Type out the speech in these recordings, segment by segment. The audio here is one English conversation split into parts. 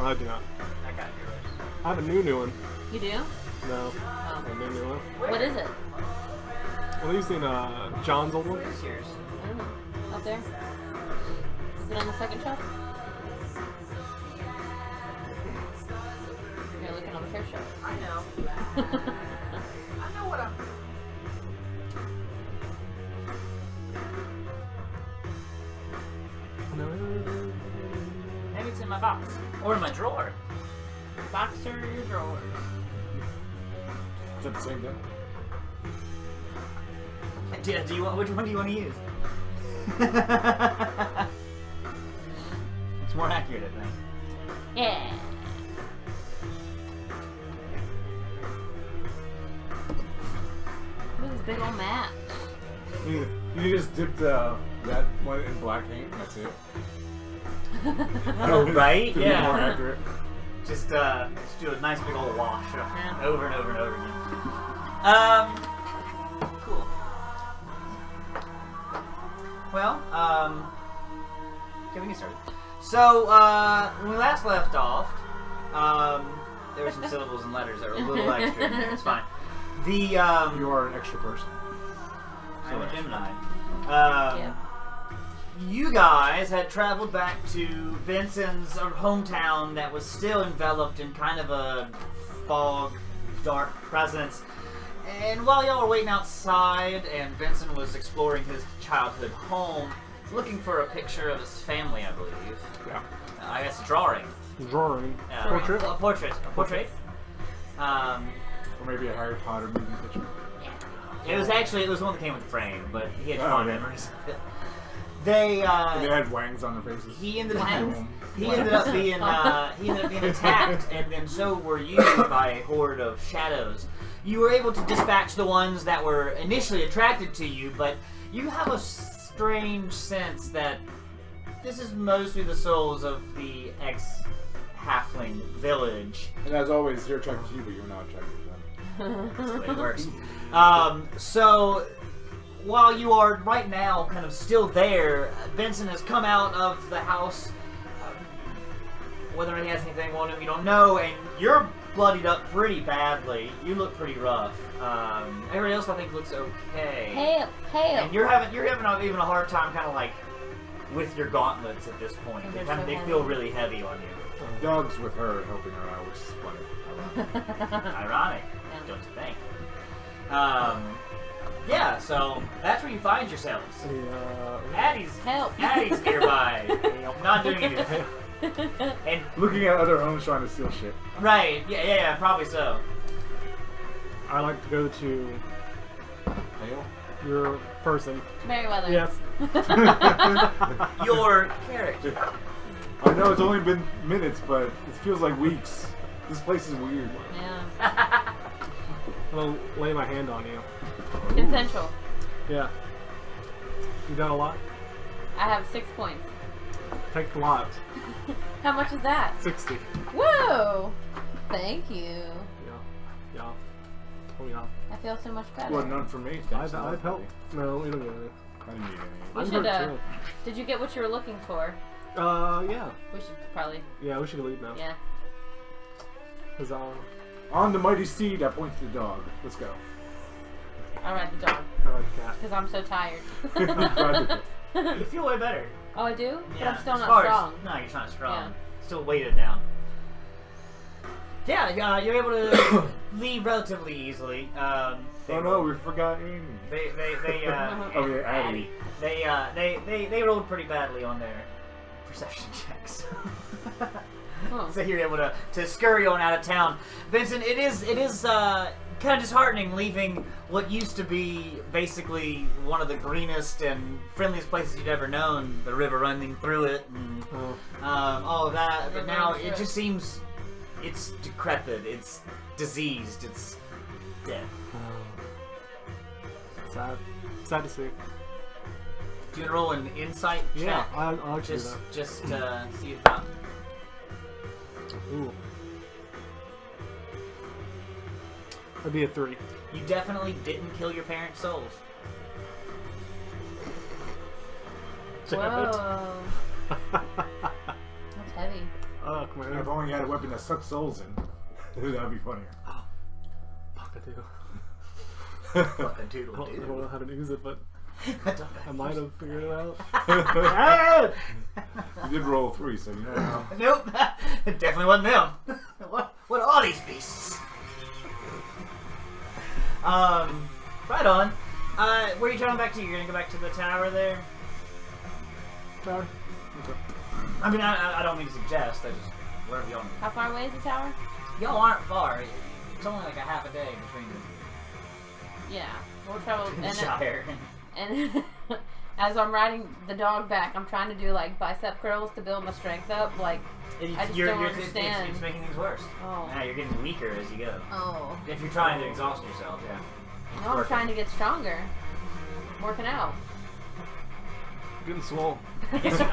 I do not. I got yours. I have a new one. You do? No. Oh. A new one. What is it? Well, you've seen John's old one? Where's yours? I don't know. Up there? Is it on the second shelf? You're looking on the first shelf. I know. I know what I'm... Maybe it's in my box. Or in my drawer. Box or your drawers? Is that the same thing? Yeah, do you want, which one do you want to use? It's more accurate, I think. Yeah. Look at this big old map. You just dipped that one in black ink, that's it. Oh, right? To be more Yeah. accurate. Just do a nice big old wash over and over and over again. Cool. Well, okay, we can start. So, when we last left off, there were some syllables and letters that were a little extra in there. It's fine. You are an extra person. I'm a Gemini. Yeah. You guys had traveled back to Benson's hometown that was still enveloped in kind of a fog, dark presence. And while y'all were waiting outside and Benson was exploring his childhood home, looking for a picture of his family, I believe. Yeah. I guess a drawing. Drawing. Portrait? A portrait. A portrait. Or maybe a Harry Potter movie picture. It was the one that came with the frame, but he had Oh, fond yeah. memories of it. They had wangs on their faces. He ended Wangs? up being attacked, and then so were you by a horde of shadows. You were able to dispatch the ones that were initially attracted to you, but you have a strange sense that this is mostly the souls of the ex-halfling village. And as always, they're attracted to you, but you're not attracted to them. That's the way it works. So, while you are right now kind of still there, Benson has come out of the house. Whether he has anything on him, you don't know, and you're bloodied up pretty badly. You look pretty rough. Everybody else, I think, looks okay. Help! Help! And you're having even a hard time, kind of like with your gauntlets at this point. They feel really heavy on you. Doug's with her, helping her out, which is funny. Ironic, don't you think? Yeah, so that's where you find yourselves. Addie's Help! Addie's nearby, not doing anything. And Looking at other homes trying to steal shit. right, yeah, probably so. I like to go to Hale? your person. Merryweather. Yes. Your character. I know it's only been minutes, but it feels like weeks. This place is weird. Yeah. I'll lay my hand on you. Consensual. Yeah. You done a lot? I have 6 points. Take a lot. How much is that? 60. Whoa! Thank you. Yeah. Oh yeah. I feel so much better. Well, none for me. I've helped. No, we don't get any. I didn't need any. We I'm should, hurt did you get what you were looking for? too. Yeah. We should probably, Yeah, we should leave now. yeah. Cause On the mighty steed, I point to the dog. Let's go. I'll ride the dog, I like the cat. because I'm so tired. Ride the- You feel way better. Oh, I do? But I'm still as not far as- strong. No, you're not strong. Yeah. Still weighted down. Yeah, you're able to leave relatively easily. Oh no, we forgot Amy. They Oh yeah, Addie. They rolled pretty badly on their perception checks. Oh. So you're able to scurry on out of town. Benson, it is kind of disheartening leaving what used to be basically one of the greenest and friendliest places you'd ever known, the river running through it and all of that, but now it just seems it's decrepit, it's diseased, it's dead. Sad. Sad to see. Do you want to roll an insight check? Yeah, I'll actually do Just see about. that. Ooh. That'd be a 3. You definitely didn't kill your parents' souls. Damn it. Whoa. That's heavy. Oh, come on. I've only when you had a weapon that sucked souls in. That'd be funnier. Buckadoo. Fucking I doodle don't doodle. know how to use it, but I don't know. I might have figured it out. You did roll 3, so you know how. Nope. It definitely wasn't them. What are all these beasts? Right on. Where are you traveling back to? You're gonna go back to the tower there? Tower? Okay. I mean, I don't mean to suggest. I just wherever y'all. How far away is the tower? Y'all aren't far. It's only like a half a day between Yeah, we'll travel. the Shire. And as I'm riding the dog back, I'm trying to do like bicep curls to build my strength up. Like, I just don't understand. It's making things worse. Oh. Yeah, you're getting weaker as you go. Oh. If you're trying to exhaust yourself, yeah. No, I'm trying to get stronger. I'm working out. Getting swole. I guess you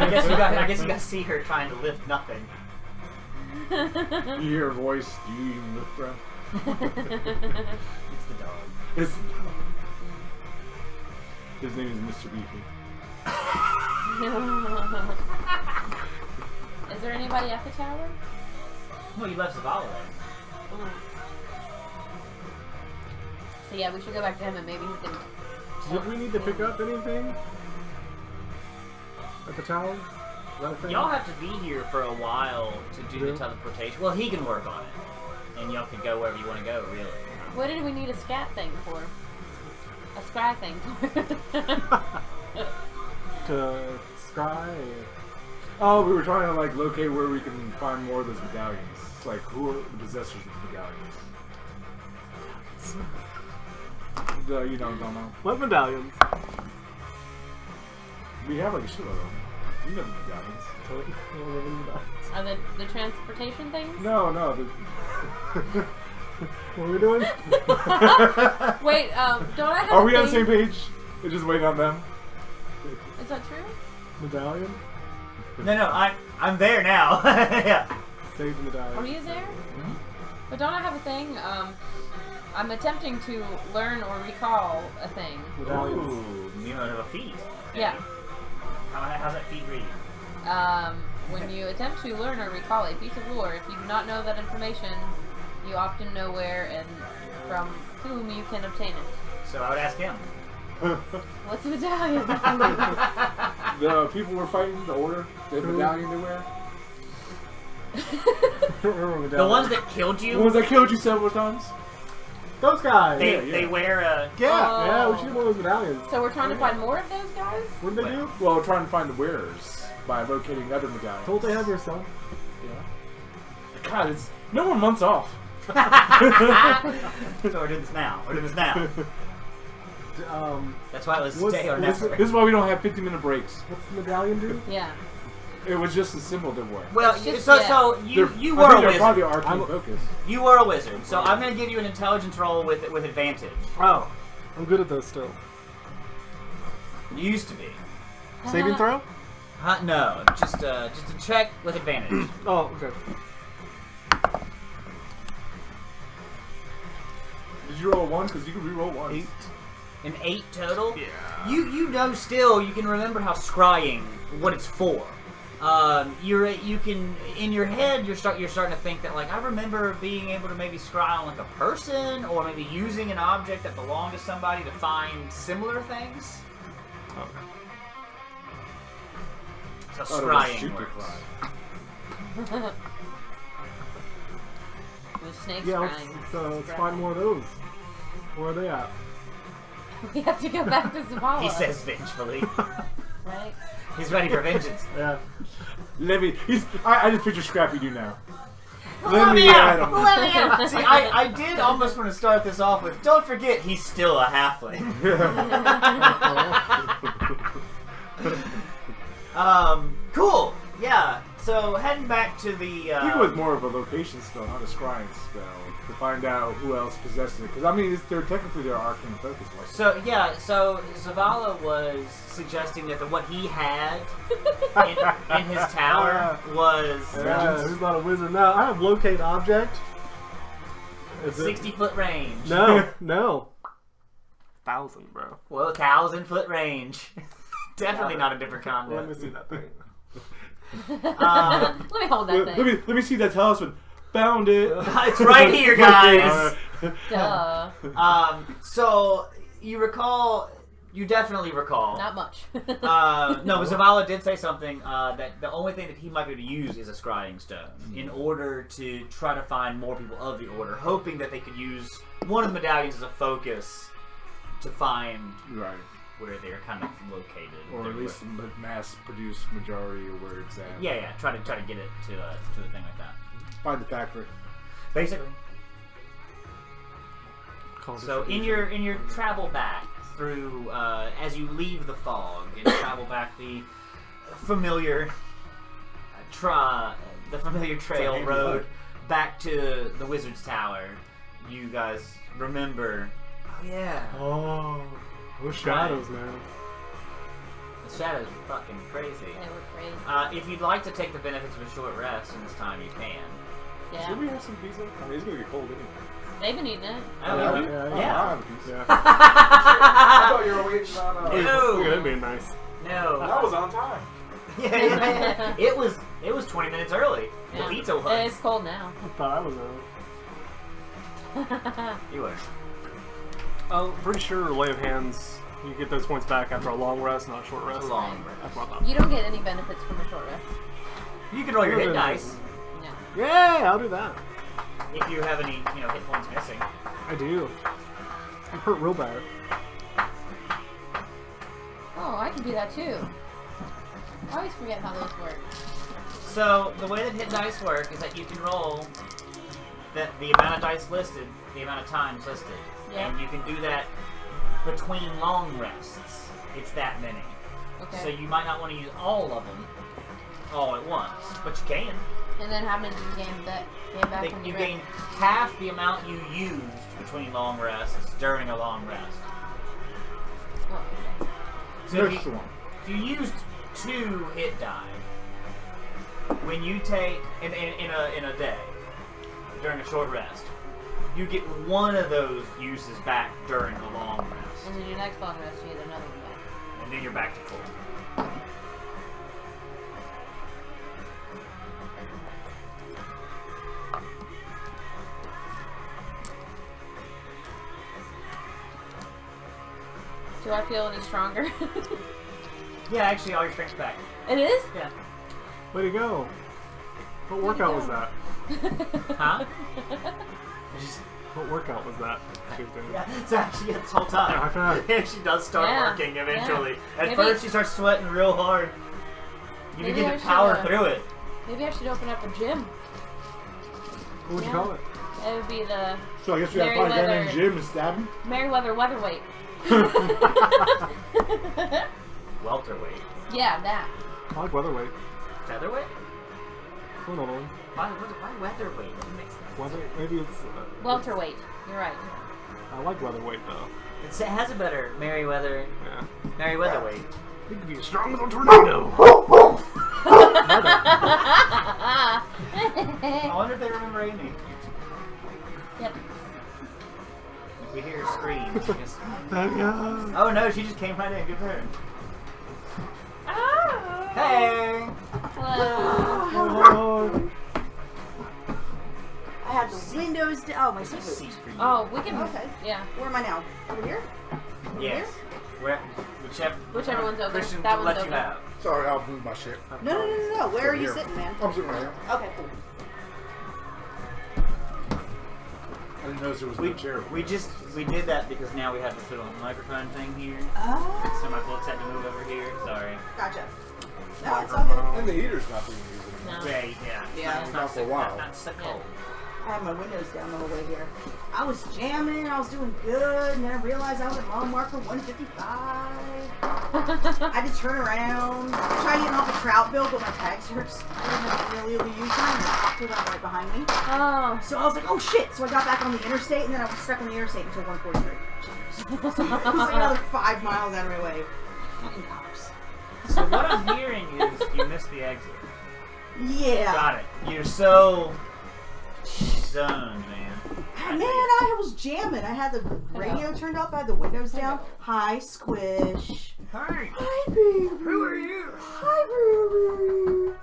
got to see her trying to lift nothing. You hear her voice. Do you even lift breath? It's the dog. His name is Mr. Beefy. Is there anybody at the tower? No, you left Zavala there. Ooh. So yeah, we should go back to him and maybe he can. Did we need to pick up anything at the tower? Is that a thing? Y'all have to be here for a while to do Yeah. the teleportation. Well, he can work on it, and y'all can go wherever you want to go. Really. What did we need a scat thing for? A scry thing for? To scry. Oh, we were trying to like locate where we can find more of those medallions. Like, who are the possessors of the medallions? You don't know. What medallions? We have like a shitload of them. You know the medallions. Are the transportation things? No. What are we doing? Wait, don't I have Are a we on the thing- same page? We're just waiting on them. Is that true? Medallion? No, I'm there now. Yeah. Save the medallion. Are you there? But don't I have a thing? I'm attempting to learn or recall a thing. Medallions. Ooh, you know, a feat. Yeah. How's that feat read? When you attempt to learn or recall a piece of lore, if you do not know that information, you often know where and from whom you can obtain it. So I would ask him. What's a medallion? The people we're fighting, the order, the medallion they wear. The ones that killed The you, ones that killed you several times. Those guys! they Yeah. wear a. Yeah, Oh. we should get one of those medallions. So we're trying to find more of those guys? What did they do? Well, we're trying to find the wearers by locating other medallions. Don't they have your son? Yeah. God, it's no more months off. So we're doing this now. That's why it was What's- stay or what's never. This is why we don't have 50-minute breaks. What's the medallion do? Yeah. It was just a symbol they wore. Well, Just- so yeah. you I were a think they're probably wizard. arcane focus. You were a wizard. So I'm gonna give you an intelligence roll with advantage. Oh, I'm good at those still. You used to be. Saving throw? No, just a check with advantage. Oh, okay. Did you roll 1? Because you can re-roll 1. 8. An 8 total. Yeah. You know still you can remember how scrying what it's for. You can in your head you're starting to think that like I remember being able to maybe scry on like a person or maybe using an object that belonged to somebody to find similar things. Okay. So Oh, there was scrying shoot the works. cry. With snakes Yeah, crying. let's find more of those. Where are they at? We have to go back to Zavala. He says vengefully. Right? He's ready for vengeance. Yeah. Let me. I just picture Scrappy do now. Let me at out! him. Let me out! See, I did almost want to start this off with, don't forget, he's still a halfling. Cool. Yeah. So heading back to the. I think it was more of a location spell, not a scrying spell, to find out who else possesses it. Because I mean, they're technically their arcane focus. Like, So Zavala was suggesting that what he had in his tower was Yeah, who's not a wizard now? I have locate object. Is it? 60-foot range. No. 1,000, bro. Well, 1,000-foot range. Definitely not a different Let me concept. see that thing. Let me hold that thing. Let me see that talisman. Found it. It's right here, guys. Duh. So you definitely recall. Not much. No, but Zavala did say something that the only thing that he might be able to use is a scrying stone in order to try to find more people of the order, hoping that they could use one of the medallions as a focus to find where they're kind of located, or at least mass-produce majority of where it's at. Yeah. Try to get it to a thing like that. Find the factory. Basically. So in your travel back through, as you leave the fog and travel back the familiar trail road back to the Wizard's Tower, you guys remember. Oh yeah. Oh, those shadows, man. The shadows were fucking crazy. They were crazy. If you'd like to take the benefits of a short rest in this time, you can. Yeah. Should we have some pizza? I mean, it's gonna get cold anyway. They've been eating it. Oh, Yeah. I have a pizza. Yeah. I thought you were waiting on. No. Look at that being nice. No. That was on time. Yeah. It was 20 minutes early. Yeah. The pizza was. It's cold now. I thought I was You were. I'm pretty sure Lay of Hands, you get those points back after a long rest, not a short rest. A long rest. That's what I thought. You don't get any benefits from a short rest. You can roll your hit dice No. Yeah, I'll do that. if you have any, hit points missing. I do. I'm hurt real bad. Oh, I can do that too. I always forget how those work. So the way that hit dice work is that you can roll the amount of dice listed, the amount of times listed, Yeah. and you can do that between long rests. It's that many. Okay. So you might not want to use all of them all at once, but you can. And then how many do you gain back when You you gain half the amount you used between long rests during a long rest. Oh, okay. So Next one. if you used 2 hit die, when you take in a day during a short rest, you get one of those uses back during a long rest, And then your next long rest, you get another one back. and then you're back to full. Do I feel any stronger? Yeah, actually, all your strength's back. It is? Yeah. Way to go. What workout was that? Huh? What workout was that she was doing? Yeah, it's actually this whole time. Okay. And she does start Yeah, working eventually. yeah. At Maybe- first, she starts sweating real hard. You Maybe begin I to should, power through it. Maybe I should open up a gym. What would you Yeah. call it? It would be the So I guess we gotta find that in the Merryweather. gym and stab him. Merryweather Weatherweight. Welterweight. Yeah, that. I like weatherweight. Featherweight? Hold on. Why weatherweight? That makes sense. Weather? Maybe it's. Welterweight. You're right. I like weatherweight though. It has a better Merryweather. Yeah. Merryweatherweight. You could be as strong as a tornado. I wonder if they remember Amy. Yep. If we hear her scream, she just... Yeah. Oh no, she just came right in. Good for her. Ah. Hey! Hello. I have the windows down. Oh, my seat. Seat for you. Oh, we can. Okay. Yeah. Where am I now? Over here? Yes. Whichever one's open. Christian That let one's you open. have. Sorry, I'll move my shit. No. Where are you Here. sitting, man? I'm sitting right here. Okay, cool. I didn't notice there was no chair. We did that because now we have this little microphone thing here. Oh, So my folks had to move over here. Sorry. gotcha. No, it's all good. And the heater's not being used anymore. No. Yeah. Yeah. It's Not for a while. Not so cold. I had my windows down the whole way here. I was jamming, I was doing good, and then I realized I was at mile marker 155. I had to turn around, try getting off a Troutville, but my tags were just really using, and the cop pulled out right behind me. Oh. So I was like, oh shit! So I got back on the interstate, and then I was stuck on the interstate until 143. It was like another 5 miles out of my way. Fucking cops. So what I'm hearing is you missed the exit. Yeah. Got it. You're so zoned, man. Man, I was jamming. I had the radio turned up. I had the windows down. Hi, Squish. Hey, Hi, baby. who are you? Hi, baby.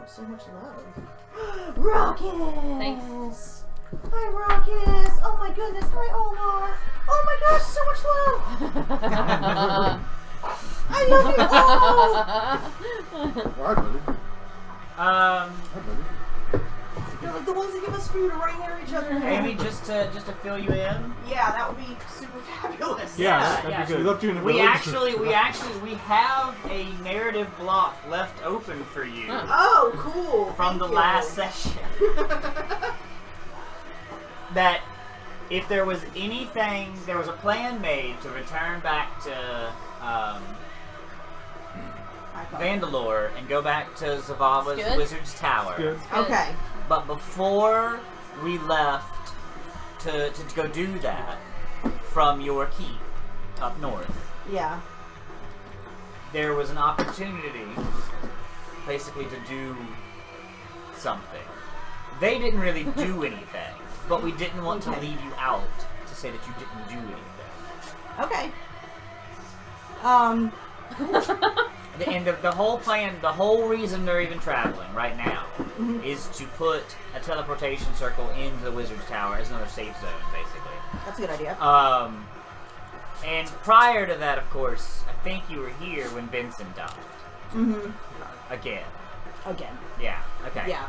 so much love. Ruckus! Thanks. Hi, Ruckus! Oh my goodness, hi, Omar! Oh my gosh, so much love! I love you all! Alright, buddy. Hi, buddy. They're like the ones that give us food are right near each other. Amy, just to fill you in. Yeah, that would be super fabulous. Yeah, Yeah, that'd yeah. be We good. left you in the We village. actually have a narrative block left open for you Oh, cool. from the Thank you. last session. That if there was anything, there was a plan made to return back to Vandalore and go back to Zavala's Good. Wizard's Tower. Good. Okay. But before we left to go do that from your keep up north, Yeah. there was an opportunity basically to do something. They didn't really do anything, but we didn't want to Okay. leave you out to say that you didn't do anything. Okay. And the whole plan, the whole reason they're even traveling right now is to put a teleportation circle into the Wizard's Tower as another safe zone, basically. That's a good idea. And prior to that, of course, I think you were here when Benson died. Again. Again. Yeah, okay. Yeah.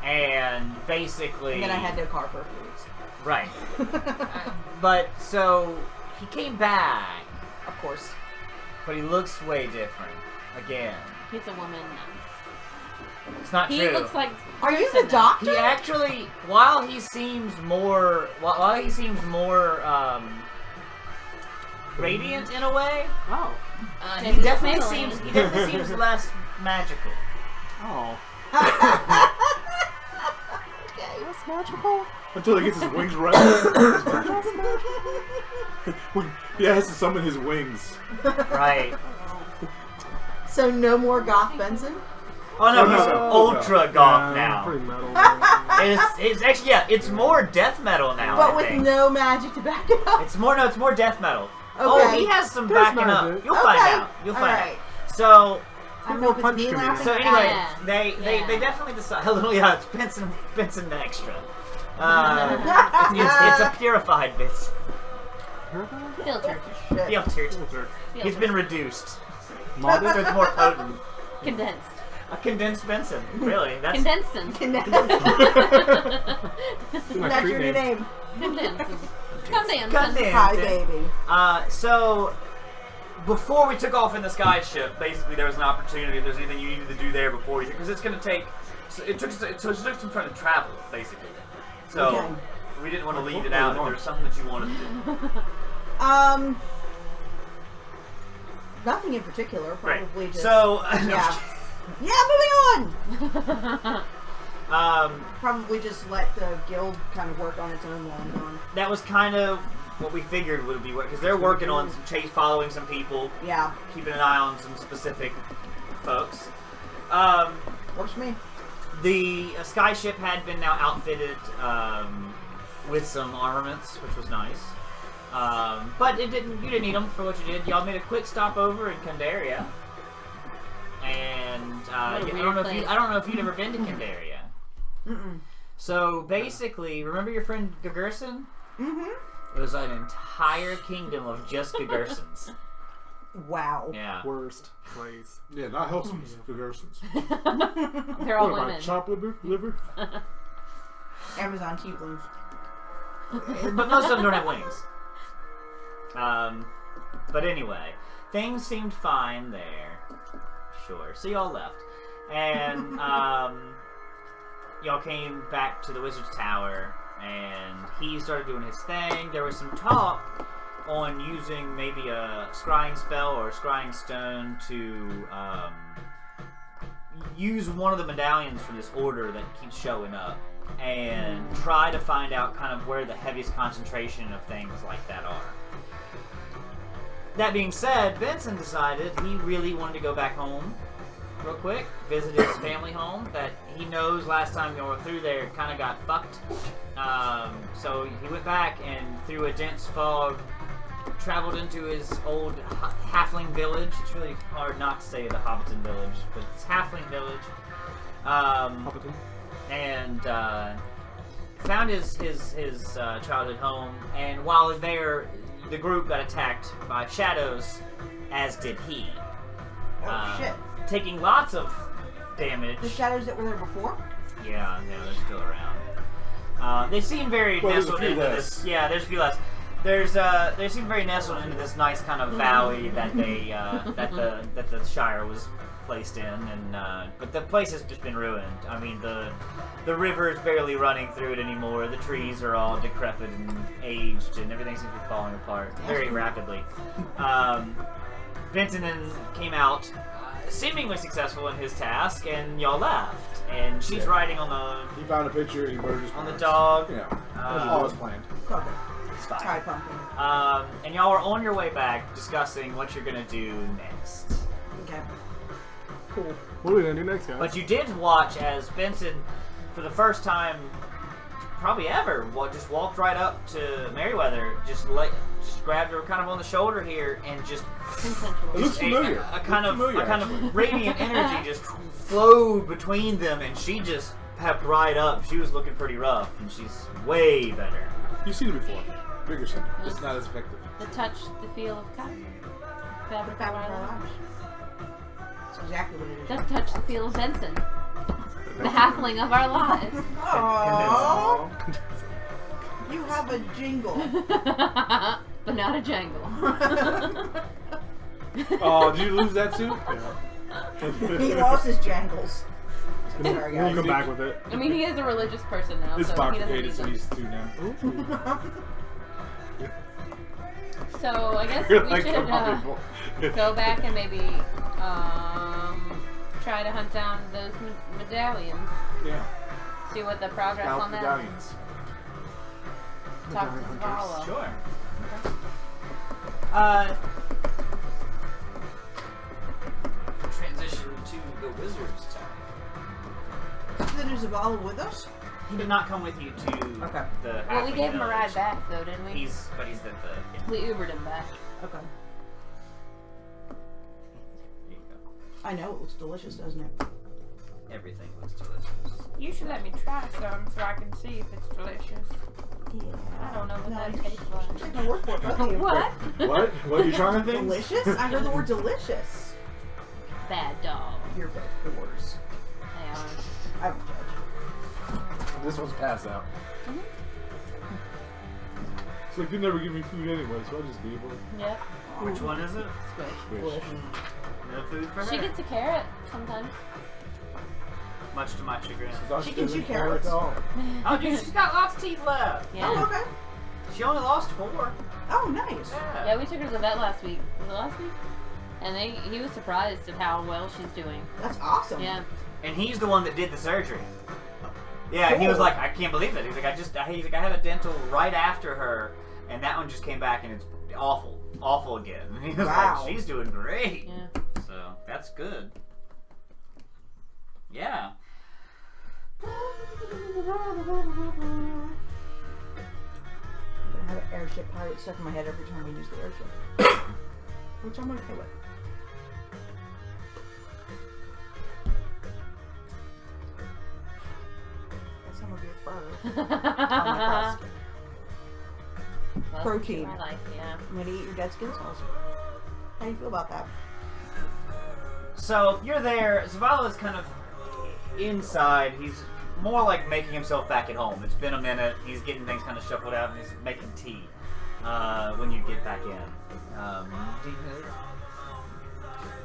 And basically... And then I had no car for a few weeks. Right. But, so, he came back, Of course. but he looks way different. Again. He's a woman. It's not He true. looks like. Are you Benson the doctor? He actually, while he seems more, radiant in a way, Oh. he Maybe definitely family. seems less magical. Oh. Okay. That's magical. Until he gets his wings right. He has to summon his wings. Right. So no more Goth Benson? Oh no, Oh, he's no. ultra goth Yeah, now. Pretty metal. It's actually, yeah, it's more death metal now. But I with think. no magic to back it up? It's more death metal. Oh, Okay. he has some There's backing up. magic. You'll find Okay. out. You'll find Alright. out. So. I don't know if it's Punch me to me. laughing. So anyway, Yeah. they Yeah. definitely decide. Yeah, it's Benson extra. It's a purified Benson. Filter. Shit. Filtered. He's been reduced. So Modded? it's more potent. Condensed. A condensed Benson. Really? That's Condensed. My That's street your new name. Condensed. Condensed. condensed. Hi, baby. So before we took off in the sky ship, basically there was an opportunity. If there's anything you needed to do there before you, because it's going to take. So it took some time to travel, basically. So Okay. we didn't want to leave it out. If there was something that you wanted to do. Nothing in particular. Probably Right. just. So Yeah. Yeah, moving on! Probably just let the guild kind of work on its own while I'm gone. that was kind of what we figured would be because they're working on some following some people, Yeah. keeping an eye on some specific folks. Works for me. The sky ship had been now outfitted with some armaments, which was nice. But you didn't need them for what you did. Y'all made a quick stop over in Candaria, and I What a don't know weird if place. you've ever been to Candaria. Mm-mm. So basically, remember your friend Gagurson? Mm-hmm. It was an entire kingdom of just Gagursons. Wow. Yeah. Worst place. Yeah, not Helsing's, the Gersons. They're all What am I, women. chop liver? Amazon tieflings. But most of them don't have wings. But anyway, things seemed fine there. Sure. So y'all left. And, y'all came back to the Wizard's Tower, and he started doing his thing. There was some talk on using maybe a scrying spell or a scrying stone to, use one of the medallions from this order that keeps showing up and try to find out kind of where the heaviest concentration of things like that are. That being said, Benson decided he really wanted to go back home real quick, visit his family home that he knows last time you were through there kind of got fucked. So he went back and through a dense fog traveled into his old halfling village. It's really hard not to say the Hobbiton village, but it's halfling village. Palpatine. and found his childhood home. And while there, the group got attacked by shadows, as did he. Oh shit. Taking lots of damage. The shadows that were there before? Yeah, they're still around. They seem very Well, there's a nestled few into less. this. Yeah, there's a few less. They seem very nestled into this nice kind of valley that they that the Shire was placed in, and but the place has just been ruined. I mean, the river is barely running through it anymore. The trees are all decrepit and aged, and everything seems to be falling apart very rapidly. Benson then came out, seemingly successful in his task, and y'all left. And she's riding on He found a picture. He murdered his the parents. dog. Yeah, that was all was planned. Okay. It's fine. Tide pumpkin. And y'all are on your way back discussing what you're gonna do next. Okay. Cool. What are we gonna do next, guys? But you did watch as Benson, for the first time, probably ever, just walked right up to Merryweather, just grabbed her kind of on the shoulder here, and just It looks familiar. a kind Looks familiar, of radiant energy just flowed between them, and she just pepped right up. She was looking pretty rough, and she's way better. You've seen it before. Bigger center. It's not as effective. The touch, the feel of cotton. Fabric of Fabric our of our lives. lives. That's exactly what it is. The touch, the feel of Benson. The halfling of our lives. Aww. You have a jingle. But not a jangle. Oh, did you lose that too? He lost his jangles. We'll Sorry, we'll guys. come back with it. I mean, he is a religious person now, It's so he bifurcated, doesn't so need he's two now. them. So I guess You're we like should a puppet boy. go back and maybe try to hunt down those medallions. Yeah. See what the progress Scout on that. medallions. Talk to Medallion Zavala. Sure. Transition to the wizard's time. Then there's Zavala with us? He did not come with you to Okay. the. Well, we halfling gave him a village. ride back, though, didn't we? He's at the. Yeah. We Ubered him back. Okay. There you go. I know, it looks delicious, doesn't it? Everything looks delicious. You should let me try some so I can see if it's delicious. Yeah. I don't know what No, that you tastes like. take my word for it, both of you. What? What? What are you trying to think? Delicious? I heard the word delicious. Bad dog. You're both the worst. They are. I don't judge. This one's pass out. It's like, you never give me food anyway, so I'll just be able to. Yep. Which one is it? Squish. Wish. No food for her. She gets a carrot sometimes. Much to my chagrin. So She can doesn't chew care carrots. at all. Oh, dude, she's got lots of teeth left. Oh, Yeah. okay. She only lost 4. Oh, nice. Yeah, we took her to the vet last week. Was it last week? And he was surprised at how well she's doing. That's awesome. Yeah. And he's the one that did the surgery. Yeah, and he was Cool. like, I can't believe it. He's like, I had a dental right after her, and that one just came back and it's awful again. And he was Wow. like, she's doing great. Yeah. So that's good. Yeah. I'm gonna have an airship pirate stuck in my head every time we use the airship. Which I'm okay with. That's some of your fur on my costume. Well, Protein. My life, yeah. I'm gonna eat your dead skin cells. How do you feel about that? So you're there. Zavala's kind of inside. He's more like making himself back at home. It's been a minute. He's getting things kind of shuffled out, and he's making tea when you get back in. I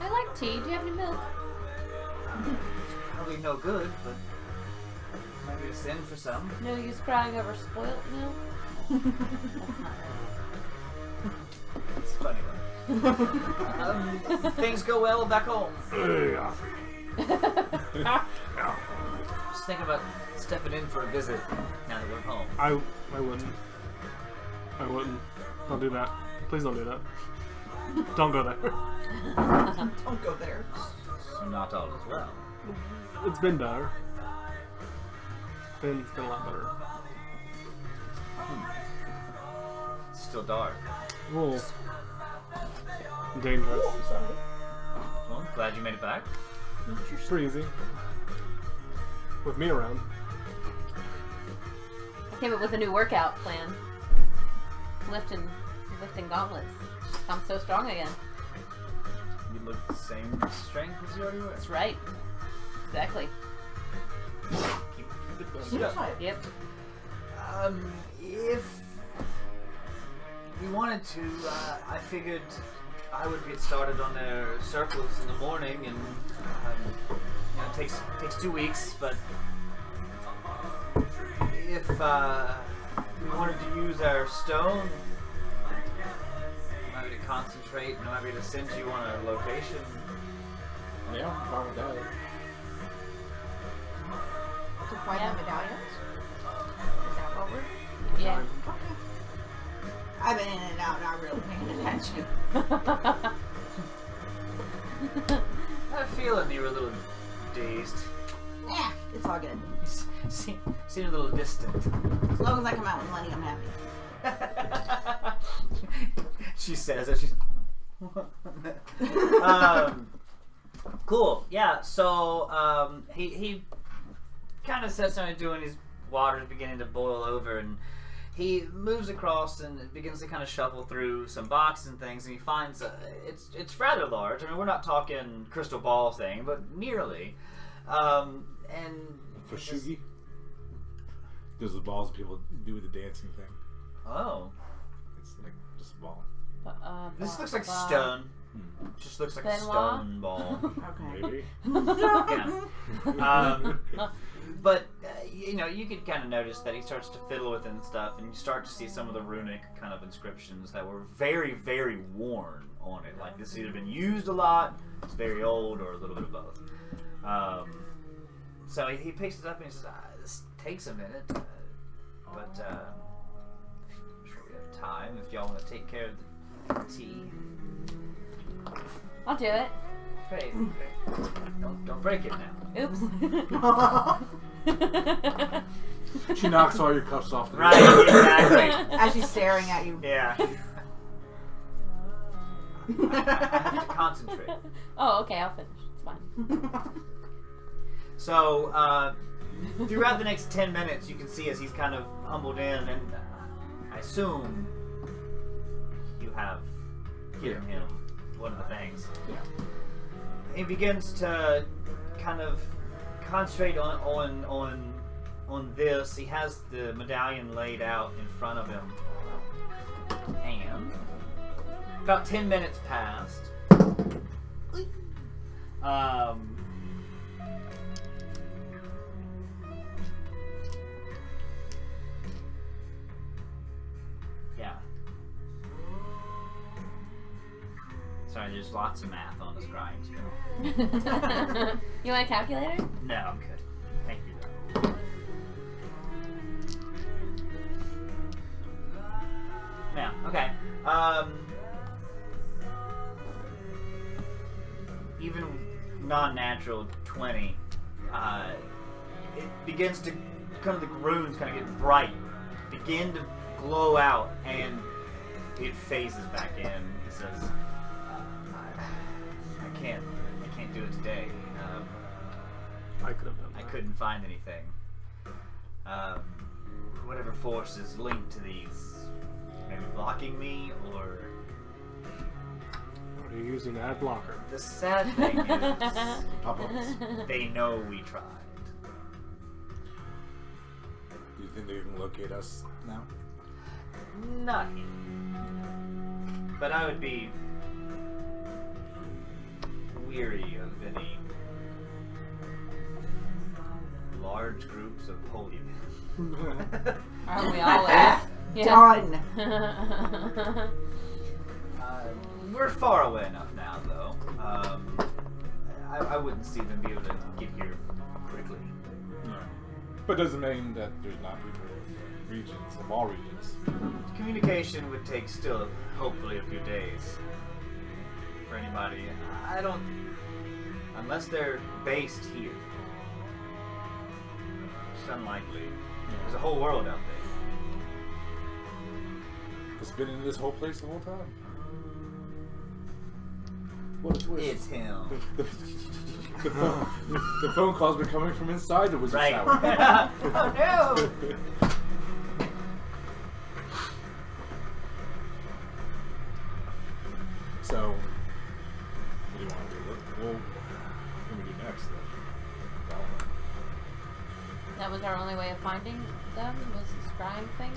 like tea. Do you have any milk? Probably no good, but maybe a sin for some. No use crying over spoilt milk? That's not It's funny though. Things go well back home. Yeah. Just thinking about stepping in for a visit now that we're home. I wouldn't. I wouldn't. Don't do that. Please don't do that. Don't go there. Don't go there. So not all is well. It's been better. It's been a lot better. It's still dark. Well, dangerous. Well, glad you made it back. Pretty easy. with me around. I came up with a new workout plan. Lifting gauntlets. I'm so strong again. You look the same strength as you already were. That's right. Exactly. Keep it up. Yep. If we wanted to, I figured I would get started on their circles in the morning, and it takes 2 weeks. But if we wanted to use our stone, maybe to concentrate, and maybe to send you on a location. Yeah, I'm fine with that. To find the medallions? Is that what we're... Yeah. Okay. I've been in and out, not really paying attention. I had a feeling you were a little dazed. Yeah, it's all good. You seem a little distant. As long as I come out with money, I'm happy. She says that she's... Cool. Yeah, so he kind of sets down doing his water's beginning to boil over, and he moves across and begins to kind of shuffle through some boxes and things, and he finds it's rather large. I mean, we're not talking crystal ball thing, but nearly. And For Shugi? Those are the balls people do with the dancing thing. oh, It's like just a ball. this looks like stone. Just looks like a Benoit? stone ball. Okay. Maybe. Yeah. But you could kind of notice that he starts to fiddle with it and stuff, and you start to see some of the runic kind of inscriptions that were very, very worn on it. Like this has either been used a lot, it's very old, or a little bit of both. So he picks it up and he says, "This takes a minute, but I'm sure we have time if y'all want to take care of the tea." I'll do it. Great. Don't break it now. Oops. She knocks all your cuffs off the Right, exactly. As she's staring at you. Yeah. I have to concentrate. Oh, okay, I'll finish. It's fine. So, throughout the next 10 minutes, you can see as he's kind of humbled in, and I assume you have given him one of the things. Yeah. He begins to kind of concentrate on this. He has the medallion laid out in front of him, and about 10 minutes passed. Yeah. Sorry, there's lots of math on the scrying skill. You want a calculator? No, I'm good. Thank you, though. Yeah, okay. Even non-natural 20, it begins to kind of the runes kind of get bright, begin to glow out, and it phases back in. He says, I can't do it today. I could have done I that. couldn't find anything. Whatever force is linked to these, maybe blocking me, or... Are you using ad blocker? The sad thing is, Pop-ups. they know we tried. Do you think they can locate us now? Not yet. But I would be weary of any large groups of holy men. Aren't we always? Done. We're far away enough now, though. I wouldn't see them be able to get here quickly. Yeah. But doesn't mean that there's not people of regions, of all regions. Communication would take still, hopefully, a few days for anybody. I don't... Unless they're based here. It's unlikely. There's a whole world out there. It's been in this whole place the whole time. What a twist. It's him. The phone call's been coming from inside the wizard Right. tower. Oh no! So, what do you want to do? What do we do next? Then? That was our only way of finding them, was the scrying thing.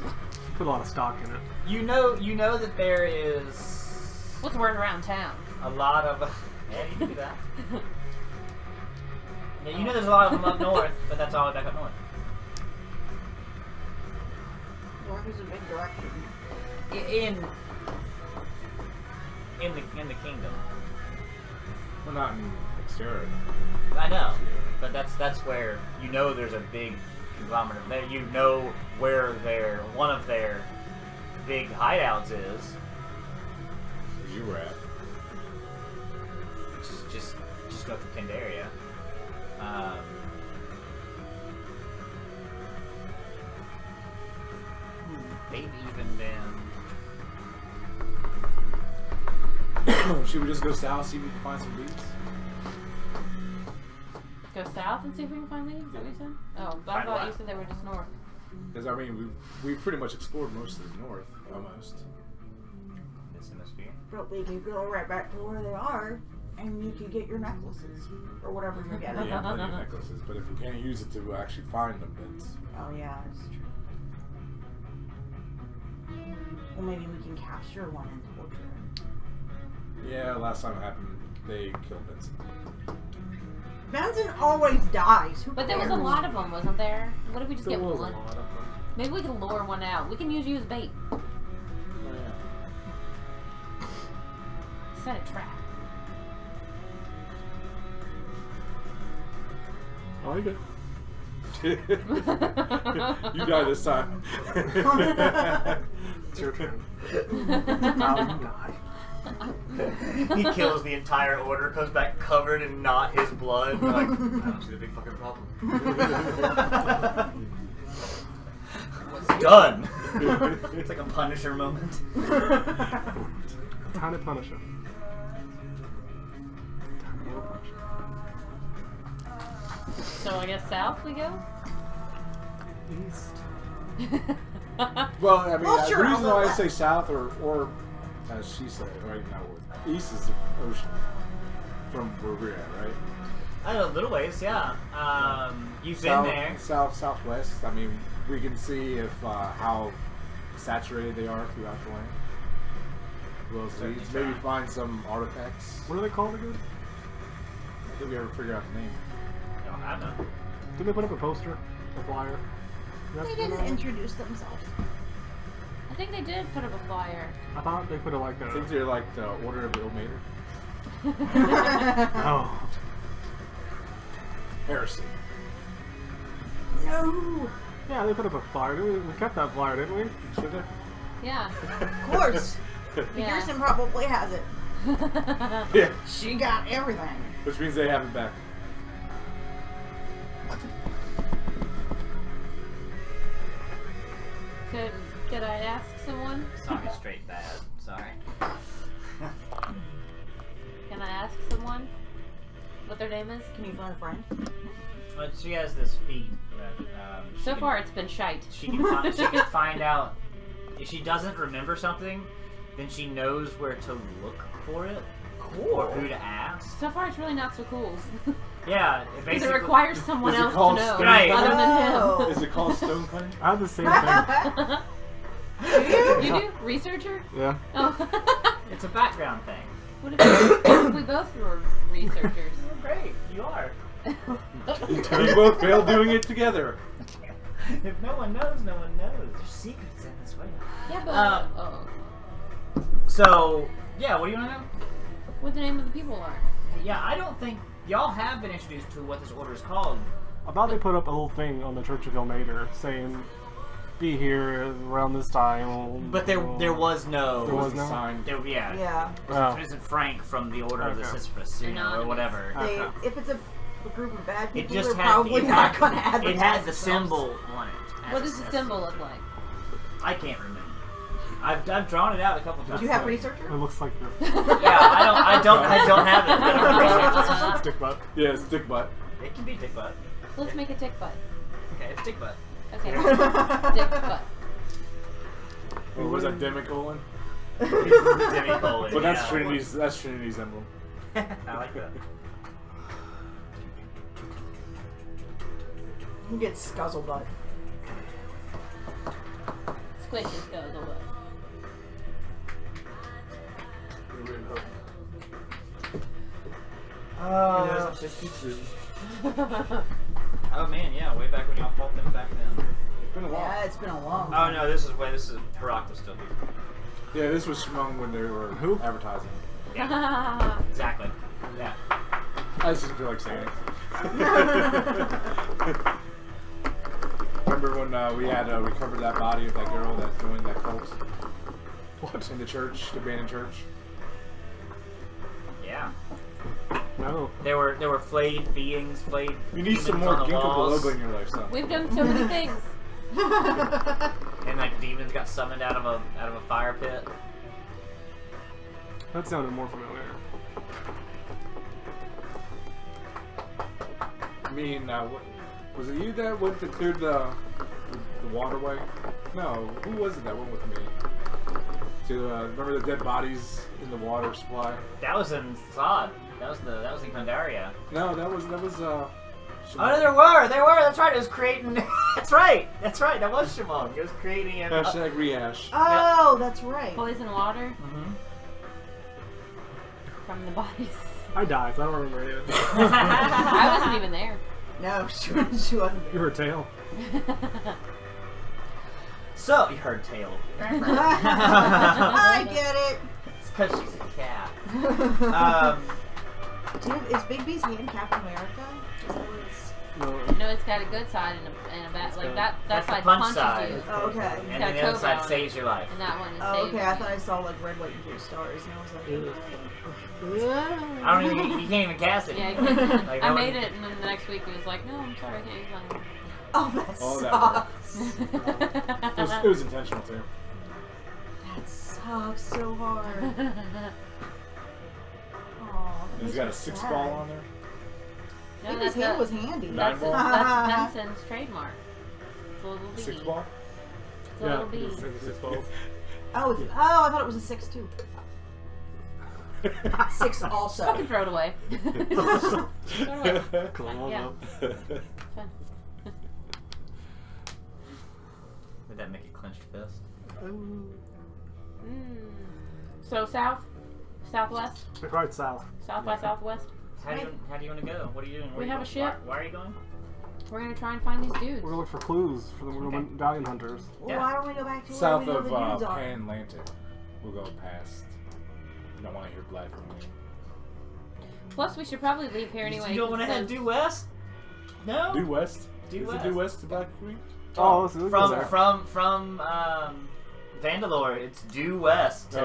Put a lot of stock in it. You know that there is What's the word around town? a lot of. Yeah, you can do that. Yeah, you know there's a lot of them up north, but that's all the way back up north. North is a big direction. In the kingdom. We're not in Xterra. I know, but that's where you know there's a big conglomerate there. You know where one of their big hideouts is, Where you were at. which is just north of Pandaria. They've even been. Should we just go south, see if we can find some leads? Go south and see if we can find leads? Is that what you said? Oh, but I Find thought what? you said they were just north. Because I mean, we've pretty much explored most of the north, almost. This hemisphere. But we can go right back to where they are, and you can get your necklaces or whatever you're We getting. have plenty of necklaces, but if we can't use it to actually find them, then it's... Oh yeah, that's true. Well, maybe we can capture one and torture him. Yeah, last time it happened, they killed Benson. Benson always dies. Who But there was a cares? lot of them, wasn't there? What if we just There get was one? a lot of them. Maybe we can lure one out. We can use you as bait. Oh, yeah. Set a trap. Oh, you good. You die this time. It's your turn. He kills the entire order, comes back covered in not his blood. Like, I don't see the big fucking problem. Done. It's like a Punisher moment. Time to punish him. Time to punish him. So I guess south we go? East. Well, I mean, Well, sure, the I'll reason go why I west. say south, or as she said, right now, east is the ocean from where we're at, right? I know, a little ways, yeah. You've South, been there. southwest. I mean, we can see if how saturated they are throughout the land. Those Certainly leads. try. Maybe find some artifacts. What are they called again? I think we ever figure out the name. No, I don't know. Did they put up a poster? A flyer? They didn't introduce themselves. I think they did put up a flyer. I thought they put it like I a... think they're like the Order of the Ill Mater. Oh. Heresy. No. Yeah, they put up a flyer. We kept that flyer, didn't we? Should they? Yeah. Of course. Yeah. Kirsten probably has it. Yeah. She got everything. Which means they have it back. Could I ask someone? Song is straight bad. Sorry. Can I ask someone what their name is? Can you find a friend? But she has this feat that she So can- far, it's been shite. she can find out if she doesn't remember something, then she knows where to look for it or who to ask. So far, it's really not so cool. Yeah, Because basically. it requires someone Is it else to called know, stone Right. other than Oh. Is it called stone cutting? I had the same thing. him. You do? Researcher? Yeah. Oh. It's a background thing. What if we both were researchers? Oh, great, you are. You both failed doing it together. If no one knows, no one knows. There's secrets in this way. Yeah, but Oh. So, yeah, what do you want to know? what the name of the people are? Yeah, I don't think y'all have been introduced to what this order is called. I thought they put up a little thing on the Church of Ilmater saying, "Be here around this time." But there was no. There was no? sign. There, yeah. Yeah. Oh. It isn't Frank from the Order of the Okay. Sisyphus, you know, or Anonymous. whatever. They, Okay. if it's a group of bad It people, just they're had probably not going to advertise It has the themselves. symbol on it. What does the symbol look like? I can't remember. I've drawn it out a couple Do times. you have researcher? It looks like Yeah, I don't have it. But I'm researching. a stick butt. Yeah, it's dick butt. It can be dick butt. Let's make a tick butt. Okay, it's dick butt. Okay. Dick butt. Or was that demicolon? Demicolon. But that's yeah. Trinity's emblem. I like that. You get scuzzle butt. Squish his guzzle butt. Oh man, yeah, way back when y'all fought them back then. It's been a while. Yeah, it's been a long Oh time. no, this is Harak was still here. Yeah, this was Shimon when they were advertising. Yeah, exactly. Yeah. I just didn't feel like saying it. Remember when we had recovered that body of that girl that joined that cult? What? In the church, the abandoned church? Yeah. No. There were flayed beings, flayed. You need some demons more on the Ginkgo walls. biloba in your life, son. We've done so many things. And like demons got summoned out of a fire pit. That sounded more familiar. I mean, was it you that went to clear the waterway? No, who was it that went with me? To remember the dead bodies in the water supply? That was in Sod. That was in Pandaria. No, that was Oh no, there were. That's right. It was creating. That's right. That was Shimon. It was creating. Hashtag rehash. Oh, that's right. Poison water Mhm. from the bodies. I died, so I don't remember any of it. I wasn't even there. No, she wasn't You there. were a tail. So you heard tail. I get it. It's because she's a cat. Is Big B's hand Captain America? Is that what it's- No. No, it's got a good side and a bad. Like that That's the side punch punches side. you, Oh, okay. And got then a the other cobra side on saves your life. and that one is Oh, saved. okay. I thought I saw like red, white, and blue stars, and I was like, I don't even. You can't even cast it. Yeah, Like, I that made one- it, and then the next week it was like, no, I'm sorry, I can't use that oh, that Oh, that sucks. It was intentional too. That sucks so hard. Aw, And he's got a 6-ball on there. No, Big B's hand was handy. Nine That's, ball? that's Benson's trademark. It's a little bee. 6-ball? It's a Yeah, little bee. it's 6 balls. Oh, I thought it was a 6 too. 6 also. Fucking throw it away. Throw it away. Come on, Yeah. up. Fun. Did that make it clenched fist? So southwest, Right south. south by southwest. How do you want to go? What are you doing? Where We are you have a going? ship. Why are you going? We're gonna try and find these dudes. We're gonna look for clues for the Okay. medallion hunters. Well, Yeah. why don't we go back to South where we of know the dudes are? Pan Atlantic. We'll go past. You don't want to hear black from me. Plus, we should probably leave here anyway. You don't want to head due west? No. Due west? Due Is west. it due west to Black Creek? Oh, so we can go there. From Vandalore, it's due west to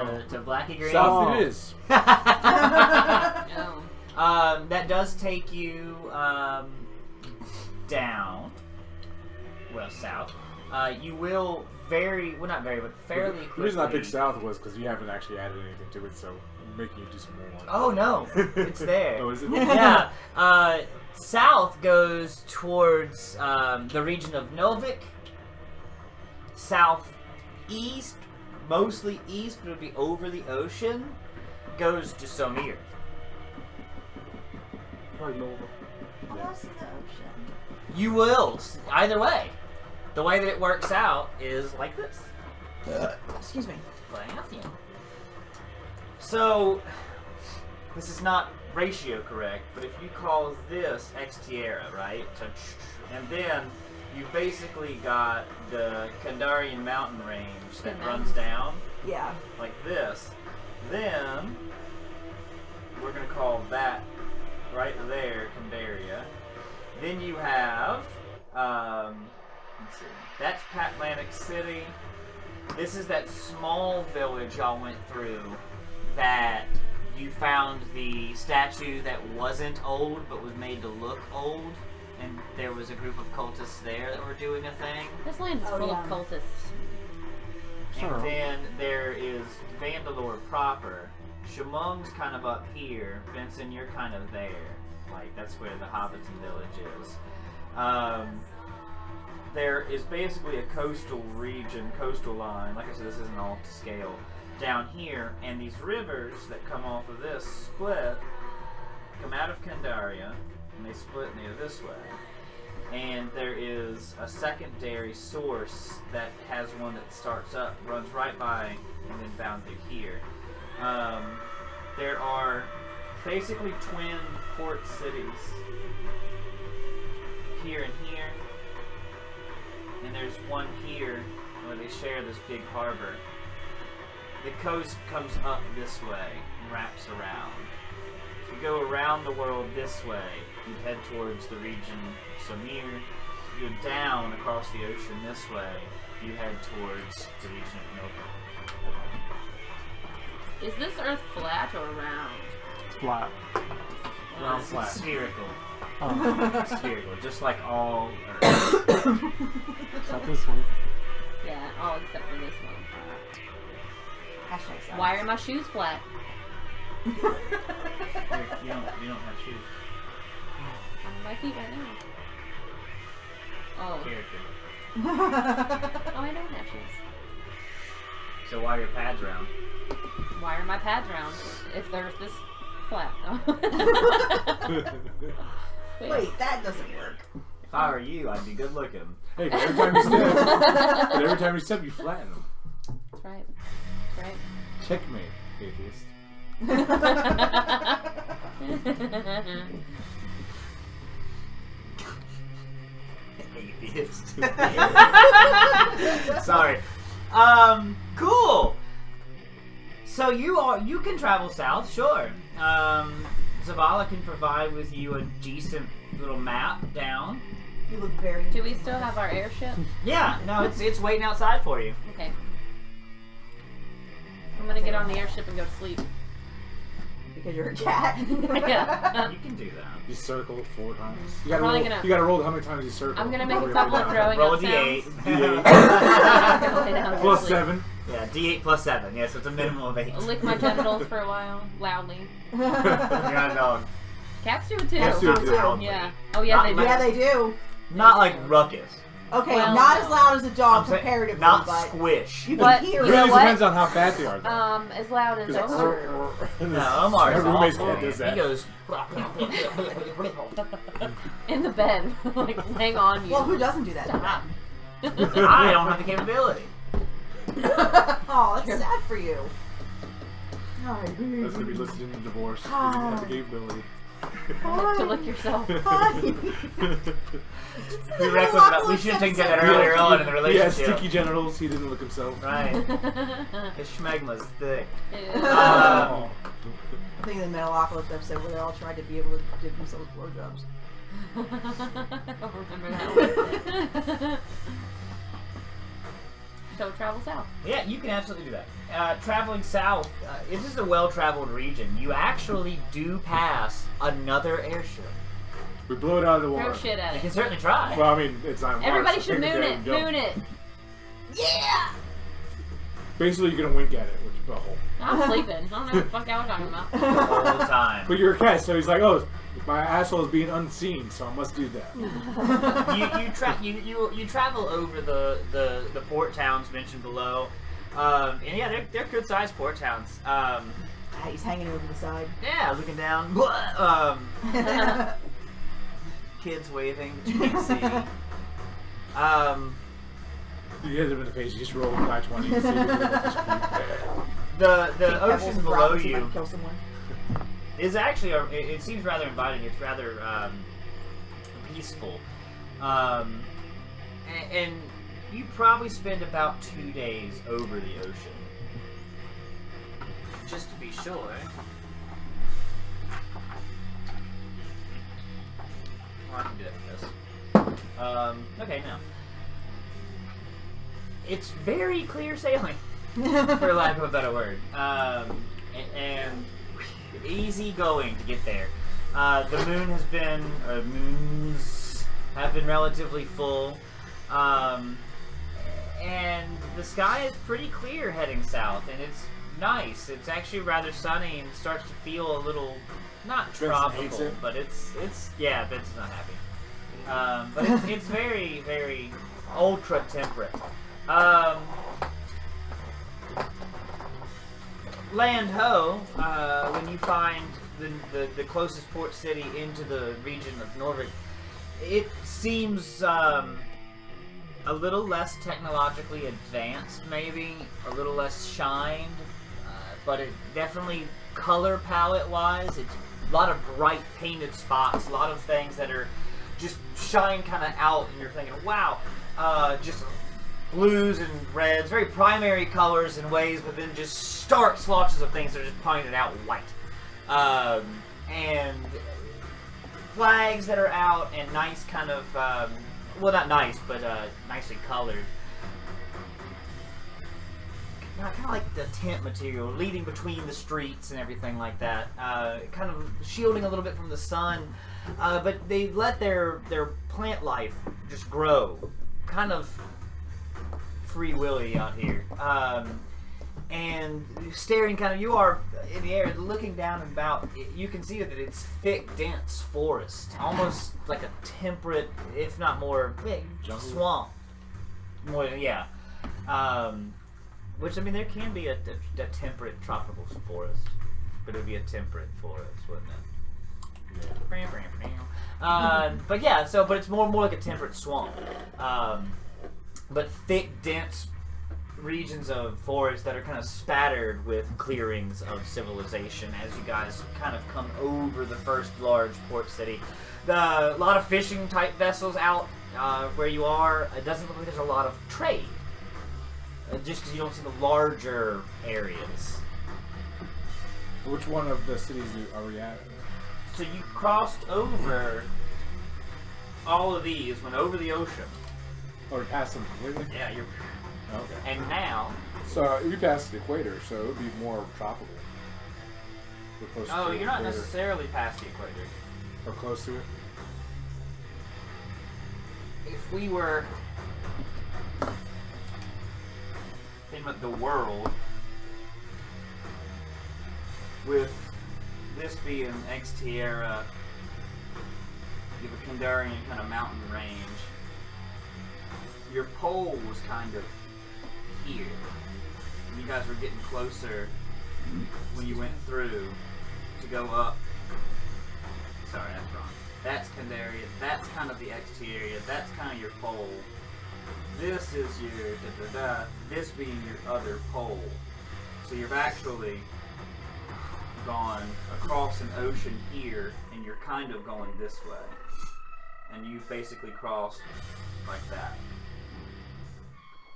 Blackie Green. South Oh. it is. No. That does take you down. Well, south. You will not very, but fairly quickly. The reason I picked south was because you haven't actually added anything to it, so I'm making you do some more. Oh no, it's there. Oh, is it? Yeah. South goes towards the region of Novik. Southeast, mostly east, but it would be over the ocean, goes to Somir. Probably Nova. Oh, that's in the ocean. You will. Either way. The way that it works out is like this. Excuse me. So, this is not ratio correct, but if you call this X Tierra, right? And then you've basically got the Kandarian mountain range that runs down Yeah. like this. Then we're gonna call that right there Kandaria. Then you have let's see, that's Patlantic City. This is that small village y'all went through that you found the statue that wasn't old but was made to look old, and there was a group of cultists there that were doing a thing. This land is Oh, full yeah. of cultists. Sure. And then there is Vandalore proper. Shamung's kind of up here. Benson, you're kind of there. Like, that's where the Hobbiton village is. There is basically a coastal region, coastal line. Like I said, this isn't all to scale. Down here, and these rivers that come off of this split, come out of Candaria, and they split near this way. And there is a secondary source that has one that starts up, runs right by, and then bound through here. There are basically twin port cities here and here, and there's one here where they share this big harbor. The coast comes up this way and wraps around. If you go around the world this way, you head towards the region Samir. If you go down across the ocean this way, you head towards the region of Nova. Is this Earth flat or round? Flat. Round It's flat. spherical. Oh, Spherical, just like all Earth. except this one. Yeah, all except for this one. Hashtag silence. Why are my shoes flat? You don't have shoes. On my feet right now. Oh. Character. Oh, I don't have shoes. So why are your pads round? Why are my pads round if they're this flat? Wait, that doesn't work. If I were you, I'd be good looking. Hey, but every time you step, you flatten them. That's right. That's right. Checkmate, atheist. Atheist. Sorry. Cool. So you can travel south, sure. Zavala can provide with you a decent little map down. You look very. Do we still have our airship? Yeah, no, it's waiting outside for you. Okay. I'm gonna get on the airship and go to sleep. Because you're a cat. Yeah. You can do that. You circle 4 times. You I'm gotta roll. probably gonna- You gotta roll how many times you circle. I'm gonna make Before a you couple lay of down. throwing Roll a up d8. sounds. D8. Go lay down and go Plus to sleep. 7. Yeah, d8 plus 7. Yeah, so it's a minimum of 8. Lick my genitals for a while, loudly. You're not a dog. Cats do it too. Cats do it too. Yeah. Oh yeah, they do. Yeah, they do. Not like ruckus. Okay, Well, not no. as loud as a dog I'm saying, comparatively, not but squish. you But- can hear It You it. know really what? depends on how fat they are. Though. As loud as It's a like, No, Omar's My roommate's awful. cat does that. He goes. in the bed, like laying on you. Well, who doesn't do that? Stop. I don't have the capability. Oh, that's sad for you. Oh, That's gonna be listed in the divorce. You Oh. didn't have the capability. To lick yourself. Prerequisite about we should have taken that earlier on in the He relationship. has sticky genitals. He didn't look himself. Right. His schmegma's thick. Ew. Um, I think of the Metalocalypse episode where they all tried to be able to give themselves blowjobs. I don't remember that one. So travel south. Yeah, you can absolutely do that. Traveling south, this is a well-traveled region. You actually do pass another airship. We blow it out of the Throw water. shit at You can it. certainly try. Well, I mean, it's on water. Everybody so should take moon there it. and go. Moon it. Yeah! Basically, you're gonna wink at it, which is a hole. I'm sleeping. I don't know what the fuck y'all were talking about. All the time. But you're a cat, so he's like, oh, my asshole is being unseen, so I must do that. You travel over the port towns mentioned below, and yeah, they're good sized port towns. He's hanging over the side. Yeah, looking down. Kids waving, but you can't see. You hit him in the face, you just roll 520. and see if you just The Take pebbles ocean and below drop them so you you might kill someone. is actually it seems rather inviting. It's rather peaceful, and you probably spend about 2 days over the ocean, just to be sure. Well, I can do that with this. Okay, now it's very clear sailing, for lack of a better word, and easy going to get there. The moon has been, moons have been relatively full. and the sky is pretty clear heading south, and it's nice. It's actually rather sunny and starts to feel a little, not Benson tropical, hates it. but it's yeah, Benson's not happy. But it's very, very ultra temperate. Land ho, when you find the closest port city into the region of Norvik, it seems a little less technologically advanced, maybe a little less shined, but it definitely color palette wise, it's a lot of bright painted spots, a lot of things that are just shine kind of out, and you're thinking, wow, just blues and reds, very primary colors in ways, but then just stark splotches of things that are just pointed out white. And flags that are out, and nice kind of, well, not nice, but nicely colored. Kind of like the tent material, leading between the streets and everything like that. Kind of shielding a little bit from the sun, but they let their plant life just grow, kind of free willy out here. And staring kind of, you are in the air, looking down and about, you can see that it's thick, dense forest, almost like a temperate, if not more, swamp. More, yeah. Which, I mean, there can be a temperate tropical forest, but it would be a temperate forest, wouldn't it? Yeah. But yeah, but it's more like a temperate swamp. But thick, dense regions of forest that are kind of spattered with clearings of civilization as you guys kind of come over the first large port city. A lot of fishing type vessels out where you are. It doesn't look like there's a lot of trade. Just because you don't see the larger areas. Which one of the cities are we at? So you crossed over all of these, went over the ocean. Or we passed them completely? Yeah, you're. Okay. And now. So we passed the equator, so it would be more tropical. We're close to the You're not equator. necessarily past the equator. Or close to it. If we were thinking about the world, with this being Ex Tierra, you have a Kandarian kind of mountain range. Your pole was kind of here. And you guys were getting closer when you went through to go up. Sorry, that's wrong. That's Candaria. That's kind of the exterior. That's kind of your pole. This is your da-da-da. This being your other pole. So you've actually gone across an ocean here, and you're kind of going this way. And you've basically crossed like that.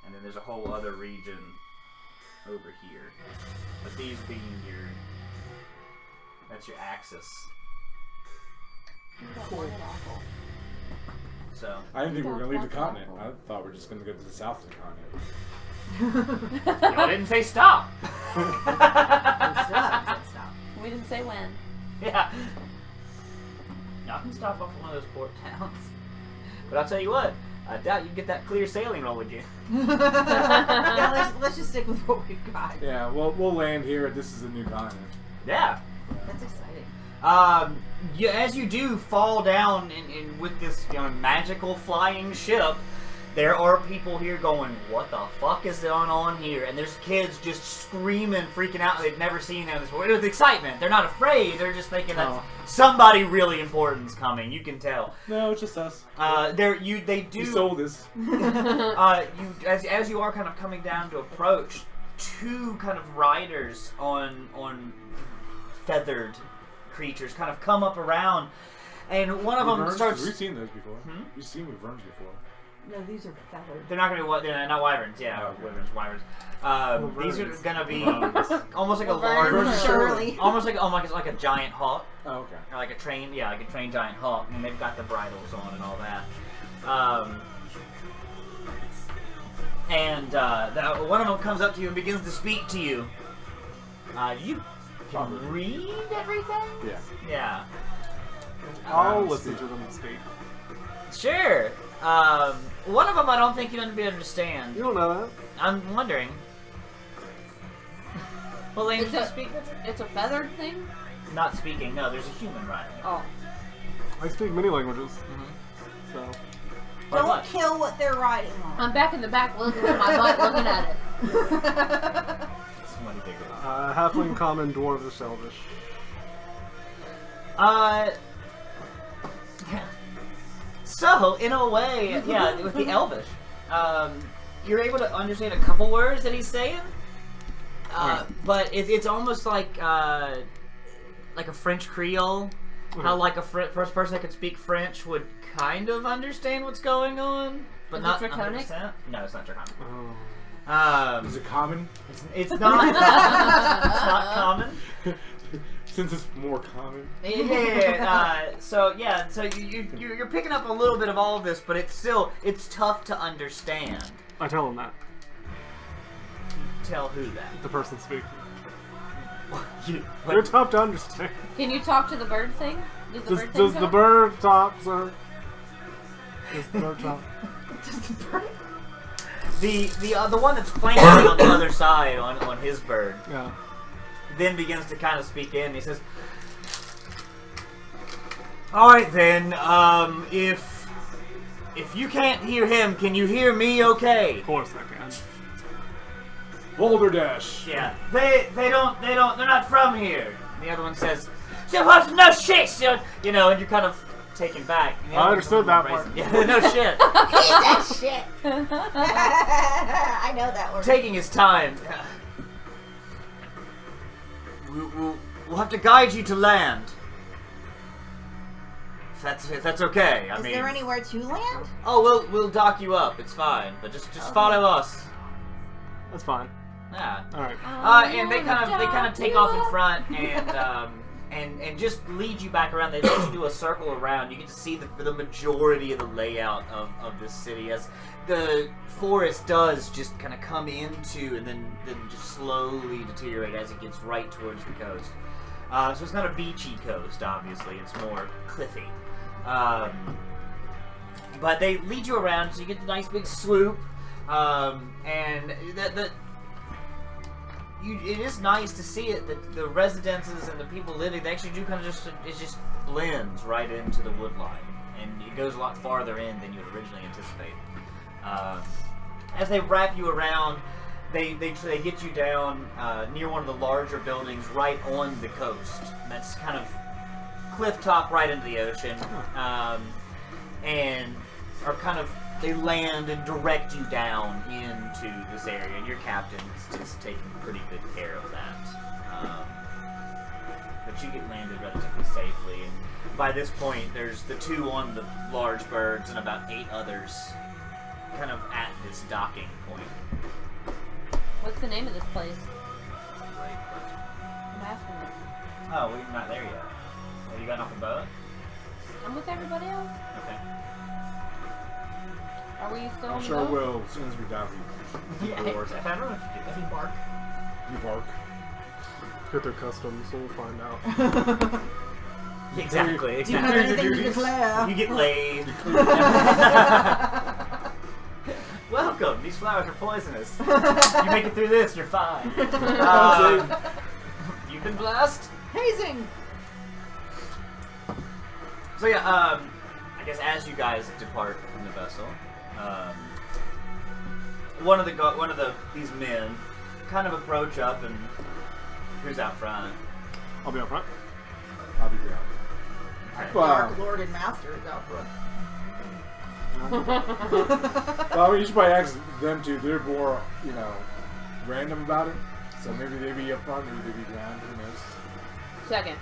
And then there's a whole other region over here. But these being that's your axis. Cool. So I didn't think we were going to leave the continent. I thought we were just going to go to the south of the continent. y'all didn't say stop. Stop. We didn't say when. Yeah. Y'all can stop off one of those port towns. But I'll tell you what, I doubt you get that clear sailing roll again. Yeah, let's just stick with what we've got. Yeah, well, we'll land here. This is a new continent. Yeah. That's exciting. As you do fall down in with this magical flying ship, there are people here going, what the fuck is going on here? And there's kids just screaming, freaking out. They've never seen that before. With excitement. They're not afraid. They're just thinking that somebody really important's coming. You can tell. No, it's just us. They do. You sold us. As you are kind of coming down to approach, two kind of riders on feathered creatures kind of come up around, and one of them starts. We've seen those before. We've seen wyverns before. No, these are feathered. They're not going to be. They're not wyverns. Yeah, wyverns. These are going to be almost like a large, Shirley. almost like a giant hawk. Oh, okay. Or like a trained giant hawk, and they've got the bridles on and all that. One of them comes up to you and begins to speak to you. You can read everything? Yeah. Yeah. I'll listen to them speak. Sure. One of them I don't think you'd understand. You don't know that. I'm wondering. What language do you speak? It's a feathered thing? Not speaking. No, there's a human writing. Oh. I speak many languages. Mm-hmm. So. Like Don't what? kill what they're riding on. I'm back in the back looking at my butt, looking at it. Somebody bigger. Halfling, common, dwarvish, elvish. So, in a way, yeah, with the Elvish, you're able to understand a couple words that he's saying, but it's almost like a French Creole. How like a first person that could speak French would kind of understand what's going on, but Is not it Draconic? 100%. No, it's not Draconic. Oh. Is it common? It's not. It's not common. Since it's more common. Yeah. So you're picking up a little bit of all of this, but it's tough to understand. I tell him that. Tell who that? The person speaking. You, They're tough to understand. Can you talk to the bird thing? Does the bird talk, sir? Does the bird talk? The one that's flanking on the other side on his bird Yeah. then begins to kind of speak in. He says, "All right then, if you can't hear him, can you hear me? Okay." Of course I can. Boulder Dash. Yeah. They're not from here. And the other one says, "No shit," you know, and you're kind of taken back. And the I other understood one's that more part. brazen. Yeah, no shit. He said shit. I know that word. Taking his time. We'll have to guide you to land. If that's okay. I Is mean, there anywhere to land? oh, we'll dock you up. It's fine, but just follow us. That's fine. Yeah. All right. And they kind of take off in front and just lead you back around. They let you do a circle around. You get to see the majority of the layout of this city as the forest does just kind of come into and then just slowly deteriorate as it gets right towards the coast. So it's not a beachy coast, obviously. It's more cliffy. But they lead you around, so you get the nice big sloop. And it is nice to see it that the residences and the people living, they actually do kind of it just blends right into the wood line, and it goes a lot farther in than you would originally anticipate. As they wrap you around, they get you down near one of the larger buildings right on the coast. And that's kind of cliff top right into the ocean, and are kind of. They land and direct you down into this area, and your captain is taking pretty good care of that. But you get landed relatively safely, and by this point, there's the 2 on the large birds and about 8 others kind of at this docking point. What's the name of this place? I'm asking you. Oh, we're not there yet. Have you gotten off the boat? I'm with everybody else. Okay. Are we still I'm on the sure boat? we'll as soon as we dock you. I don't know if you did He bark. You bark. Get their customs, so we'll find out. Exactly. Do you have anything to declare? You get laid. Welcome. These flowers are poisonous. You make it through this, you're fine. You've been blessed. Hazing. So yeah, I guess as you guys depart from the vessel, one of these men kind of approach up and who's out front? I'll be up front. I'll be down. Dark Lord and Master is out front. Well, I mean, you should probably ask them too. They're more, random about it. So maybe they be up front, maybe they be down. Who knows? Second.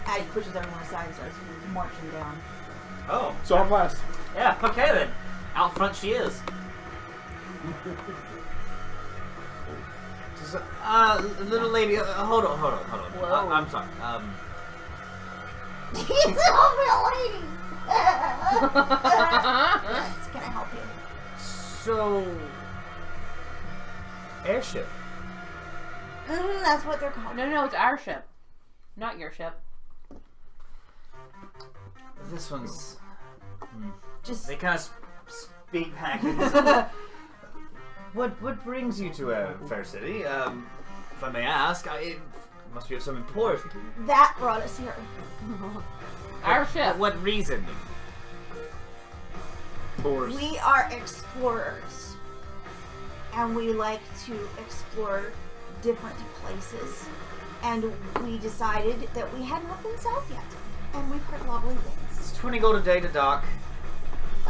Addie pushes everyone aside and starts marching down. Oh, So I'm last. yeah. Okay then. Out front she is. Little lady. Hold on. Whoa. I'm sorry. He's over, lady. Yes, can I help you? So, airship. That's what they're called. No, it's our ship. Not your ship. This one's... Just They kind of speak back. What brings you to a fair city? If I may ask, it must be of some import. that brought us here. Our ship. What reason? Tours. We are explorers, and we like to explore different places. And we decided that we had not been south yet, and we've heard lovely things. It's 20 gold a day to dock.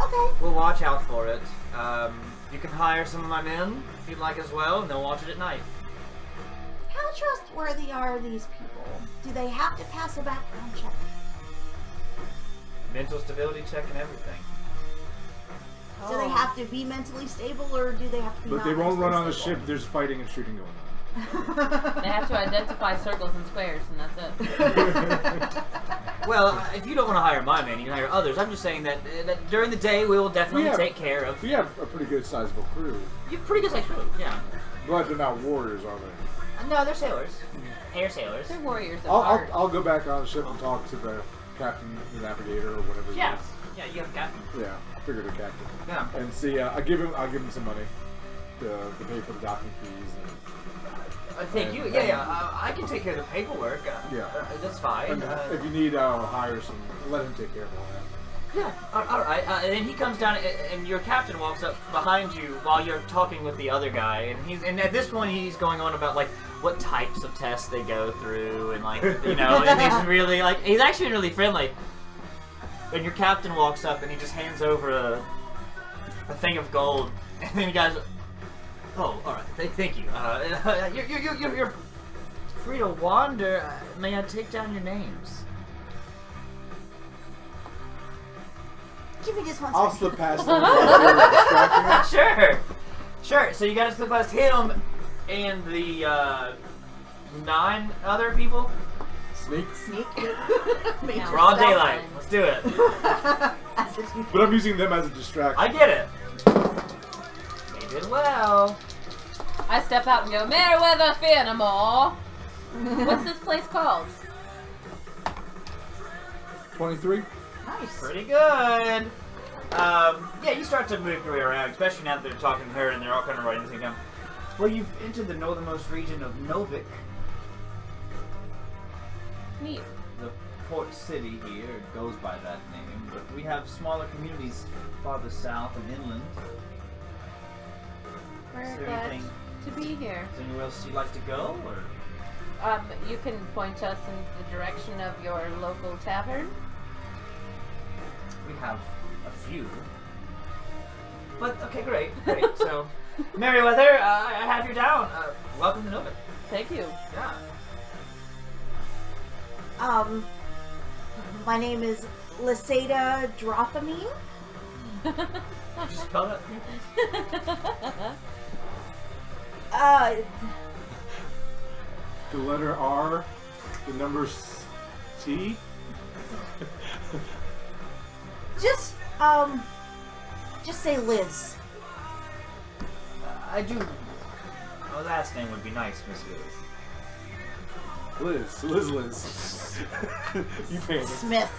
Okay. We'll watch out for it. You can hire some of my men if you'd like as well, and they'll watch it at night. How trustworthy are these people? Do they have to pass a background check? Mental stability check and everything. Do they have to be mentally stable, or do they have to be? But they not won't run on the mentally ship. There's fighting and shooting going on. They have to identify circles and squares, and that's it. Well, if you don't want to hire my men, you can hire others. I'm just saying that during the day we will definitely take care of. We have a pretty good sizable crew. You have pretty good size crew, yeah. But they're not warriors, are they? No, they're sailors. Air sailors. They're warriors at I'll heart. go back on the ship and talk to the captain, the navigator, or whatever. Yeah. It is. Yeah, you have a captain. Yeah, I figured a captain. Yeah. And see, I'll give him some money to pay for the docking fees. Thank you. Yeah. I can take care of the paperwork. That's fine. And if you need, I'll hire some. Let him take care of all that. Yeah. All right. And then he comes down, and your captain walks up behind you while you're talking with the other guy, and at this point he's going on about like what types of tests they go through, and like and he's really like he's actually really friendly. And your captain walks up and he just hands over a thing of gold, and then you guys. Oh, all right. Thank you. You're free to wander. May I take down your names? Give me just one I'll second. slip past him. Distracting him. Sure. So you got to slip past him and the 9 other people. Sneak. We're on daylight. Let's do it. But I'm using them as a distraction. I get it. They did well. I step out and go, Merryweather, Fanamore. What's this place called? 23. Nice. Pretty good. Yeah, you start to move your way around, especially now that they're talking to her and they're all kind of writing things down. Well, you've entered the northernmost region of Novik, Neat. the port city here. It goes by that name, but we have smaller communities farther south and inland. We're Is there glad anything? to be here. Is there anywhere else you'd like to go, or? You can point us in the direction of your local tavern. We have a few. But, okay, great. So, Merryweather, I have you down. Welcome to Novik. Thank you. Yeah. My name is Lysada Drothamy. Could you spell that for me, please? The letter R, the number T. Just say Liz. I do. Oh, last name would be nice, Miss Liz. Liz. You panicked. Smith.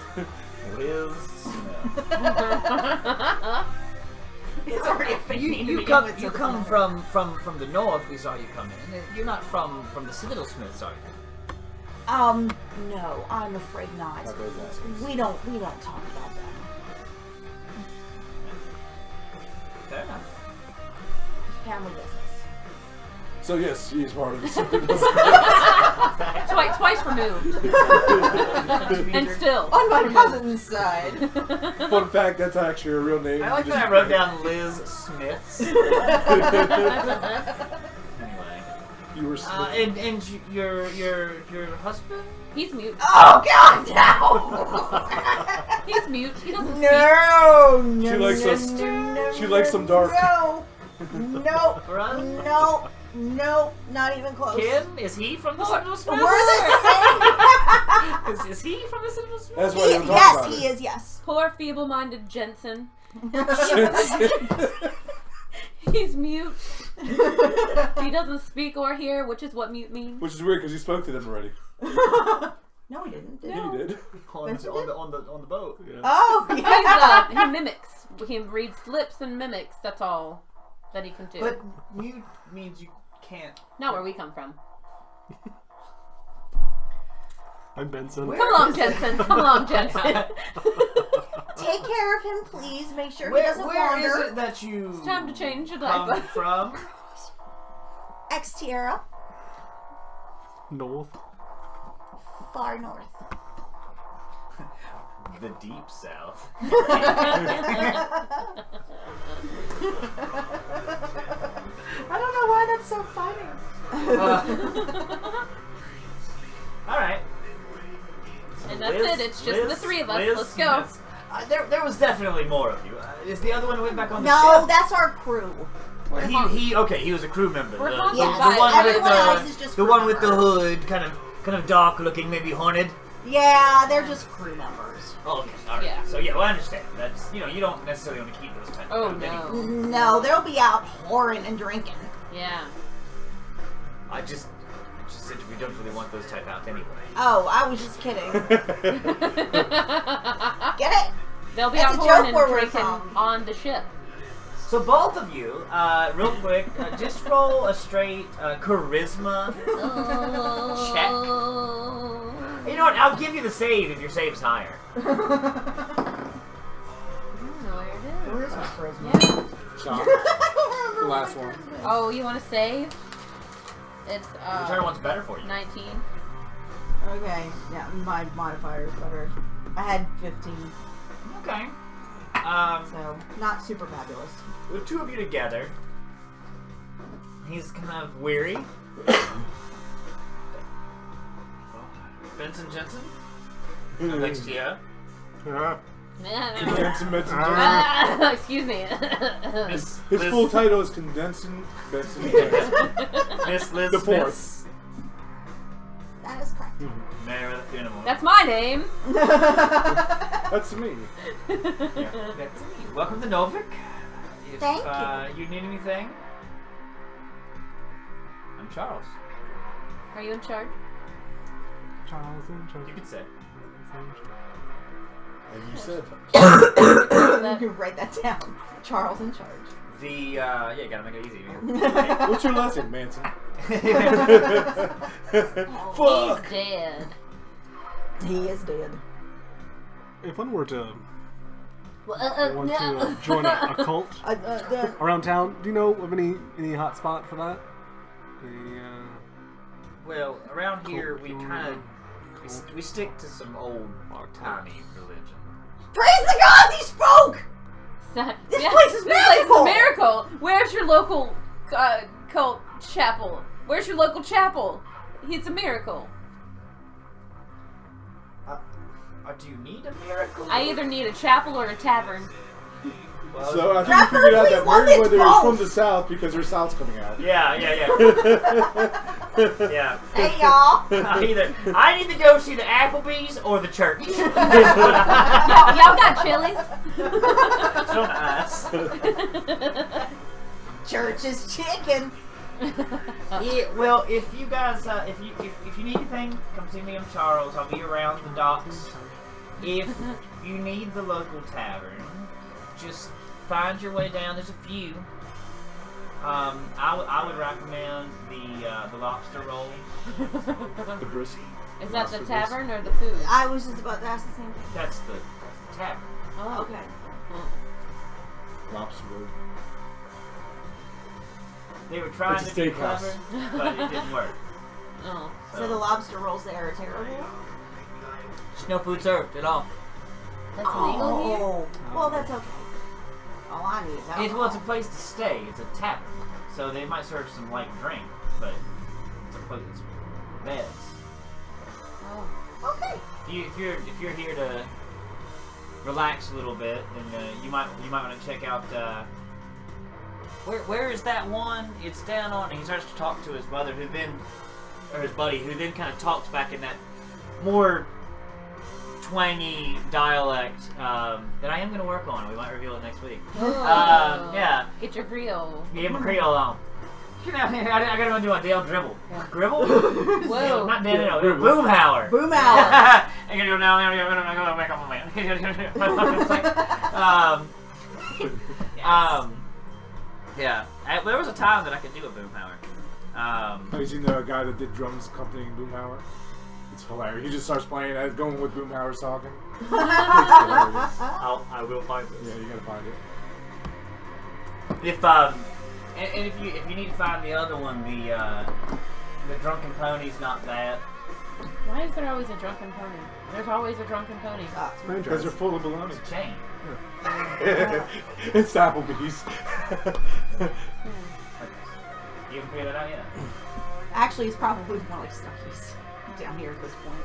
Liz Smith. It's already a fake name to You begin with, come so from it doesn't the north. We saw you come in. You're not from the Citadel Smiths, are you? matter. No, I'm afraid not. Not those assholes. We don't talk about that. Fair enough. Family business. So yes, she is part of the Citadel. Twice removed. And still. On my removed. cousin's side. Fun fact, that's actually a real name. I like You that I just- wrote down Liz Smiths. Anyway. You were. And your husband? He's mute. Oh God, no! He's mute. He doesn't speak. No, She likes she likes some dark. No, not even close. Kim? Is he from the Citadel Smiths? We're the same. Is he from the Citadel Smiths? That's why you don't talk Yes, about he it. is. Yes. Poor feeble-minded Jensen. He's mute. He doesn't speak or hear, which is what mute means. Which is weird because you spoke to them already. No, he didn't. Did Yeah, he? you did. On the boat. Yeah. Oh, yeah. He mimics. He reads lips and mimics. That's all that he can do. But mute means you can't. Not where we come from. I'm Benson. Where- Come along, Jensen. Come along, Jensen. Take care of him, please. Make sure he Where doesn't is wander. it that you It's time to change your come diaper. from? Ex Tierra, North. far north. The deep south. I don't know why that's so funny. All right. And that's it. It's just the three of us. Liz Let's go. Smith. There was definitely more of you. Is the other one who went back on the No, ship? that's our crew. He was a crew member. We're The hungry. Yeah, one with everyone else is just the crew one with the members. hood, kind of dark looking, maybe haunted. Yeah, they're just crew members. Oh, okay, all right. Yeah. So yeah, well, I understand. That's you don't necessarily want to keep those type Oh, of no. No, they'll be out whoring and drinking. Yeah. I just said we don't really want those type out anyway. Oh, I was just kidding. Get it? They'll be That's out a pouring joke and where we're drinking from. on the ship. So both of you, real quick, just roll a straight charisma check. You know what? I'll give you the save if your save's higher. I don't know where it is. Where is my charisma? Yeah. Shot. The last one. Oh, you want to save? It's Whichever one's better for you. 19. Okay, yeah, my modifier is better. I had 15, Okay. so not super fabulous. The two of you together. He's kind of weary. Benson Jensen. Next to you. Yeah. Benson Benson. Excuse me. Miss His Liz, full title is Benson Benson. Benson. Miss Liz The fourth. Smith. That is correct. Merryweather Funeral. That's my name. That's me. Yeah, that's me. Welcome to Novik. If Thank you need anything, I'm Charles. Are you in charge? Charles in charge. You could say. And you said. You write that down. Charles in charge. You gotta make it easy. What's your last name, Manson? He's dead. He is dead. If one were to Well, want to join a cult around town, do you know of any hot spot for that? Well, around here we Culture. kind of we stick to some old timey religion. Praise the gods, he spoke! This place is This place is a magical! miracle. Where's your local cult chapel? Where's your local chapel? It's a miracle. Do you need a miracle? I either need a chapel or a tavern. Well, So I think you figured out that Preferably one Merryweather that's is from both. the south because her south's coming out. yeah. Yeah. Hey, y'all. I need to go see the Applebee's or the church. Y'all got chilies? So nice. Church is chicken. Yeah, well, if you guys, if you need anything, come see me. I'm Charles. I'll be around the docks. If you need the local tavern, just find your way down. There's a few. I would recommend the lobster roll. The brisket. Is that the tavern or the food? I was just about to ask the same thing. That's the tavern. Oh, Okay. Lobster roll. They were trying It's a to be steakhouse. clever, but it didn't work. Oh. So the lobster rolls there are terrible? Just no food served at all. That's legal here? Oh, well, that's okay. All I need is alcohol. It's a place to stay. It's a tavern, so they might serve some light drink, but it's a place. It's beds. Oh. Okay. If you're here to relax a little bit, then you might want to check out. Where is that one? It's down on. And he starts to talk to his mother, or his buddy, who then kind of talks back in that more twangy dialect that I am going to work on. We might reveal it next week. Oh. Yeah. Get your Creole. Give him a Creole on. Get out here. I gotta go do a Dale dribble. Yeah. Gribble? Whoa. Not Dale, no. Gribble. Boomhauer. Boom hour. I gotta go now. I'm gonna back up my man. It's like, yeah. There was a time that I could do a Boomhauer. Have you seen the guy that did drums accompanying Boomhauer? It's hilarious. He just starts playing as going with Boomhauer's talking. It's hilarious. I will find this. Yeah, you gotta find it. If and if you need to find the other one, the Drunken Pony's not bad. Why is there always a drunken pony? There's always a drunken pony. Because they're full of baloney. It's a chain. It's Applebee's. You haven't figured that out yet? Actually, it's probably more like Stuckies down here at this point.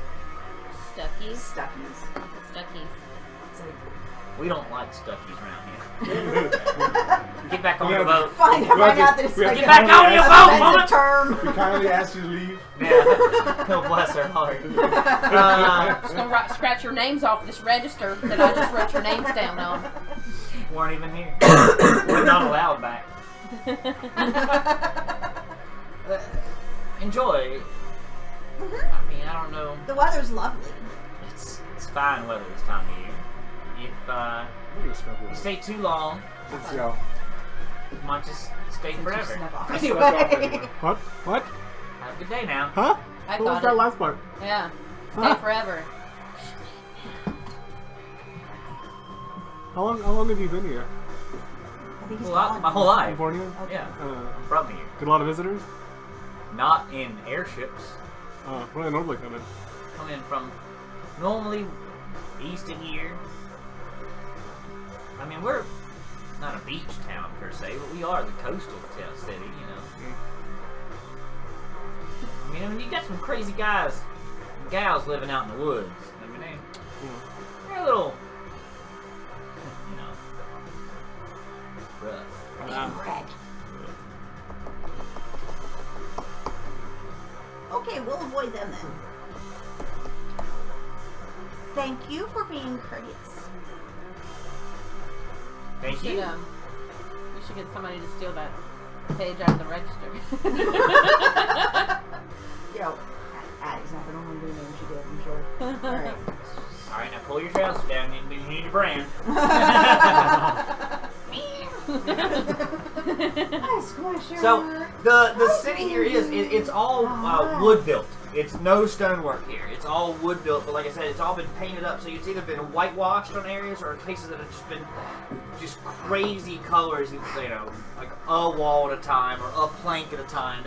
Stuckies. Stuckies. Stuckies. It's like, We don't like Stuckies around here. Get back on Yeah, the boat. find out that it's we have like Get to back kindly on your ask- boat, offensive woman! term. We kindly ask you to leave. Yeah. Oh, bless her heart. Just gonna scratch your names off this register that I just wrote your names down on. Weren't even here. We're not allowed back. Enjoy. I mean, I don't know. The weather's lovely. It's fine weather this time of year. If We're gonna smoke you with stay too long, Let's go. you might just stay Since you forever. snuck off Anyway, anyway. What? What? have a good day now. Huh? I What was got that it. last part? Yeah. Stay Huh? forever. How long have you been here? I think he's Well, gone. my whole life. California? Yeah, Uh, from here. get a lot of visitors? Not in airships. Where do they normally come in? Come in from normally east of here. I mean, we're not a beach town per se, but we are the coastal city, you know. I mean, you got some crazy guys and gals living out in the woods. I mean, they're a little, you know, rough. Red. Okay, we'll avoid them then. Thank you for being courteous. Thank you. We should get somebody to steal that page out of the register. Yo, Addie's not gonna want to do anything she did, I'm sure. Alright. All right, now pull your trousers down. You need your brand. Hi, Squisher. So the city here it's all wood built. It's no stonework here. It's all wood built, but like I said, it's all been painted up. So it's either been whitewashed on areas or places that have just been just crazy colors. You know, like a wall at a time or a plank at a time.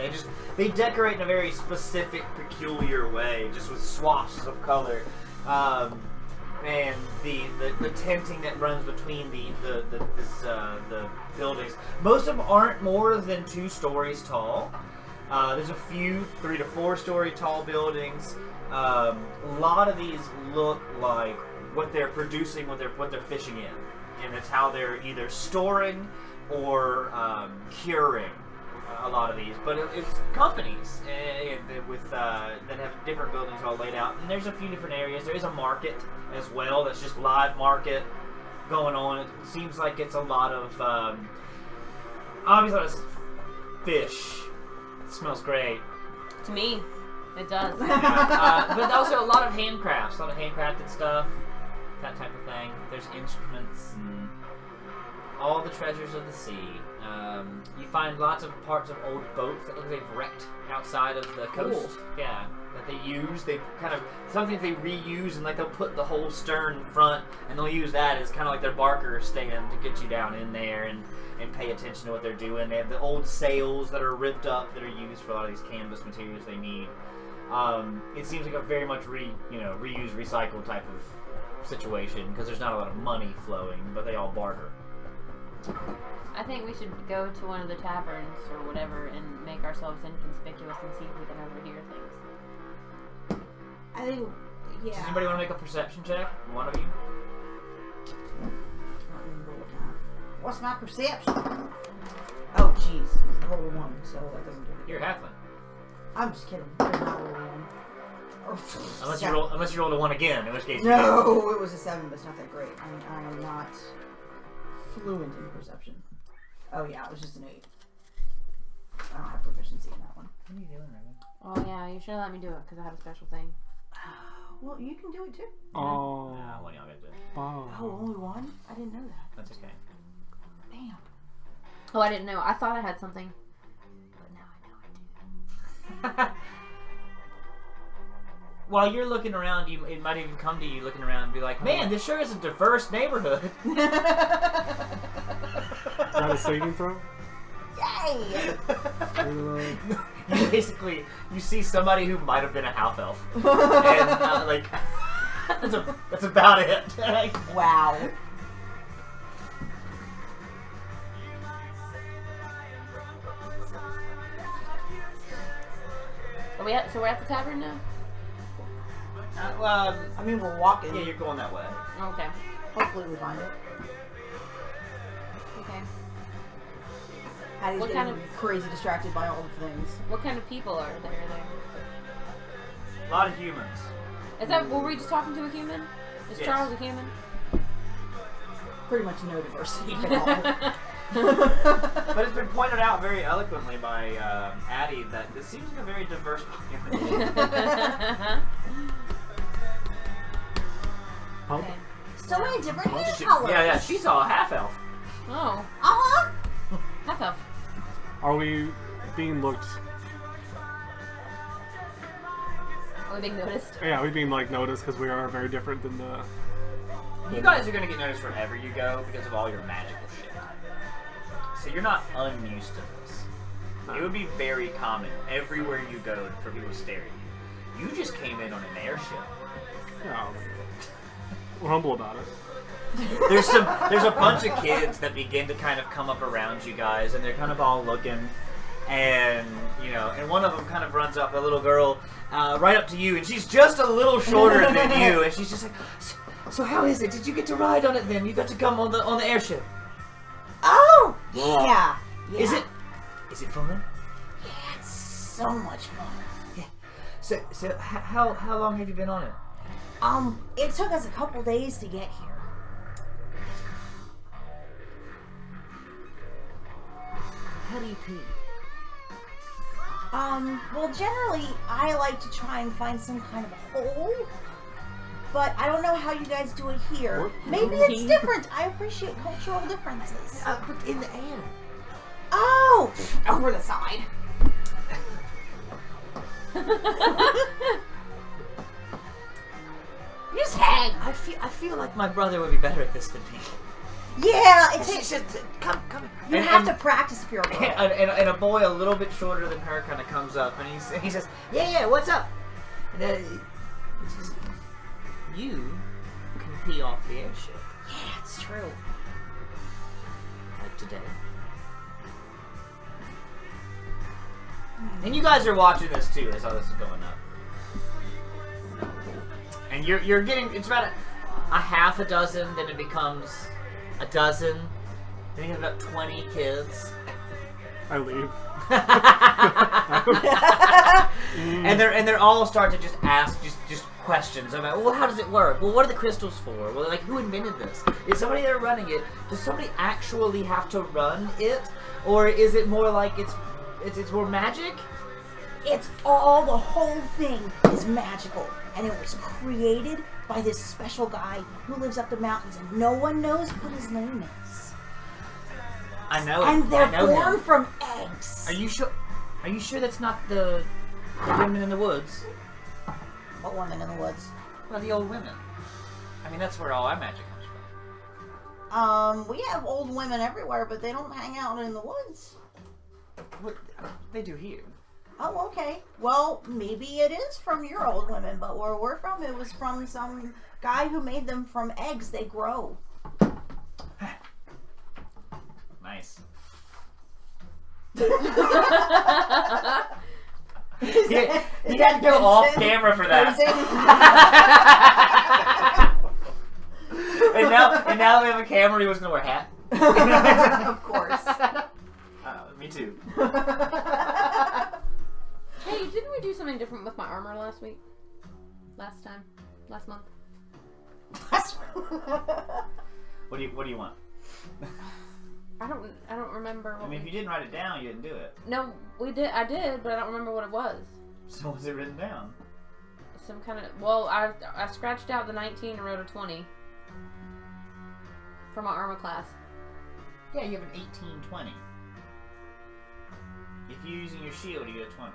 They decorate in a very specific, peculiar way, just with swaths of color. And the tinting that runs between the buildings. Most of them aren't more than 2 stories tall. There's a few 3 to 4 story tall buildings. A lot of these look like what they're producing, what they're fishing in, and it's how they're either storing or curing. A lot of these, but it's companies with that have different buildings all laid out, and there's a few different areas. There is a market as well. That's just live market going on. It seems like it's a lot of obviously a lot of fish. It smells great. To me, it does. But also a lot of handcrafts, a lot of handcrafted stuff, that type of thing. There's instruments and all the treasures of the sea. You find lots of parts of old boats that look like they've wrecked outside of the coast. Cool. Yeah, that they use. They kind of something they reuse, and like they'll put the whole stern in front, and they'll use that as kind of like their barker stand to get you down in there and pay attention to what they're doing. They have the old sails that are ripped up that are used for a lot of these canvas materials they need. It seems like a very much reuse, recycle type of situation because there's not a lot of money flowing, but they all barter. I think we should go to one of the taverns or whatever and make ourselves inconspicuous and see if we can overhear things. I think, yeah. Does anybody want to make a perception check? One of you? What's my perception? Oh, jeez. Roll a 1, so that doesn't do it. You're a halfling. I'm just kidding. I did not roll a 1. Oh, Unless you rolled a 1 again, in which case No, it was a 7, but it's not that great. I am not fluent in perception. Oh yeah, it was just an 8. I don't have proficiency in that one. What are you doing, Raven? Oh yeah, you should have let me do it because I have a special thing. Well, you can do it too. Oh. Nah, what y'all gonna do? Wow. Oh, only one? I didn't know that. That's okay. Damn. Oh, I didn't know. I thought I had something, but now I know I do. While you're looking around, it might even come to you looking around and be like, man, this sure is a diverse neighborhood. Is that a saving throw? Yay! You basically, you see somebody who might have been a half elf, and like, that's about it. Wow. So we're at the tavern now? Well, I mean, we're walking. yeah, you're going that way. Okay. Hopefully we find it. Okay. Hattie's What getting kind of- crazy distracted by all the things. What kind of people are there? A lot of humans. Is that, were we just talking to a human? Is Yes. Charles a human? Pretty much no diversity at all. But it's been pointed out very eloquently by Addie that this seems like a very diverse population. Okay. So many different hair colors. Yeah, she saw a half elf. Oh, Uh-huh. half elf. Are we being looked? Are we being noticed? Yeah, are we being like noticed because we are very different than the. You guys are gonna get noticed wherever you go because of all your magical shit. So you're not unused to this. It would be very common everywhere you go for people to stare at you. You just came in on an airship. Yeah, we're humble about it. There's a bunch of kids that begin to kind of come up around you guys, and they're kind of all looking, and and one of them kind of runs up, a little girl, right up to you, and she's just a little shorter than you, and she's just like, so how is it? Did you get to ride on it then? You got to come on the airship. Oh, yeah. Is it fun? Yeah, it's so much fun. Yeah. So how long have you been on it? It took us a couple days to get here. How do you pee? Well, generally, I like to try and find some kind of hole. But I don't know how you guys do it here. What? Maybe it's different. I appreciate cultural differences. But in the air. Oh! Over the side. Just hang. I feel like my brother would be better at this than me. Yeah, it She's takes. just come. You have to practice if you're a girl. And a boy a little bit shorter than her kind of comes up and he says, yeah, what's up? And he says, you can pee off the airship Yeah, it's true. like today. And you guys are watching this too as all this is going up. And you're getting, it's about a half a dozen, then it becomes a dozen, then you have about 20 kids. I leave. And they're all start to just ask just questions about, well, how does it work? Well, what are the crystals for? Well, like, who invented this? Is somebody there running it? Does somebody actually have to run it, or is it more like it's more magic? It's all, the whole thing is magical. And it was created by this special guy who lives up the mountains, and no one knows what his name is. I know. And they're I know born him. from eggs. Are you sure? Are you sure that's not the women in the woods? What woman in the woods? Well, the old women. I mean, that's where all our magic comes from. We have old women everywhere, but they don't hang out in the woods. What they do here? Oh, okay. Well, maybe it is from your old women, but where we're from, it was from some guy who made them from eggs they grow. Nice. Is You that had to go off Benson? camera for that. and now we have a camera. He was gonna wear a hat. Of course. Me too. Hey, didn't we do something different with my armor last week? Last month? What do you want? I don't remember. I mean, if you didn't write it down, you didn't do it. No, we did. I did, but I don't remember what it was. So was it written down? Some kind of. Well, I scratched out the 19 and wrote a 20 for my armor class. Yeah, you have an 18-20. If you're using your shield, you get a 20.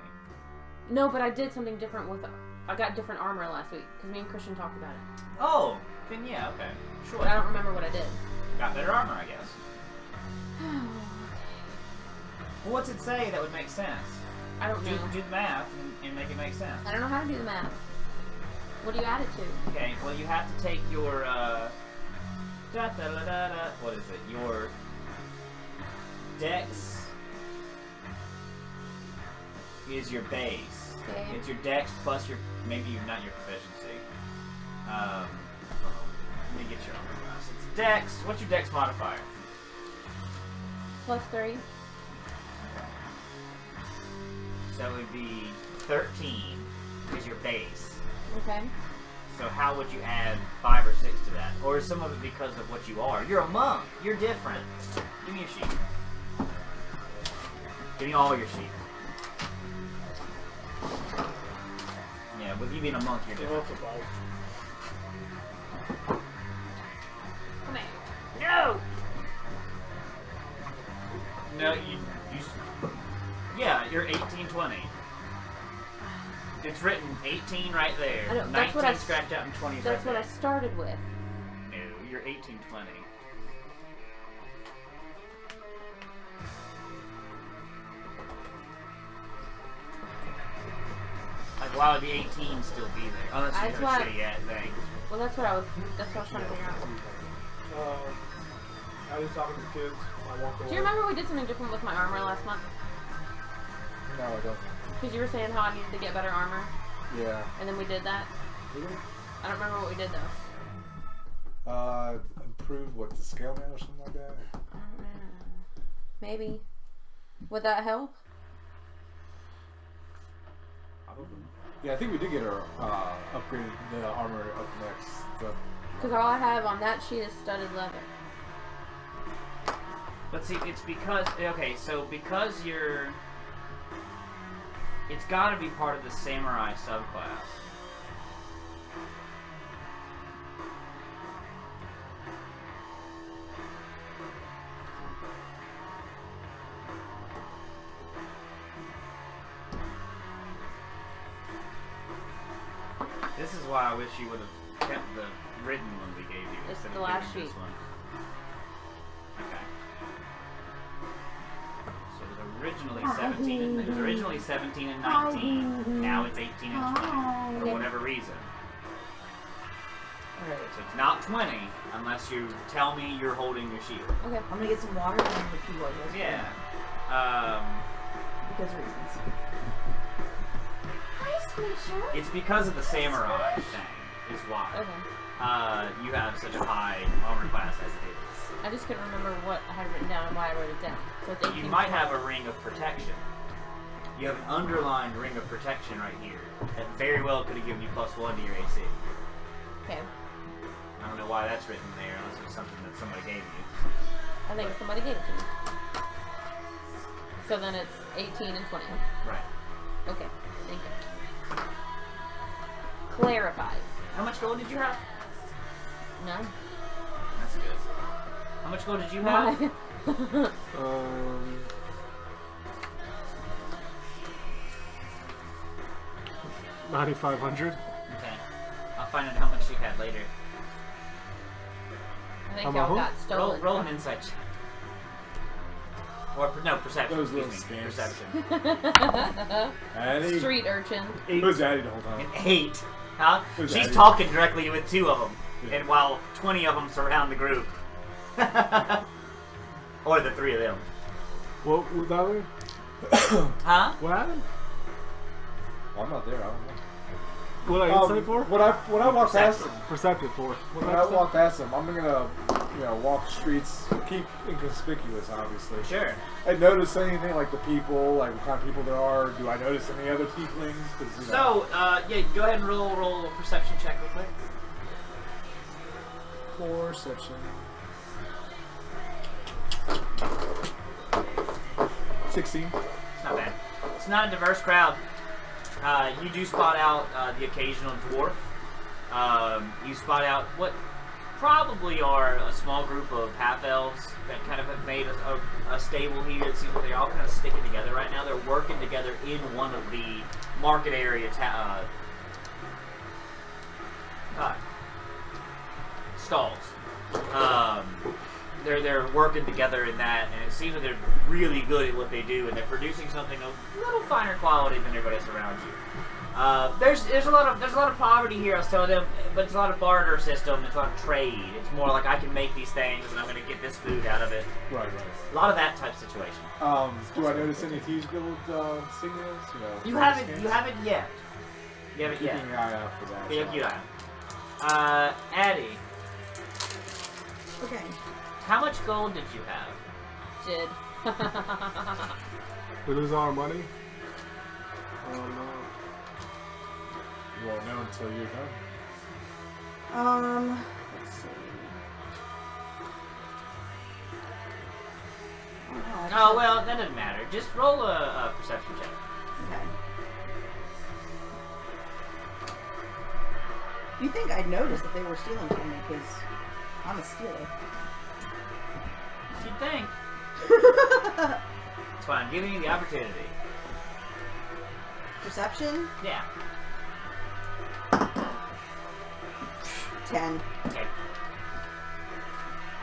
No, but I did something different with. I got different armor last week because me and Christian talked about it. Oh, then yeah, okay, sure. But I don't remember what I did. Got better armor, I guess. Well, what's it say that would make sense? I don't know. Do the math and make it make sense. I don't know how to do the math. What do you add it to? Okay, well you have to take your what is it? Your dex is your base. Okay. It's your dex plus your not your proficiency. Let me get your armor class. It's dex. What's your dex modifier? +3. So it would be 13 is your base. Okay. So how would you add 5 or 6 to that? Or is some of it because of what you are? You're a monk. You're different. Give me a sheet. Give me all your sheets. Yeah, with you being a monk, you're different. Come here. No! No, you yeah, you're 18-20. It's written 18 right there. I know, 19 that's what I scratched out and 20 That's what I started with. No, you're 18-20. Like, why would the 18 still be there? Unless you That's have why- a shitty thing. Well, that's what I was trying to figure out. I was talking to kids. I walked away. Do you remember we did something different with my armor last month? No, I don't. Because you were saying how I needed to get better armor, Yeah. and then we did that. Did we? I don't remember what we did though. Improve what the scale man or something like that. I don't know. Maybe. Would that help? I don't know. Yeah, I think we did get our upgraded the armor up next. So. Because all I have on that sheet is studded leather. But see, it's because, okay, so because you're, it's gotta be part of the samurai subclass. This is why I wish you would have kept the written one we gave you. It's instead the of last giving this sheet. one. Okay. So it was originally 17. It was originally 17 and 19. Now it's 18 and 20 for whatever reason. Alright. So it's not 20 unless you tell me you're holding your shield. Okay. I'm gonna get some water and then repeat what it was. Yeah. Because of reasons. It's because of the samurai thing. Is why. Okay. You have such a high armor class as it is. I just couldn't remember what I had written down and why I wrote it down. So it's 18 You might have a ring of protection. You have an underlined ring of protection right here that very well could have given you +1 to your AC. Okay. I don't know why that's written there unless it was something that somebody gave you. I think somebody gave it to me. So then it's 18 and 20. Right. Okay. Thank you. Clarified. How much gold did you have? None. That's good. How much gold did you have? Why? 9,500. Okay. I'll find out how much you had later. I think How y'all about got stolen. Roll an insight check. Or, no, perception. Those little Excuse me. scamps. Perception. Addy. Street urchin. Who's Addy the whole time? An 8. Huh? Who's She's Addy? talking directly with 2 of them. Yeah. And while 20 of them surround the group. Or the 3 of them. What was that way? Huh? What happened? Well, I'm not there. I don't know. What I insight for? When I walk past them, Perceptive for. What when did I say? walk past them, I'm gonna, walk the streets, keep inconspicuous, obviously. Sure. I notice anything like the people, like what kind of people there are. Do I notice any other tieflings? 'Cause, So, yeah, go ahead and roll a perception check real quick. perception. 16. It's not bad. It's not a diverse crowd. You do spot out the occasional dwarf. You spot out what probably are a small group of half-elves that kind of have made a stable here. It seems like they're all kind of sticking together right now. They're working together in one of the market area stalls. They're working together in that, and it seems like they're really good at what they do, and they're producing something of a little finer quality than everybody else around you. There's a lot of poverty here. I was telling them, but it's a lot of barter system. It's a lot of trade. It's more like I can make these things, and I'm going to get this food out of it. Right. A lot of that type of situation. Do I notice any Thieves Guild signals? You haven't yet. You haven't Keeping yet. an eye out for that. Keep an eye out. Addie, Okay. how much gold did you have? Did. We lose all our money? Oh no. You won't know until you're done. Let's see. Oh, well, that doesn't matter. Just roll a perception check. Okay. You think I'd notice if they were stealing from me, because I'm a stealer. You'd think. It's fine. I'm giving you the opportunity. Perception? Yeah. 10. Okay.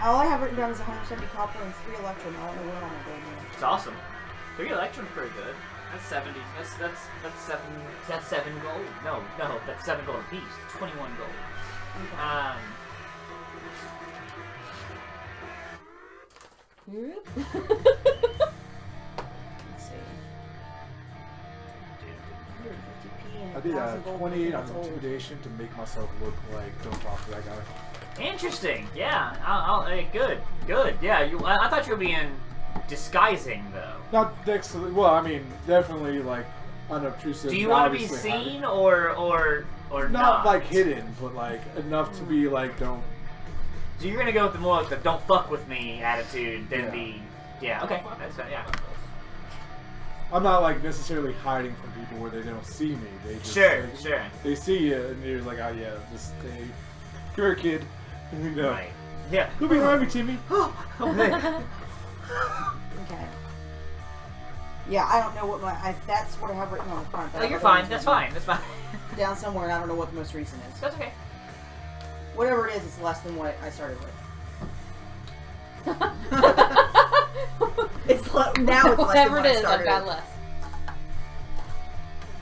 All I have written down is 170 copper and 3 electrum. I don't know what I'm going to do. It's awesome. 3 electrum's pretty good. That's 70. That's 7 gold. No, that's 7 gold apiece. 21 gold. Okay. Let's see. 150p and I did 1,000 gold. 28 on That's old. intimidation to make myself look like don't talk to that guy. Interesting. Yeah. Good. Yeah. I thought you were being disguising though. Not Dex. Well, I mean, definitely like unobtrusive. Do you want to be obviously seen hiding. or not? Not like hidden, but like enough to be like don't. So you're gonna go with the more like the "don't fuck with me" attitude than Yeah. the yeah. Okay. That's yeah. I'm not like necessarily hiding from people where they don't see me. They just Sure. They see you and you're like, oh yeah, just stay. You're a kid. You know. Right. Yeah. Go behind me, Timmy. Okay. Okay. Yeah, I don't know what that's what I have written on the front. but Oh, I you're don't know fine. what's That's written fine. That's fine. down somewhere, and I don't know what the most recent is. That's okay. Whatever it is, it's less than what I started with. Now it's less Whatever than what it I is, I've started got with. less.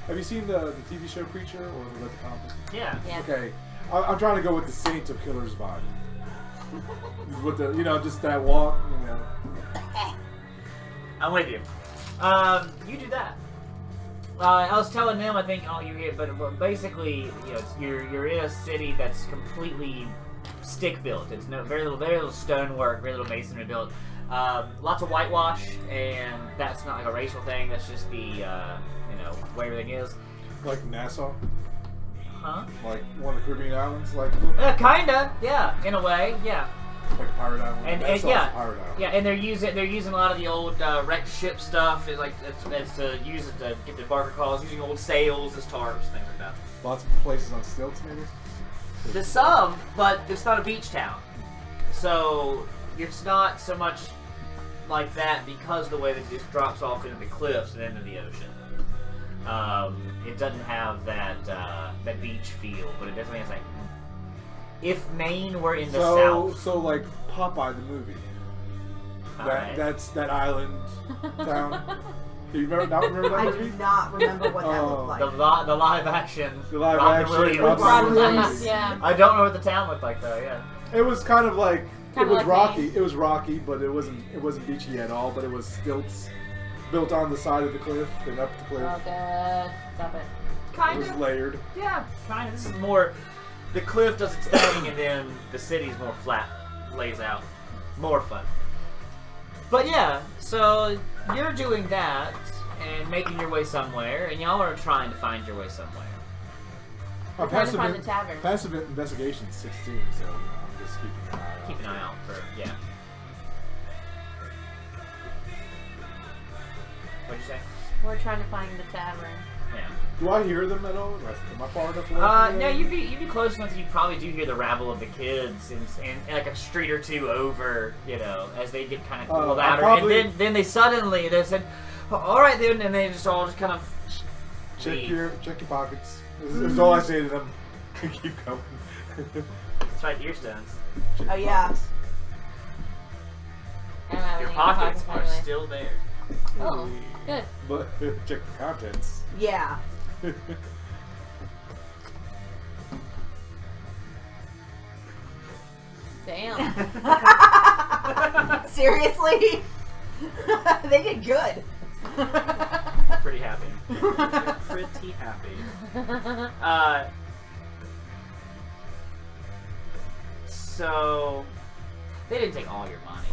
Have you seen the TV show Preacher or the comic? Yeah. Yeah. Okay, I'm trying to go with the Saints of Killers vibe. With the just that walk. I'm with you. You do that. I was telling them, I think, you hear, but basically, you're in a city that's completely stick built. It's very little stonework, very little masonry built. Lots of whitewash, and that's not like a racial thing. That's just the way everything is. Like Nassau, Huh? like one of the Caribbean islands, like Kinda, yeah, in a way, yeah. like a pirate island. And Nassau's yeah, a pirate island. yeah, and they're using a lot of the old wrecked ship stuff. It's to use it to get the barker calls, using old sails as tarps, things like that. Lots of places on stilts, maybe. There's some, but it's not a beach town, so it's not so much like that because the way that it just drops off into the cliffs and into the ocean. It doesn't have that beach feel, but it definitely has like. If Maine were in the south, So like Popeye the movie. Alright. That's that island town. Do you remember that I movie? do not remember what that looked like. the live action, The live Robin action Williams. Robin Robin Williams. Williams. Yeah. I don't know what the town looked like though. Yeah. It was kind of like Kinda it was like rocky. Maine. It was rocky, but it wasn't beachy at all. But it was stilts built on the side of the cliff and up the cliff. Oh, God. Stop it. It Kind was of. layered. Yeah, kind of. This is more. The cliff does its thing, and then the city's more flat, lays out. More fun. But yeah, so you're doing that and making your way somewhere, and y'all are trying to find your way somewhere. Our Trying to find the tavern. passive investigation is 16, so I'm just keeping an eye out. Keep an eye out for We're trying to find the tavern. Yeah. Do I hear them at all? Am I far enough away? No, you'd be close enough that you probably do hear the rabble of the kids and like a street or two over, you know, as they get kind of cooled out. probably- And then they suddenly, they said, all right then, and they just all just kind of check your pockets. This is all I say to them. Keep going. That's right, earstones. Check Oh, your yeah. pockets. I don't have Your any pockets are anyway. still there. Oh, good. But check the contents. Yeah. Damn. Seriously? They did good. Pretty happy. Pretty happy. So they didn't take all your money.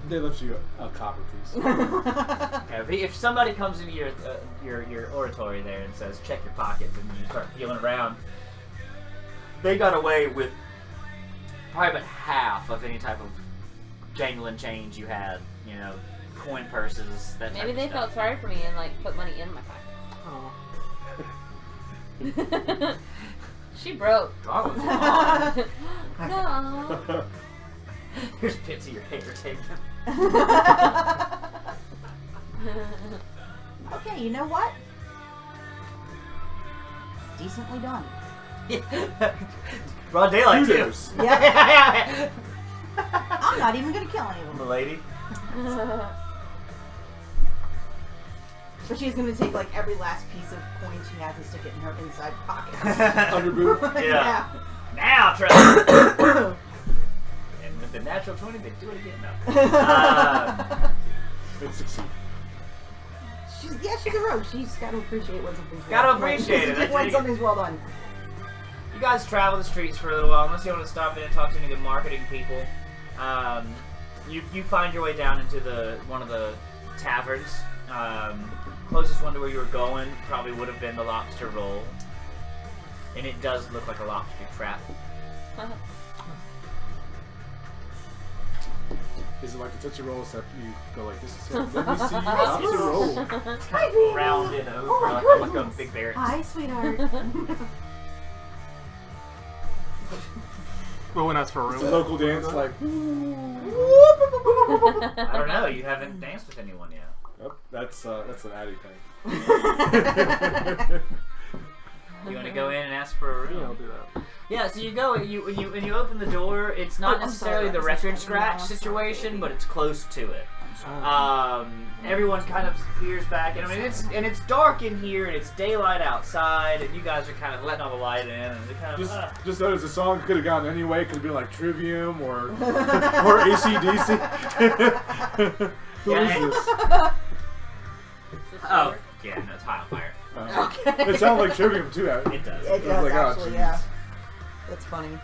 They left you a copper piece. Okay, if somebody comes into your oratory there and says check your pockets and you start feeling around, they got away with probably about half of any type of jangling change you had. You know, coin purses. That Maybe type they of felt stuff. sorry for me and like put money in my pocket. Oh. She broke. Oh, come on. No. Here's bits of your hair taken. Okay, you know what? Decently done. Broad daylight too. Kudos. Yeah. I'm not even gonna kill any of them. Milady. But she's gonna take like every last piece of coin she has and stick it in her inside pocket. Underboot. Yeah. Now, Trevor. And with the natural 20, they do it again. No. It succeed. She's a rogue. She's gotta appreciate when something's Gotta well done. appreciate it, I When dig it. something's well done. You guys travel the streets for a little while, unless you want to stop in and talk to any of the marketing people. You find your way down into one of the taverns. Closest one to where you were going probably would have been the Lobster Roll, and it does look like a lobster trap. Is it like a Tootsie Roll except you go like this? So let me see you Tootsie Roll. Hi, baby. Rounded over Oh my like a goodness. big bear. Hi, sweetheart. But when that's for It's a real. local dance like. I don't know. You haven't danced with anyone yet. Oh, that's an Addy thing. You want to go in and ask for a room? Yeah, I'll do that. Yeah, so you go and you open the door. It's not I'm necessarily sorry, the that's record just scratch awesome. situation, but it's close to it. Oh. Everyone kind of peers back, and I mean it's dark in here, and it's daylight outside, and you guys are kind of letting all the light in, and it kind of Just notice the song could have gone any way. Could have been like Trivium or AC/DC. Who Yeah, is and- this? oh yeah, no, it's high on fire. Okay. It sounds like Trivium too. It does. It I was does like, oh, actually, jeez. yeah. That's funny.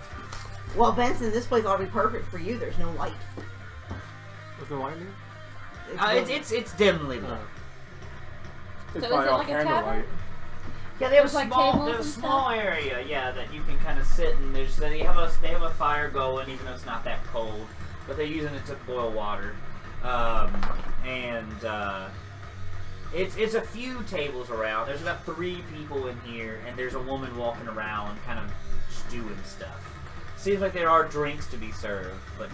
Well, Benson, this place ought to be perfect for you. There's no light. Was there lightning? It's dimly lit. Oh. It's So probably is it all like a candlelight. tavern? Yeah, they have a There's, like, small, tables they have a and small stuff? area, yeah, that you can kind of sit and they have a fire going, even though it's not that cold, but they're using it to boil water, it's a few tables around. There's about 3 people in here, and there's a woman walking around, kind of just doing stuff. Seems like there are drinks to be served, but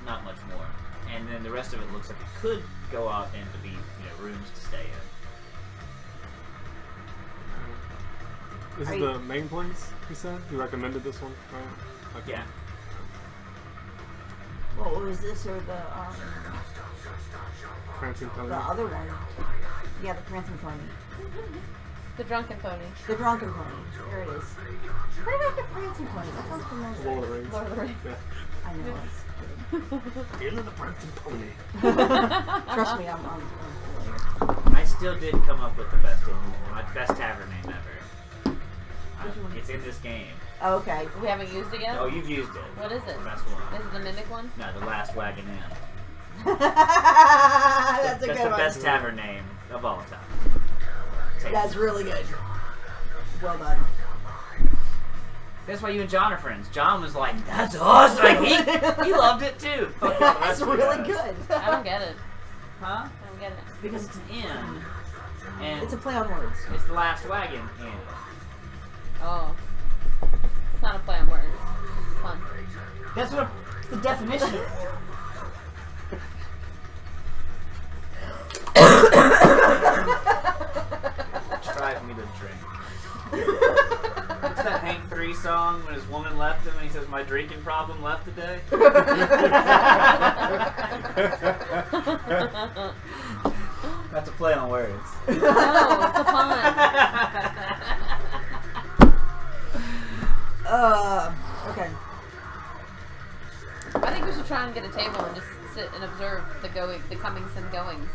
not much more. And then the rest of it looks like it could go out and to be, rooms to stay in. This Are is you- the main place, you said? You recommended this one, right? Okay. Yeah. Well, was this or the Prancing Pony. other one? Yeah, the prancing pony. The drunken pony. The drunken pony. There it is. Where did I get prancing pony? That sounds familiar. Lord of the Rings. Lord of the Rings. Yeah. I know. It's Hail of the Prancing Pony. Trust me, I'm familiar. I still did come up with the best tavern name ever. It's in this game. Oh, okay. We haven't used it yet? Oh, you've used it. What is it? The best one. This is the mimic one? No, the last wagon in. That's a That's good the one. best tavern name of all time. Take That's it. really good. Well done. That's why you and John are friends. John was like, "That's awesome!" Like, he loved it too. Fuck all the That's rest of you really guys. good. I don't get it. Huh? I don't get it. Because it's an inn. And It's a play on words. it's the last wagon inn. Oh. It's not a play on words. It's fun. That's what the definition of drive me to drink. What's that Hank 3 song when his woman left him and he says, "My drinking problem left today"? That's a play on words. No, it's a pun. Okay. I think we should try and get a table and just sit and observe the comings and goings,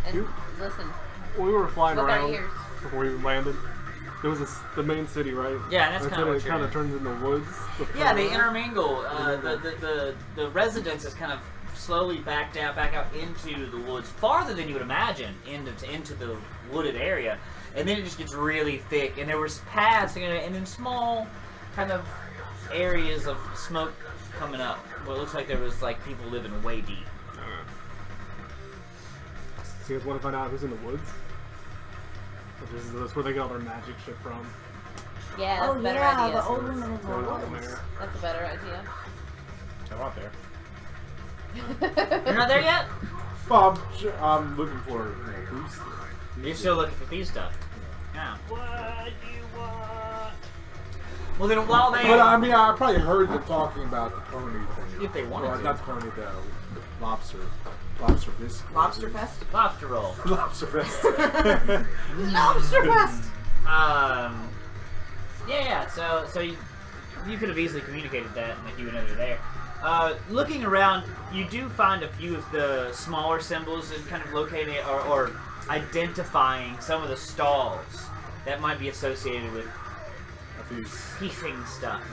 and listen We were flying with our around ears. before we landed. There was the main city, right? Yeah, that's And kind of then what it you're kind in. of turns into woods. Yeah, they intermingle. The residence is kind of slowly back out into the woods, farther than you would imagine, into the wooded area, and then it just gets really thick. And there was paths, and then small kind of areas of smoke coming up. Well, it looks like there was like people living way deep. So you guys want to find out who's in the woods? That's where they get all their magic shit from. Yeah, that's Oh a better yeah, idea. the old woman in the Going on woods. there. That's a better idea. I'm out there. You're not there yet? Well, I'm looking for thieves. You're still looking for these stuff. Yeah. What do you want? Well, then while they... But I mean, I probably heard them talking about the pony thing. If they wanted Well, to. not the pony, the lobster biscuit. Lobster Fest? Lobster roll. Lobster fest. Lobster Fest! Yeah. So you could have easily communicated that, like you would know they're there. Looking around, you do find a few of the smaller symbols and kind of locating or identifying some of the stalls that might be associated with thieving stuff.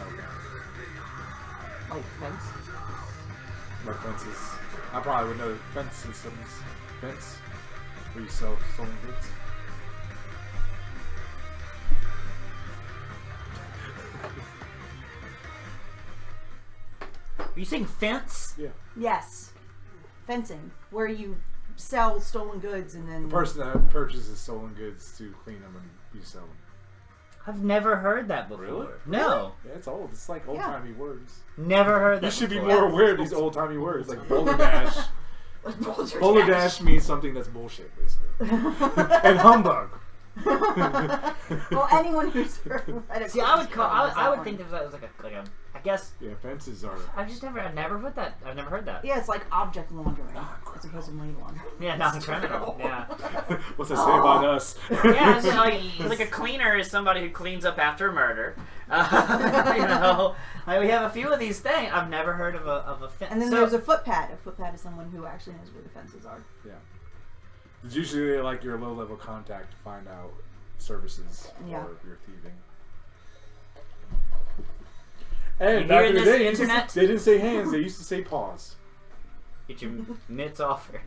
Like fence? Like fences. I probably would know fence systems. Fence? Where you sell stolen goods. Are you saying fence? Yeah. Yes. Fencing. Where you sell stolen goods and then... The person that purchases stolen goods to clean them and resell them. I've never heard that before. Really? No. Yeah, it's old. It's like old-timey words. Never heard that You should be before. more aware of these old-timey words, like boulder dash. Like Boulder Boulder dash means something that's bullshit, basically. And humbug. Well, anyone who's read it. See, I would think that was like a I guess Yeah, fences are. I've never put that. I've never heard that. Yeah, it's like object laundering Non-criminal. as opposed to money laundering. Yeah, non-criminal. Yeah. What's that say about us? Yeah, it's like a cleaner is somebody who cleans up after a murder. Like we have a few of these things. I've never heard of a fence. And then there's a footpad. A footpad is someone who actually knows where the fences are. Yeah. It's usually like your low-level contact to find out services Yeah. or if you're thieving. And You back hearing in the this, day, internet? they didn't say hands; they used to say paws. Get your mitts off her.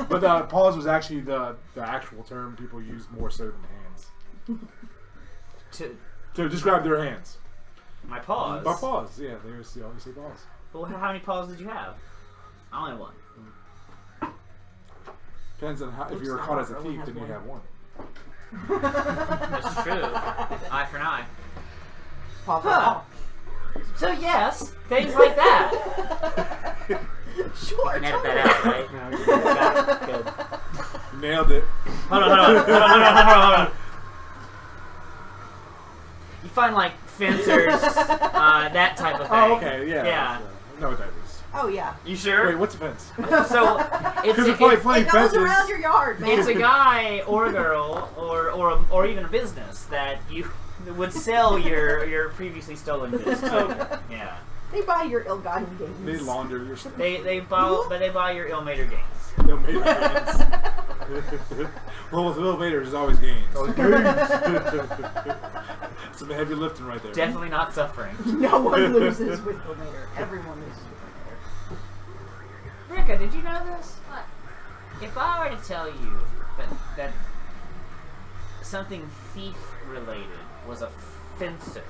But paws was actually the actual term people used more so than hands to describe their hands. My paws. By paws, yeah, they always say paws. Well, how many paws did you have? I only one. Depends on how. If you were caught as a thief, then you have one. That's true. Eye for an eye. Paw for Huh. paw. So yes, things like that. Sure. You can edit that out, right? Got it. Good. Nailed it. Hold on. You find like fencers, that type of thing. Oh, okay, yeah. Yeah. I know what that is. Oh yeah. You sure? Wait, what's a fence? So it's Because there's probably It plenty goes fences. around your yard, man. it's a guy or a girl or even a business that you would sell your previously stolen goods to. Yeah. They buy your ill-gotten They gains. launder your stuff. They buy your ill-mater gains. Lil Mater gains. Well, with Lil Mater, there's always gains. Some heavy lifting right there. Definitely not suffering. No one loses with ill-mater. Everyone loses with Rika, did you know this? What? If I were to tell you that something thief related was a fencer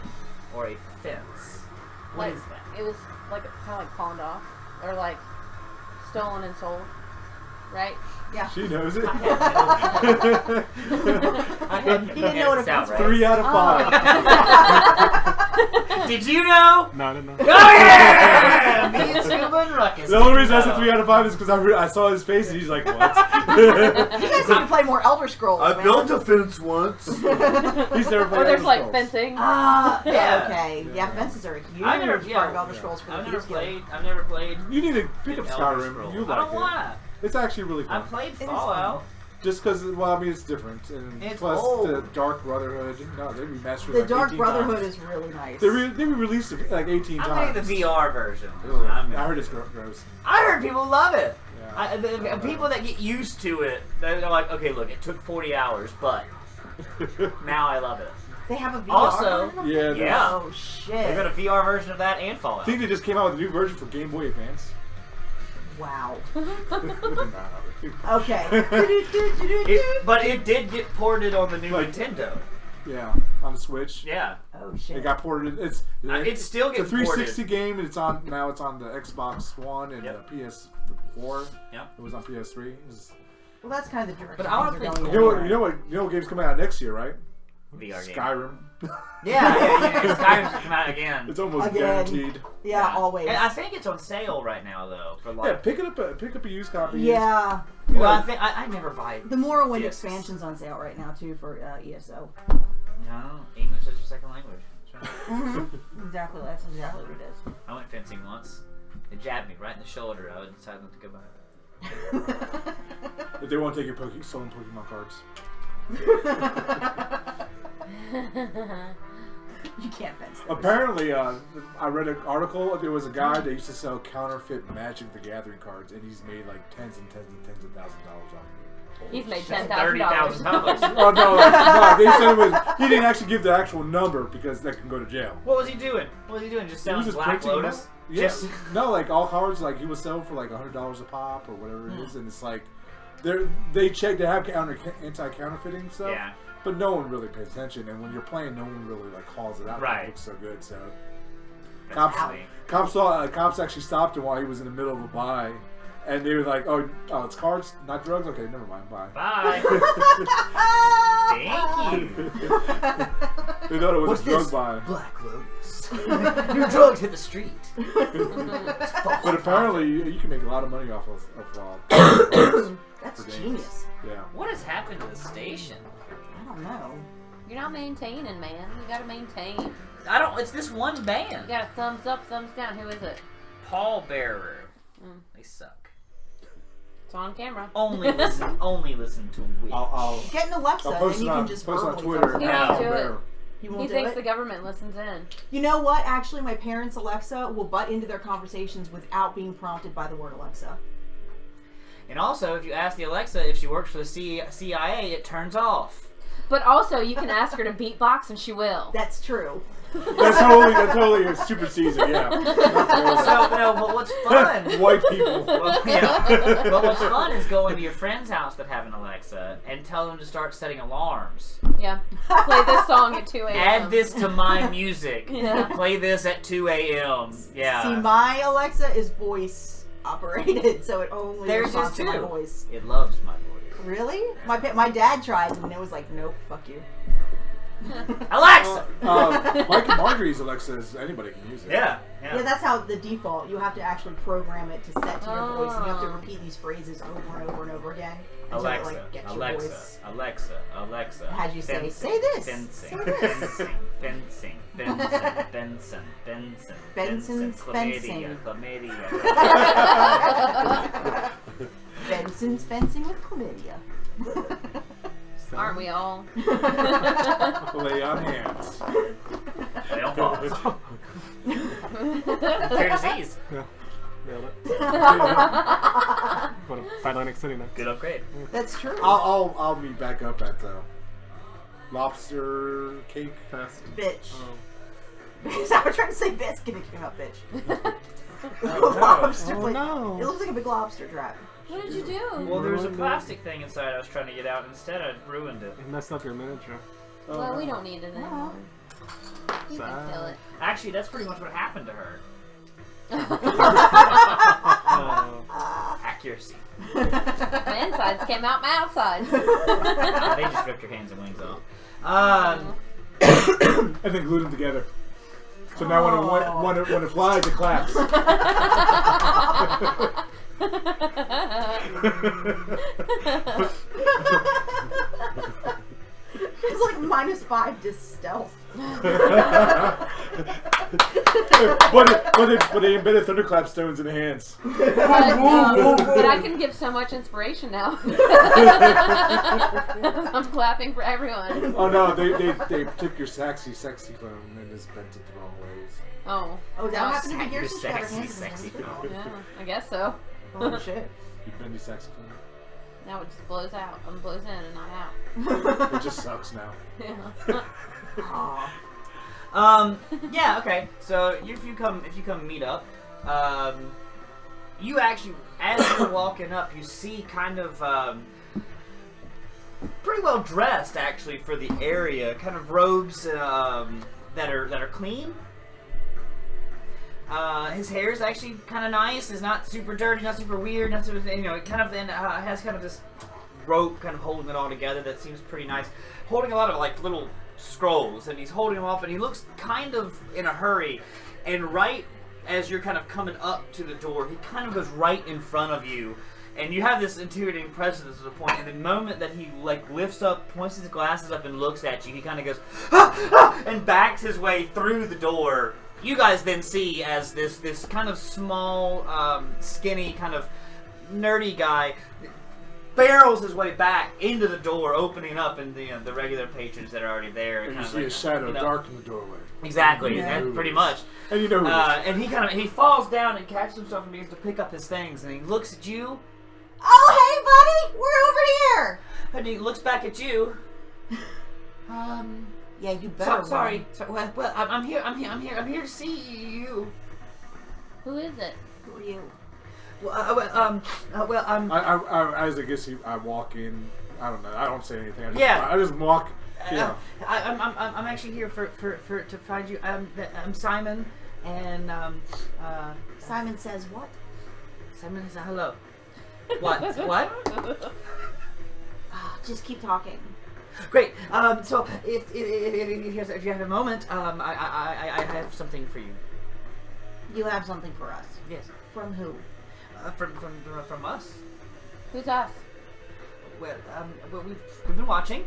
or a fence, what Like, is that? it was like kind of like pawned off or like stolen and sold. right? Yeah. She knows it. I had He didn't know what a fence was. 3 out of 5. Did you know? No, I didn't know. Oh yeah! Me and Scuba and Ruckus. The only didn't reason I said know. 3 out of 5 is because I saw his face and he's like, what? You guys need to play more Elder Scrolls. I man. built a fence once. He's never played Or there's Elder like Scrolls. fencing. Yeah, Yeah. okay. Yeah, fences are a huge I never- part of yeah. Elder Scrolls for the I've never PS Guild. played. I've never played. You need to pick up Elder Skyrim. Scrolls. You I like don't it. wanna. It's actually really I fun. played is Fallout. Just because, well, I mean, it's different. And It's plus, old. the Dark Brotherhood. No, they remastered it The like Dark 18 Brotherhood times. is really nice. They re-released it like 18 I'm times. getting the VR version. Ugh, I'm- I heard it's gross. I heard people love it. Yeah. The people that get used to it, they're like, okay, look, it took 40 hours, but now I love it. They have a VR Also- version? Yeah, they- Yeah. Oh, They shit. got a VR version of that and I Fallout. think they just came out with a new version for Game Boy Advance. Wow. Nah, Okay. But it did get ported on the new Like- Nintendo. yeah, on the Switch. Yeah. Oh, shit. It got ported. It's still it's a getting 360 game, and it's on now. It's on the Xbox One and Yep. the PS4. Yep. It was on PS3. Well, that's kind of the direction But I wanna things are play- going You know what? in. You know what game's coming out next year, right? VR game. Skyrim. Yeah. Skyrim's gonna come out again. It's almost Again. guaranteed. Yeah, always. And I think it's on sale right now, though. For Yeah, like, pick up a used copy. Yeah. You well, know, I think I never buy. The Morrowind Discs. expansion's on sale right now, too, for ESO. No, English is your second language. That's right. Mm-hmm. Exactly. That's exactly what it is. I went fencing once. It jabbed me right in the shoulder. I decided not to go buy it. if they want to take your stolen Pokemon cards. You can't fence those. Apparently, I read an article. There was a guy that used to sell counterfeit Magic the Gathering cards, and he's made like tens of thousands of dollars off of He's made $10,000. $30,000. Oh no, they said it was. He didn't actually give the actual number because that can go to jail. What was he doing? What was he doing? Just He was selling just Black printing them Lotus? out. Yeah, Just no, like all cards, like he was selling for like $100 a pop or whatever it is, and it's like they check, they have anti-counterfeiting stuff, yeah. but no one really pays attention, and when you're playing, no one really like calls it out. Right. It looks so good, so That's cops funny. cops actually stopped him while he was in the middle of a buy, and they were like, "Oh, it's cards, not drugs. Okay, never mind. Bye." Bye. Thank you. They thought it was What's a drug this? buy, Black Lotus. New drugs hit the street. but apparently you can make a lot of money off of That's for games. genius. Yeah. What has happened to the station? I don't know. You're not maintaining, man. You gotta maintain. I don't. It's this one You band. got a thumbs up, thumbs down. Who is it? Paul Bearer. Mm. They suck. It's on camera. Only listen. Only listen to Witch. I'll Get an Alexa, I'll and post you it can on, just post it on verbally Twitter. tell He us. won't do Bear. it. You He won't do thinks it? the government listens in. You know what? Actually, my parents' Alexa will butt into their conversations without being prompted by the word Alexa. And also, if you ask the Alexa if she works for the CIA, it turns off. But also, you can ask her to beatbox and she will. That's true. That's totally a stupid season. Yeah. So, no, but what's fun? White people. Well, yeah. But what's fun is going to your friend's house that have an Alexa and tell them to start setting alarms. Yeah. Play this song at 2 a.m. Add this to my music. Yeah. Play this at 2 a.m. Yeah. See, my Alexa is voice operated, so it only Theirs responds is to my too. voice. It loves my voice. Really? My dad tried, and it was like, nope, fuck you. Alexa! Mike and Marjorie's Alexa is anybody can use it. Yeah. Yeah, that's how the default. You have to actually program it to set to your voice, and you have to Oh. repeat these phrases over and over and over again until Alexa, it like gets your Alexa, voice. Alexa, Alexa. How'd you say, Fencing, "Say this, Fencing, say this." fencing, fencing, fencing, Benson, Benson, Benson's chlamydia, fencing. chlamydia. Benson's fencing with chlamydia. Aren't we all? Lay on hands. They don't pause. Clear disease. Yeah. Nailed it. Going to Fight Atlantic City next. Good upgrade. That's true. I'll meet back up at the lobster cake Fest. Bitch. Oh. I was trying to say biscuit and it came out bitch. Lobster Oh, plate. no. It looks like a big lobster trap. What did you do? Well, there was a plastic thing inside I was trying to get out. Instead, I ruined it. You messed up your miniature. Well, we don't need it anymore. You can Sad. kill it. Actually, that's pretty much what happened to her. Oh. accuracy. My insides came out my outsides. They just ripped your hands and wings off. And then glued them together. So now when it flies, it claps. It's like -5 to stealth. but they embedded thunderclap stones in the hands. But I can give so much inspiration now. I'm clapping for everyone. Oh no, they took your sexy phone and just bent it the wrong ways. Oh. Oh, that happened to be Your yours. She's got her sexy hands in it. phone. Yeah, I guess so. Oh shit. You bendy saxophone. Now it just blows out. Blows in and not out. It just sucks now. Yeah. Aw. Yeah, okay. So if you come meet up, you actually, as you're walking up, you see kind of pretty well dressed actually for the area, kind of robes that are clean. His hair is actually kind of nice. It's not super dirty, not super weird, not super, it kind of has kind of this rope kind of holding it all together that seems pretty nice. Holding a lot of like little scrolls, and he's holding them up, and he looks kind of in a hurry. And right as you're kind of coming up to the door, he kind of goes right in front of you, and you have this intimidating presence at the point. And the moment that he like lifts up, points his glasses up, and looks at you, he kind of goes and backs his way through the door. You guys then see as this kind of small, skinny, kind of nerdy guy barrels his way back into the door, opening up, and the regular patrons that are already there. And you see a shadow dark in the doorway. Exactly, Yeah. pretty much. And you know who it is. And he falls down and catches himself and begins to pick up his things, and he looks at you, Oh, hey, buddy, we're over here. and he looks back at you. Yeah, you better. Sorry. Well, I'm here to see you. Who is it? Who are you? I guess I walk in. I don't know. I don't say anything. I just walk. Yeah. I'm actually here for to find you. I'm Simon, and Simon says what? Simon says hello. What? Just keep talking. Great. So if you have a moment, I have something for you. You have something for us. Yes. From who? From us. Who's us? Well, we've been watching,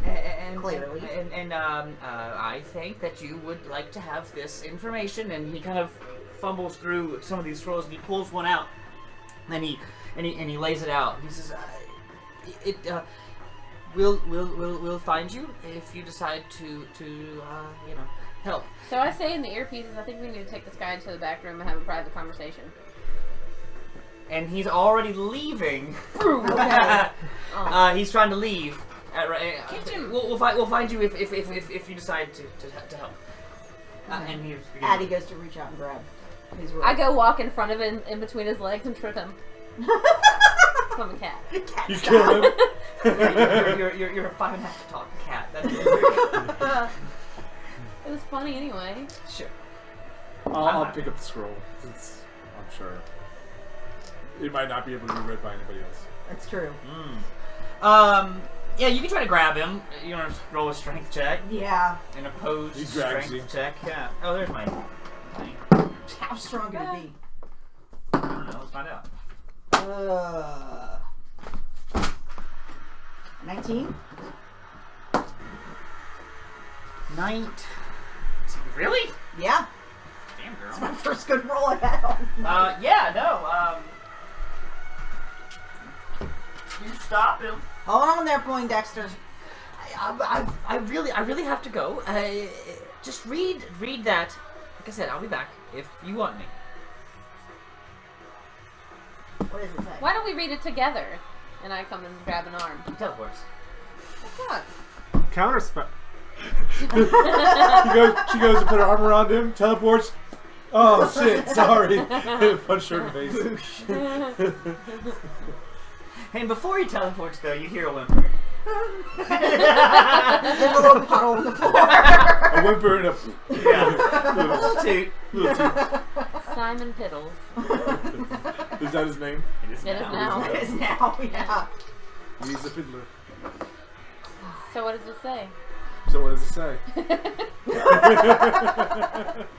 and Clearly. and I think that you would like to have this information. And he kind of fumbles through some of these scrolls, and he pulls one out, and he lays it out. He says, We'll find you if you decide to help. So I say in the earpieces, I think we need to take this guy into the back room and have a private conversation. And he's already leaving. Okay. He's trying to leave. Catch him. We'll find you if you decide to help. And he's Addie goes to reach out and grab his rope. I go walk in front of him, in between his legs, and trip him. I'm a cat. You kill him. You're a 5.5 to talk cat. That's It was funny anyway. sure. I'll pick up the scroll. I'm sure it might not be able to be read by anybody else. That's true. Yeah, you can try to grab him. You want to roll a strength check, Yeah. an opposed He drags strength you. check. Yeah. Oh, there's my thing. How strong could it be? I don't know. Let's find out. 19? 9. Really? Yeah. Damn, That's my girl. first good roll I had on. Yeah, no. You stop him. Hold on there, Poindexter. I really have to go. Just read that. Like I said, I'll be back if you want me. What does it say? Why don't we read it together? And I come and grab an arm. Teleports. What's Counterspell. She goes to put her arm around him, teleports. Oh shit! Sorry. Punch her in the face. And before he teleports, though, you hear a whimper. There's a little puddle on the floor. A whimper and a Yeah. A little toot. little toot. Simon Piddles. Is that his name? It is It is now. now. It is now, yeah. He's a fiddler. So what does it say? So what does it say?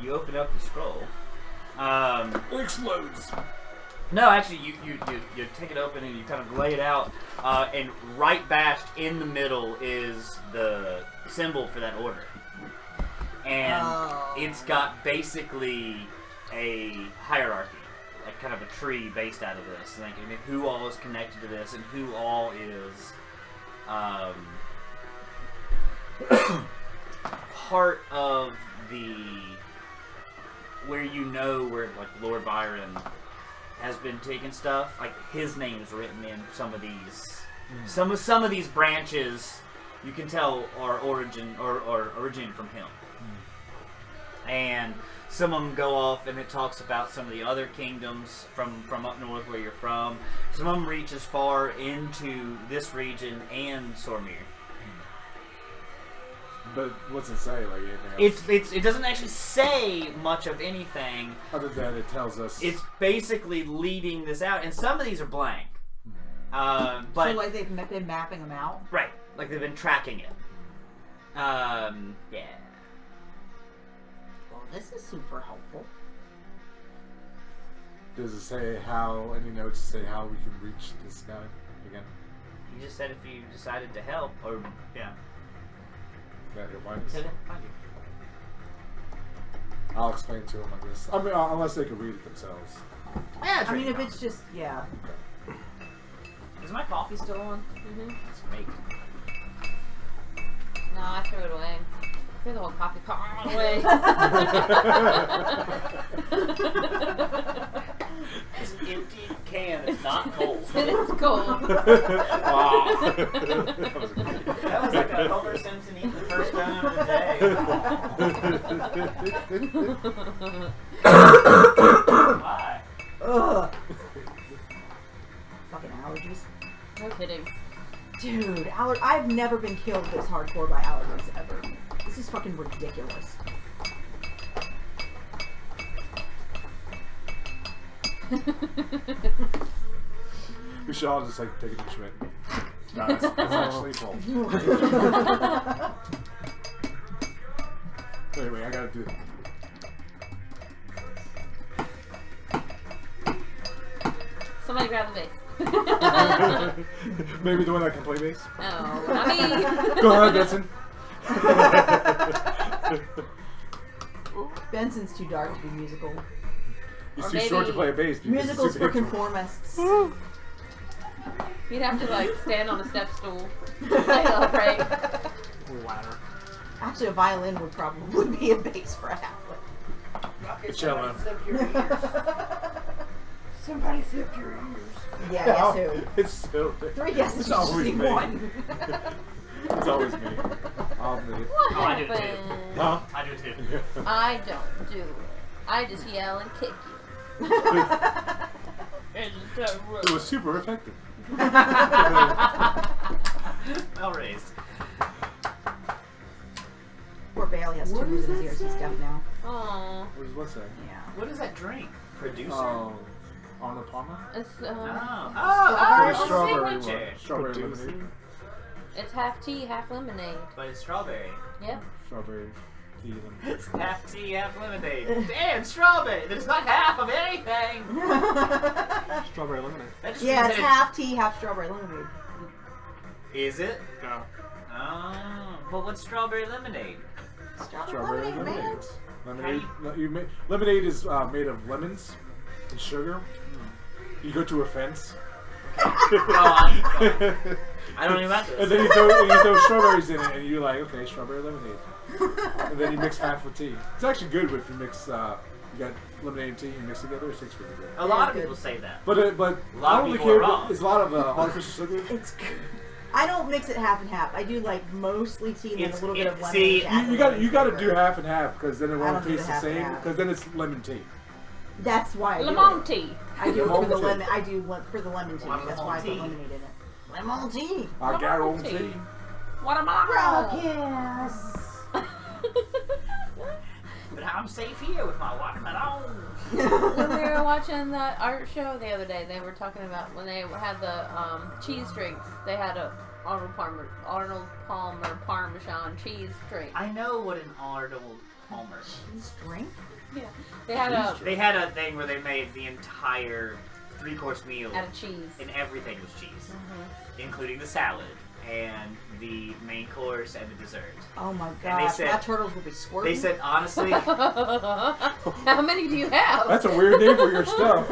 You open up the scroll. It explodes. No, actually, you take it open and you kind of lay it out, and right bashed in the middle is the symbol for that order. And it's got basically a hierarchy, like kind of a tree based out of this, like who all is connected to this and who all is part of the where like Lord Byron has been taking stuff. Like his name is written in some of these, some of these branches. You can tell are originated from him. And some of them go off and it talks about some of the other kingdoms from up north where you're from. Some of them reach as far into this region and Sormir. But what's it say? Like anything else? It doesn't actually say much of anything. Other than it tells us. It's basically leading this out, and some of these are blank. But So like they've been mapping them out? right, like they've been tracking it. Yeah. Well, this is super helpful. Does it say how? Any notes say how we can reach this guy again? He just said if you decided to help, or yeah. That he'll find us. Said it, find you. I'll explain to him, I guess. I mean, unless they can read it themselves. Yeah, I mean, if it's just, yeah. Is my coffee still on? Mm-hmm. That's great. No, I threw it away. I threw the whole coffee pot away. It's an empty can. It's not cold. It is cold. Wow. That was like a Homer Simpson eating the first donut of the day. Why? Ugh. Fucking allergies. No kidding. Dude, I've never been killed this hardcore by allergies ever. This is fucking ridiculous. We should all just like take a deep drink. No, that's actually cold. Wait, I gotta do it. Somebody grab the bass. Maybe the one that can play bass? No, not me. Go ahead, Benson. Benson's too dark to be musical. He's Or too short to maybe play a bass. because Musicals he's too for big conformists. You'd have to like stand on a step stool. Play upright. Ladder. Actually, a violin would probably be a bass for a halfling. The cello. Somebody flip your ears. Yeah, guess who? It's so. 3 guesses, It's you just always need me. 1. It's always me. I'll admit it. What Oh, I do it too. happened? Huh? I do too. I don't do it. I just yell and kick you. It's so rude. It was super effective. Well raised. Poor Bailey has tumors in his ears. He's deaf now. Aw. What does what say? Yeah. What is that drink? Producer? Oh, Arnold Palmer? It's Strawberry signature. one. Strawberry lemonade. it's half tea, half lemonade. But it's strawberry. Yep. Strawberry tea lemonade. It's half tea, half lemonade. Damn, strawberry. There's not half of anything. Strawberry lemonade. That just Yeah, means it's that half tea, half strawberry lemonade. Is it? Yeah. Oh. Well, what's strawberry lemonade? Strawberry man. lemonade. Lemonade. Lemonade is made of lemons and sugar. You go to a fence. I don't even about this. And then you throw strawberries in it, and you're like, okay, strawberry lemonade. And then you mix half with tea. It's actually good if you mix. You got lemonade and tea, you mix together. It tastes really good. A lot of Good. people say that. But A I lot don't of really people care. are wrong. It's a lot of artificial sugar. It's good. I don't mix it half and half. I do like mostly tea and then a little bit of lemon. see, and You got to do half and half because then it I won't don't do taste the half and same. half. Because then it's lemon tea. That's why I do Lemon it. tea. I do it for the Lemon tea. lemon. I do for the lemon tea. Lemon That's why I put tea. lemonade in it. Lemon tea. I guarantee. tea. What am I? Yes. But I'm safe here with my watermelon. When we were watching that art show the other day, they were talking about when they had the cheese drinks. They had a Arnold Palmer Parmesan cheese drink. I know what an Arnold Palmer. Cheese drink? Yeah, they had a thing where they made the entire 3-course meal out of cheese, and everything was cheese, including the salad and the main course and the dessert. Oh my And gosh, they my said, turtles will be squirting. They said honestly, How many do you have? That's a weird name for your stuff.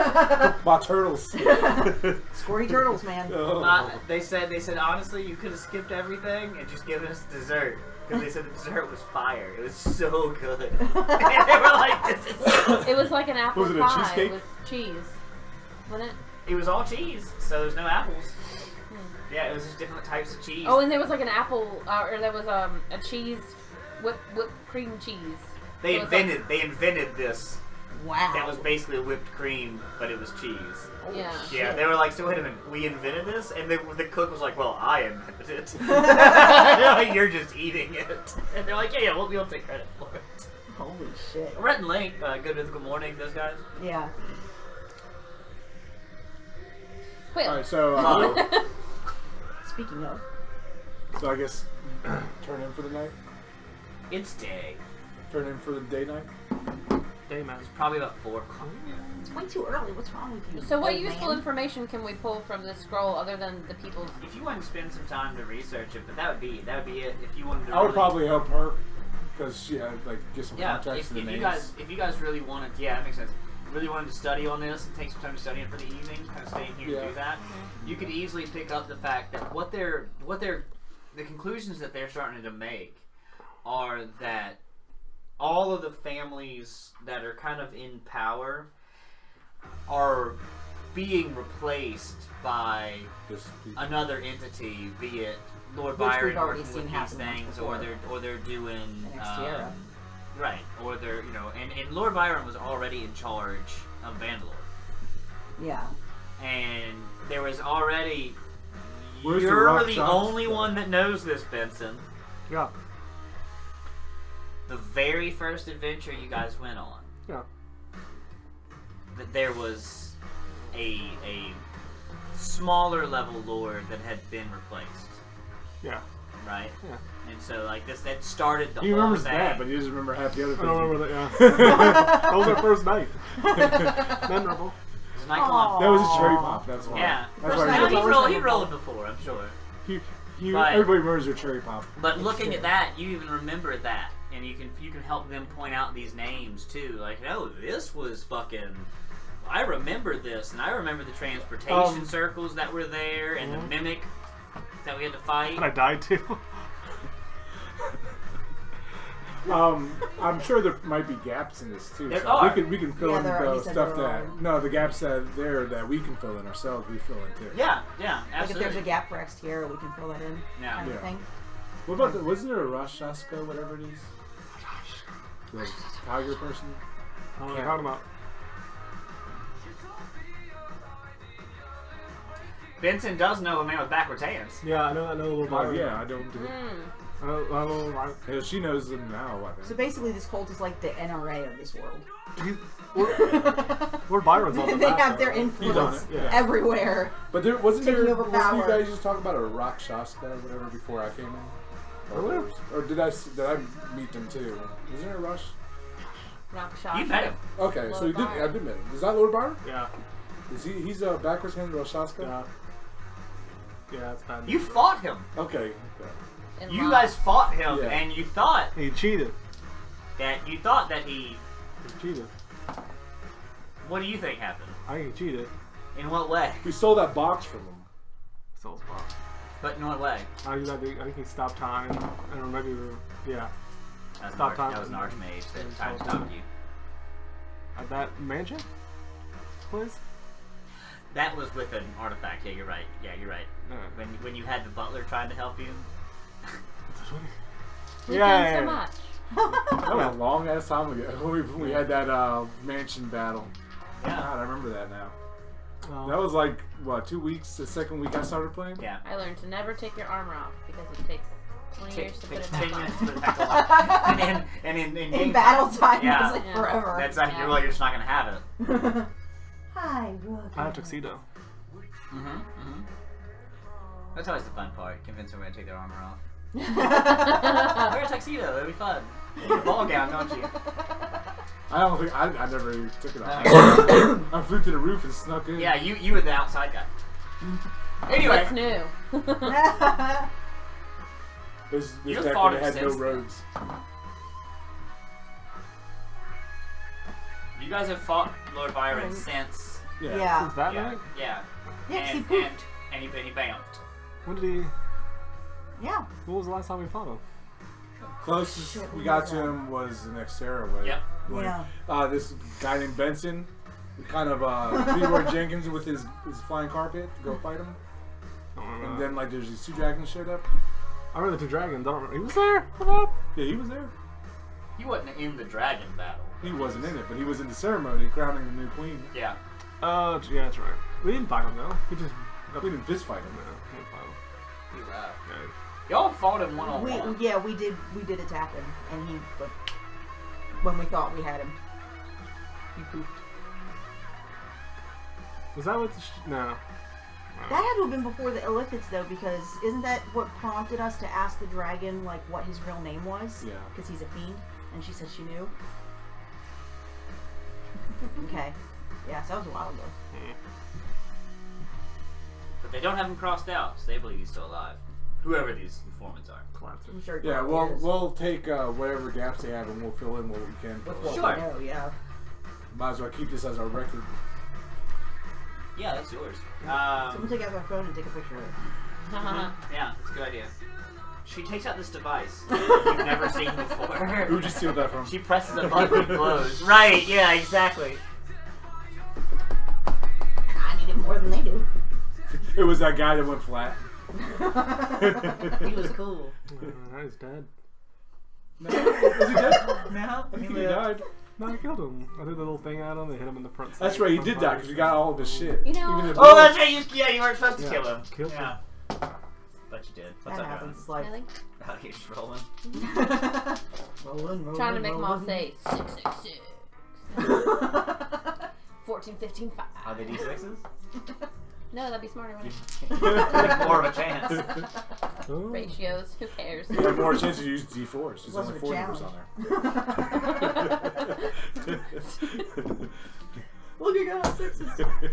My turtles. Squirty turtles, man. Oh. they said honestly you could have skipped everything and just given us dessert. Because they said the dessert was fire. It was so good. And they were like, this is so It was like an apple Was it a pie cheesecake? with cheese, wasn't it? It was all cheese, so there's no apples. Yeah, it was just different types of cheese. Oh, and there was like an apple, or there was a cheese, whipped cream cheese. They It was like- invented this. Wow. That was basically a whipped cream, but it was cheese. Yeah. Yeah, they were like, so wait a minute, we invented this? And the cook was like, well, I invented it. They're like, you're just eating it. And they're like, yeah, we'll take credit for it. Holy shit. Rhett and Link, good mythical morning, those guys. Yeah. Wait. All right, so Speaking of. so I guess turn in for the night. It's day. Turn in for the day night. Day man. It's probably about 4 o'clock. It's way too early. What's wrong with you? So what old useful man? information can we pull from this scroll other than the people's? If you wanted to spend some time to research it, but that would be it. If you wanted to, I would really, probably help her because she had like get some yeah. context If to the you names. guys really wanted, yeah, that makes sense. Really wanted to study on this and take some time to study it for the evening, kind of stay in here to do that. You could easily pick up the fact that the conclusions that they're starting to make are that all of the families that are kind of in power are being replaced by another entity, be it Lord Which Byron we've already working seen with happen these once things, before. or they're doing The next era. right, or they're and Lord Byron was already in charge of Vandalore, Yeah. and there was already. Where's the You're rock the shots? only one that knows this, Benson. Yeah. The very first adventure you guys went on, Yeah. that there was a smaller level lord that had been replaced, Yeah. right? Yeah. And so like that started the He whole remembers thing. that, but he doesn't remember half the other I things. don't remember that. Yeah. That was our first night. Memorable. It was Nikon. That was a cherry pop. That's why. Yeah. That's First why night he was He always rolled memorable. before, I'm sure. But everybody remembers your cherry pop. But looking at that, you even remember that, and you can help them point out these names too. Like, no, this was fucking. I remember this, and I remember the transportation circles that were there, and the mimic that we had to fight. And I died too. I'm sure there might be gaps in this too. There So are. we can fill Yeah, in there are. the He said stuff there that are. the gaps that we can fill in ourselves. We fill in too. Yeah, Like if absolutely. there's a gap for Extiera, we can fill that in. Yeah. Kind of Yeah. thing. What about wasn't there a Rashaska, whatever it is? The tiger person. I don't know what you're talking about. Benson does know a man with backwards hands. Yeah, I know a little Oh Byron. yeah, I don't do it. I know a little Byron. Yeah, she knows them now. I So think. basically, this cult is like the NRA of this world. Lord Byron's on the They map, have their though. influence He's on it, yeah. everywhere. But there wasn't Taking there. over Wasn't you power. guys just talking about a Rakshasa or whatever before I came in? Really? Or did I meet them too? Wasn't there a Rush? Rakshasa. You met him. Okay, so Lord you did. Byron. I did meet him. Is that Lord Byron? Yeah. Is he's a backwards hand Rashaska? Yeah. Yeah, it's bad. You fought him. Okay. In You love. guys fought him, Yeah. and you thought He cheated. that he. He cheated. What do you think happened? I think he cheated. In what way? We stole that box from him. Stole his box. But in what way? I think he stopped time. Or maybe yeah. That Stop time. was an archmage that And time stop stopped time. you. At that mansion? Place? That was with an artifact. Yeah, you're right. Yeah, you're right. Yeah. When you had the butler trying to help you. We've Yeah, done so yeah. much. That was a long ass time ago when we had that mansion battle. Yeah. God, I remember that now. Oh. That was like what 2 weeks? The second week I started playing. Yeah. I learned to never take your armor off because it takes 20 years to put it 10 back minutes on. to put it back on. and in In game battle time, Yeah. it's like Yeah. forever. that's like Yeah. you're just not gonna have it. Hi, Rook. I have tuxedo. That's always the fun part. Convince everybody to take their armor off. Wear a tuxedo. It'll be fun. You get a ball gown, don't you? I don't think I never even took it off. I flew to the roof and snuck in. Yeah, you were the outside guy. Anyway, What's new? This You back fought when they him had no since then. roads. you guys have fought Lord Byron since. Yeah. Yeah. Since that Yeah, night? yeah. Yeah, 'cause he and, poofed. and he bounced. When did he? Yeah. When was the last time we fought him? Closest Shit, we we got did to that. him was the next way. Yep. Yeah. This guy named Benson, kind of Leroy Jenkins with his flying carpet to go fight him. I don't remember. And then like there's these 2 dragons showed up. I remember the 2 dragons. I don't remember. He was there. What up? Yeah, he was there. He wasn't in the dragon battle. He wasn't in it, but he was in the ceremony crowning the new queen. Yeah. Oh, yeah, that's right. We didn't fight him though. We just We didn't fist fight him. No, we didn't fight him. He left. Yeah. Y'all fought him one-on-one. We did attack him, and he, but when we thought we had him, he poofed. Was that what? No. That had to have been before the Illithids, though, because isn't that what prompted us to ask the dragon, like, what his real name was? Yeah. Because he's a fiend, and she said she knew. Okay. Yeah, so that was a while ago. But they don't have him crossed out, so they believe he's still alive. Whoever these informants are. Classic. I'm sure. Yeah, Doc is. we'll take whatever gaps they have and we'll fill in what we can. With fill what in. Sure. we know, yeah. Might as well keep this as our record. Yeah, that's yours. So we'll take out our phone and take a picture of it. Yeah, that's a good idea. She takes out this device you've never seen before. Who'd you steal that from? She presses a button and glows. Right, yeah, exactly. I need it more than they do. It was that guy that went flat. He was cool. Now he's dead. No, is he dead? No, I think he died. No, I killed him. I did the little thing at him. They hit him in the front. That's side, right, he front did that tires. because we got all of his shit. You know- Even the Oh, bullets. that's right. You weren't supposed to Yeah, kill him. killed him. Yeah. But you did. What's That up, happens. It's like Really? How you just rolling? rolling. Trying to make them all say 666. 14, 15, 5. Are they D6s? No, that'd be smarter. Wouldn't Like more of a chance. Oh. it? Ratios. Who cares? You have more chances to use D4s. There's Wasn't only a 4 numbers on there. Look, you got 6s.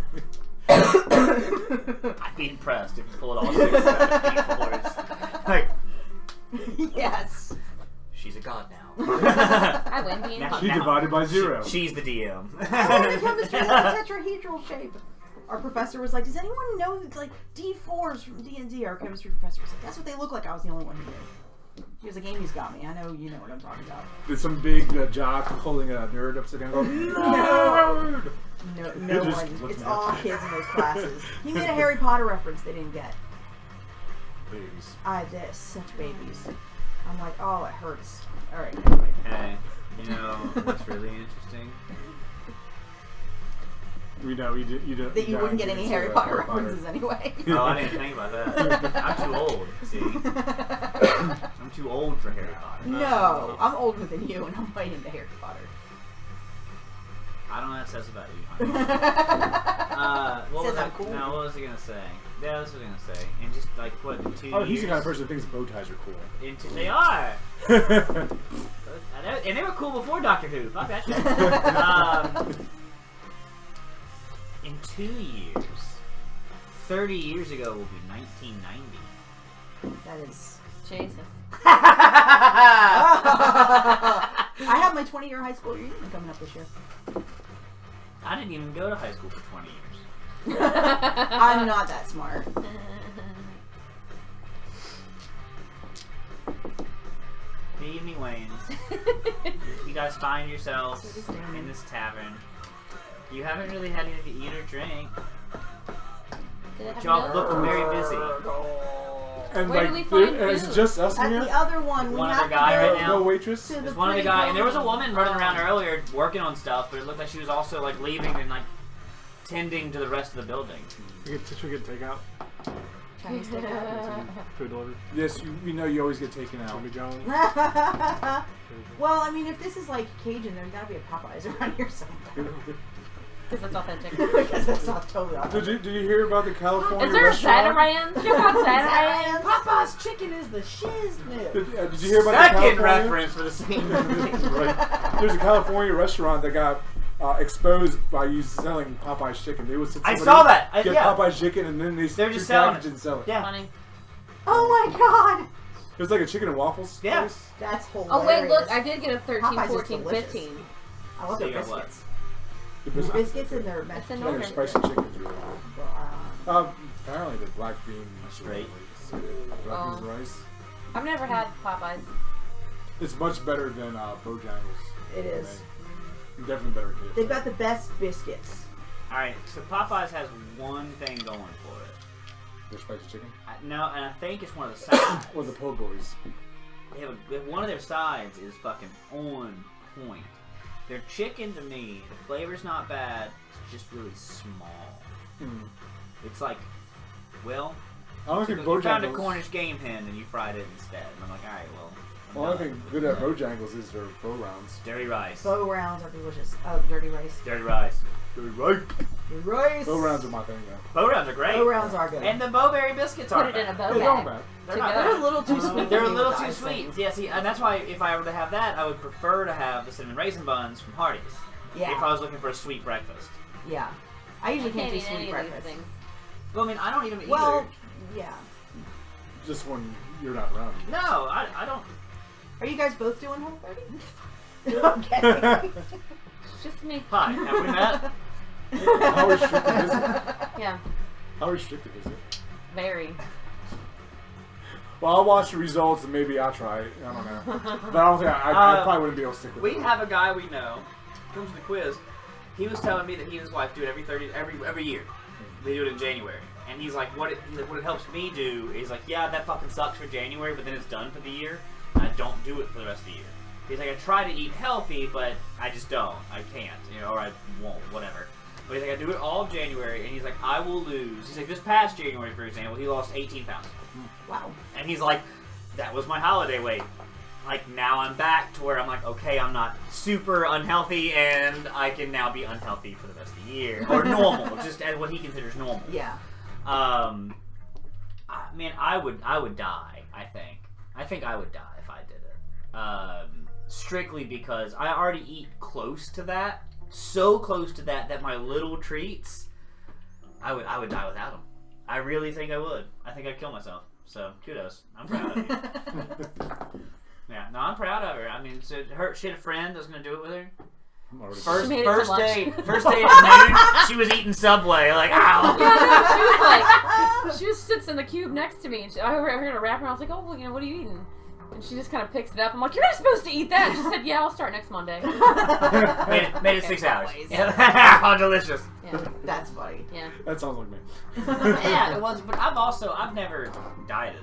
I'd be impressed if you pulled all 6 D4s. Like, Yes. she's a god now. I win being Now- She divided by 0. She's the DM. Every time it's just like a tetrahedral shape. Our professor was like, "Does anyone know like D4s from D&D?" Our chemistry professor was like, "That's what they look like." I was the only one who knew. He was like, "Amy's got me. I know you know what I'm talking about." Did some big jock holding a nerd upside down going, "Nerd!" No Just one. looking It's at all you. kids in those classes. He made a Harry Potter reference they didn't get. Babies. They're such babies. I'm like, oh, it hurts. All right, anyway. Hey, you know what's really interesting? We know you did. That you wouldn't get any Harry Potter references anyway. Oh, I didn't think about that. I'm too old, see? I'm too old for Harry Potter. No, I'm older than you, and I'm way into Harry Potter. I don't know what that says about you, honey. What Says was I'm cool. No, what was I gonna say? Yeah, what was I gonna say? And just like what, in 2 Oh, years? he's the kind of person who thinks bow ties are cool. They are. And they were cool before Doctor Who. Fuck that shit. In 2 years, 30 years ago will be 1990. That is. Jesus. I have my 20-year high school reunion coming up this year. I didn't even go to high school for 20 years. I'm not that smart. The evening wanes. You guys find yourselves in this tavern. You haven't really had anything to eat or drink. Do they have Y'all milk? look very busy. And Where like, do we find is it food? just us At in the here? other one, we One have other to guy go right now. No waitress? to the There's one other pretty guy, and there was a girl. woman running around earlier working on stuff, but it looked like she was also like leaving and like tending to the rest of the building. Should we get takeout? Chinese takeout. Food delivery. Yes, you know you always get taken out. Jimmy John's. Well, I mean, if this is like Cajun, there's gotta be a Popeyes around here somewhere. Because it's authentic. Because that's not totally authentic. Did you hear about the California Is there a restaurant? Zatarans? You got Zatarans? Popeyes chicken is the shiznit. Did you hear about the Second California? reference for the same movie. Right. There's a California restaurant that got exposed by you selling Popeye's chicken. They would send I somebody saw that. Get Yeah. Popeye's chicken and then They're just selling it. and sell it. Yeah. Funny. Oh my god. It was like a chicken and waffles. Yeah. place. That's hilarious. Oh wait, look! I did get a 13, Popeyes is 14, delicious. 15. I love So their you got what? biscuits. The The biscuits and their mashed It's in Yeah, order. their spicy chicken's really good. Apparently the black bean Straight. black Oh. beans rice. I've never had Popeyes. It's much better than Bojangles. It is. Definitely better than KFC. They've got the best biscuits. Alright, so Popeyes has one thing going for it. Their spicy chicken. No, and I think it's one of the sides. Or the po' boys. One of their sides is fucking on point. Their chicken, to me, the flavor's not bad. It's just really small. It's like, well, I don't think you found a Bojangles. Cornish game hen and you fried it instead. And I'm like, all right, well. I'm Well, I done. think good at Bojangles is their bow rounds. Dirty rice. Bow rounds are delicious. Oh, dirty rice. Dirty rice. Dirty right. Dirty rice. Bow rounds are my thing though. Bow rounds are great. Bow rounds are good. And the bowberry biscuits Put are it in a bow They're not bag. bad. They're to not go. They're a little too sweet. They're a for me little with too ice sweet. cream. Yeah, see, and that's why if I were to have that, I would prefer to have the cinnamon raisin buns from Hardee's. Yeah. If I was looking for a sweet breakfast. Yeah. I usually I can't do eat any sweet of these breakfast. things. Well, I mean, I don't eat them either. Well, yeah. Just when you're not around. No, I don't. Are you guys both doing Whole 30? Okay. It's just me. Hi, have we met? How restricted is it? Yeah, How restricted is it? very. Well, I'll watch the results and maybe I'll try it. I don't know. But I don't think I probably wouldn't be able to stick with We it. have a guy we know. Comes to the quiz. He was telling me that he and his wife do it every year. They do it in January. And he's like, what it helps me do is like, yeah, that fucking sucks for January, but then it's done for the year. And I don't do it for the rest of the year. He's like, I try to eat healthy, but I just don't. I can't, or I won't, whatever. But he's like, I do it all of January, and he's like, I will lose. He's like, this past January, for example, he lost 18 pounds. Wow. And he's like, that was my holiday weight. Like, now I'm back to where I'm like, okay, I'm not super unhealthy, and I can now be unhealthy for the rest of the year. Or normal, just as what he considers normal. Yeah. Man, I would die, I think. I think I would die if I did it. Strictly because I already eat close to that. So close to that my little treats, I would die without them. I really think I would. I think I'd kill myself. So, kudos. I'm proud of you. Yeah, no, I'm proud of her. I mean, so she had a friend that was going to do it with her. I'm already First made it to first day at noon, she was eating Subway. Like, ow. Yeah, no, she sits in the cube next to me, and I heard her wrap, and I was like, oh, well, what are you eating? And she just kind of picks it up. I'm like, you're not supposed to eat that. And she said, yeah, I'll start next Monday. Made it 6 hours. Always. How delicious. Yeah, That's funny. yeah. That sounds like me. Yeah, it was. But I've never dieted.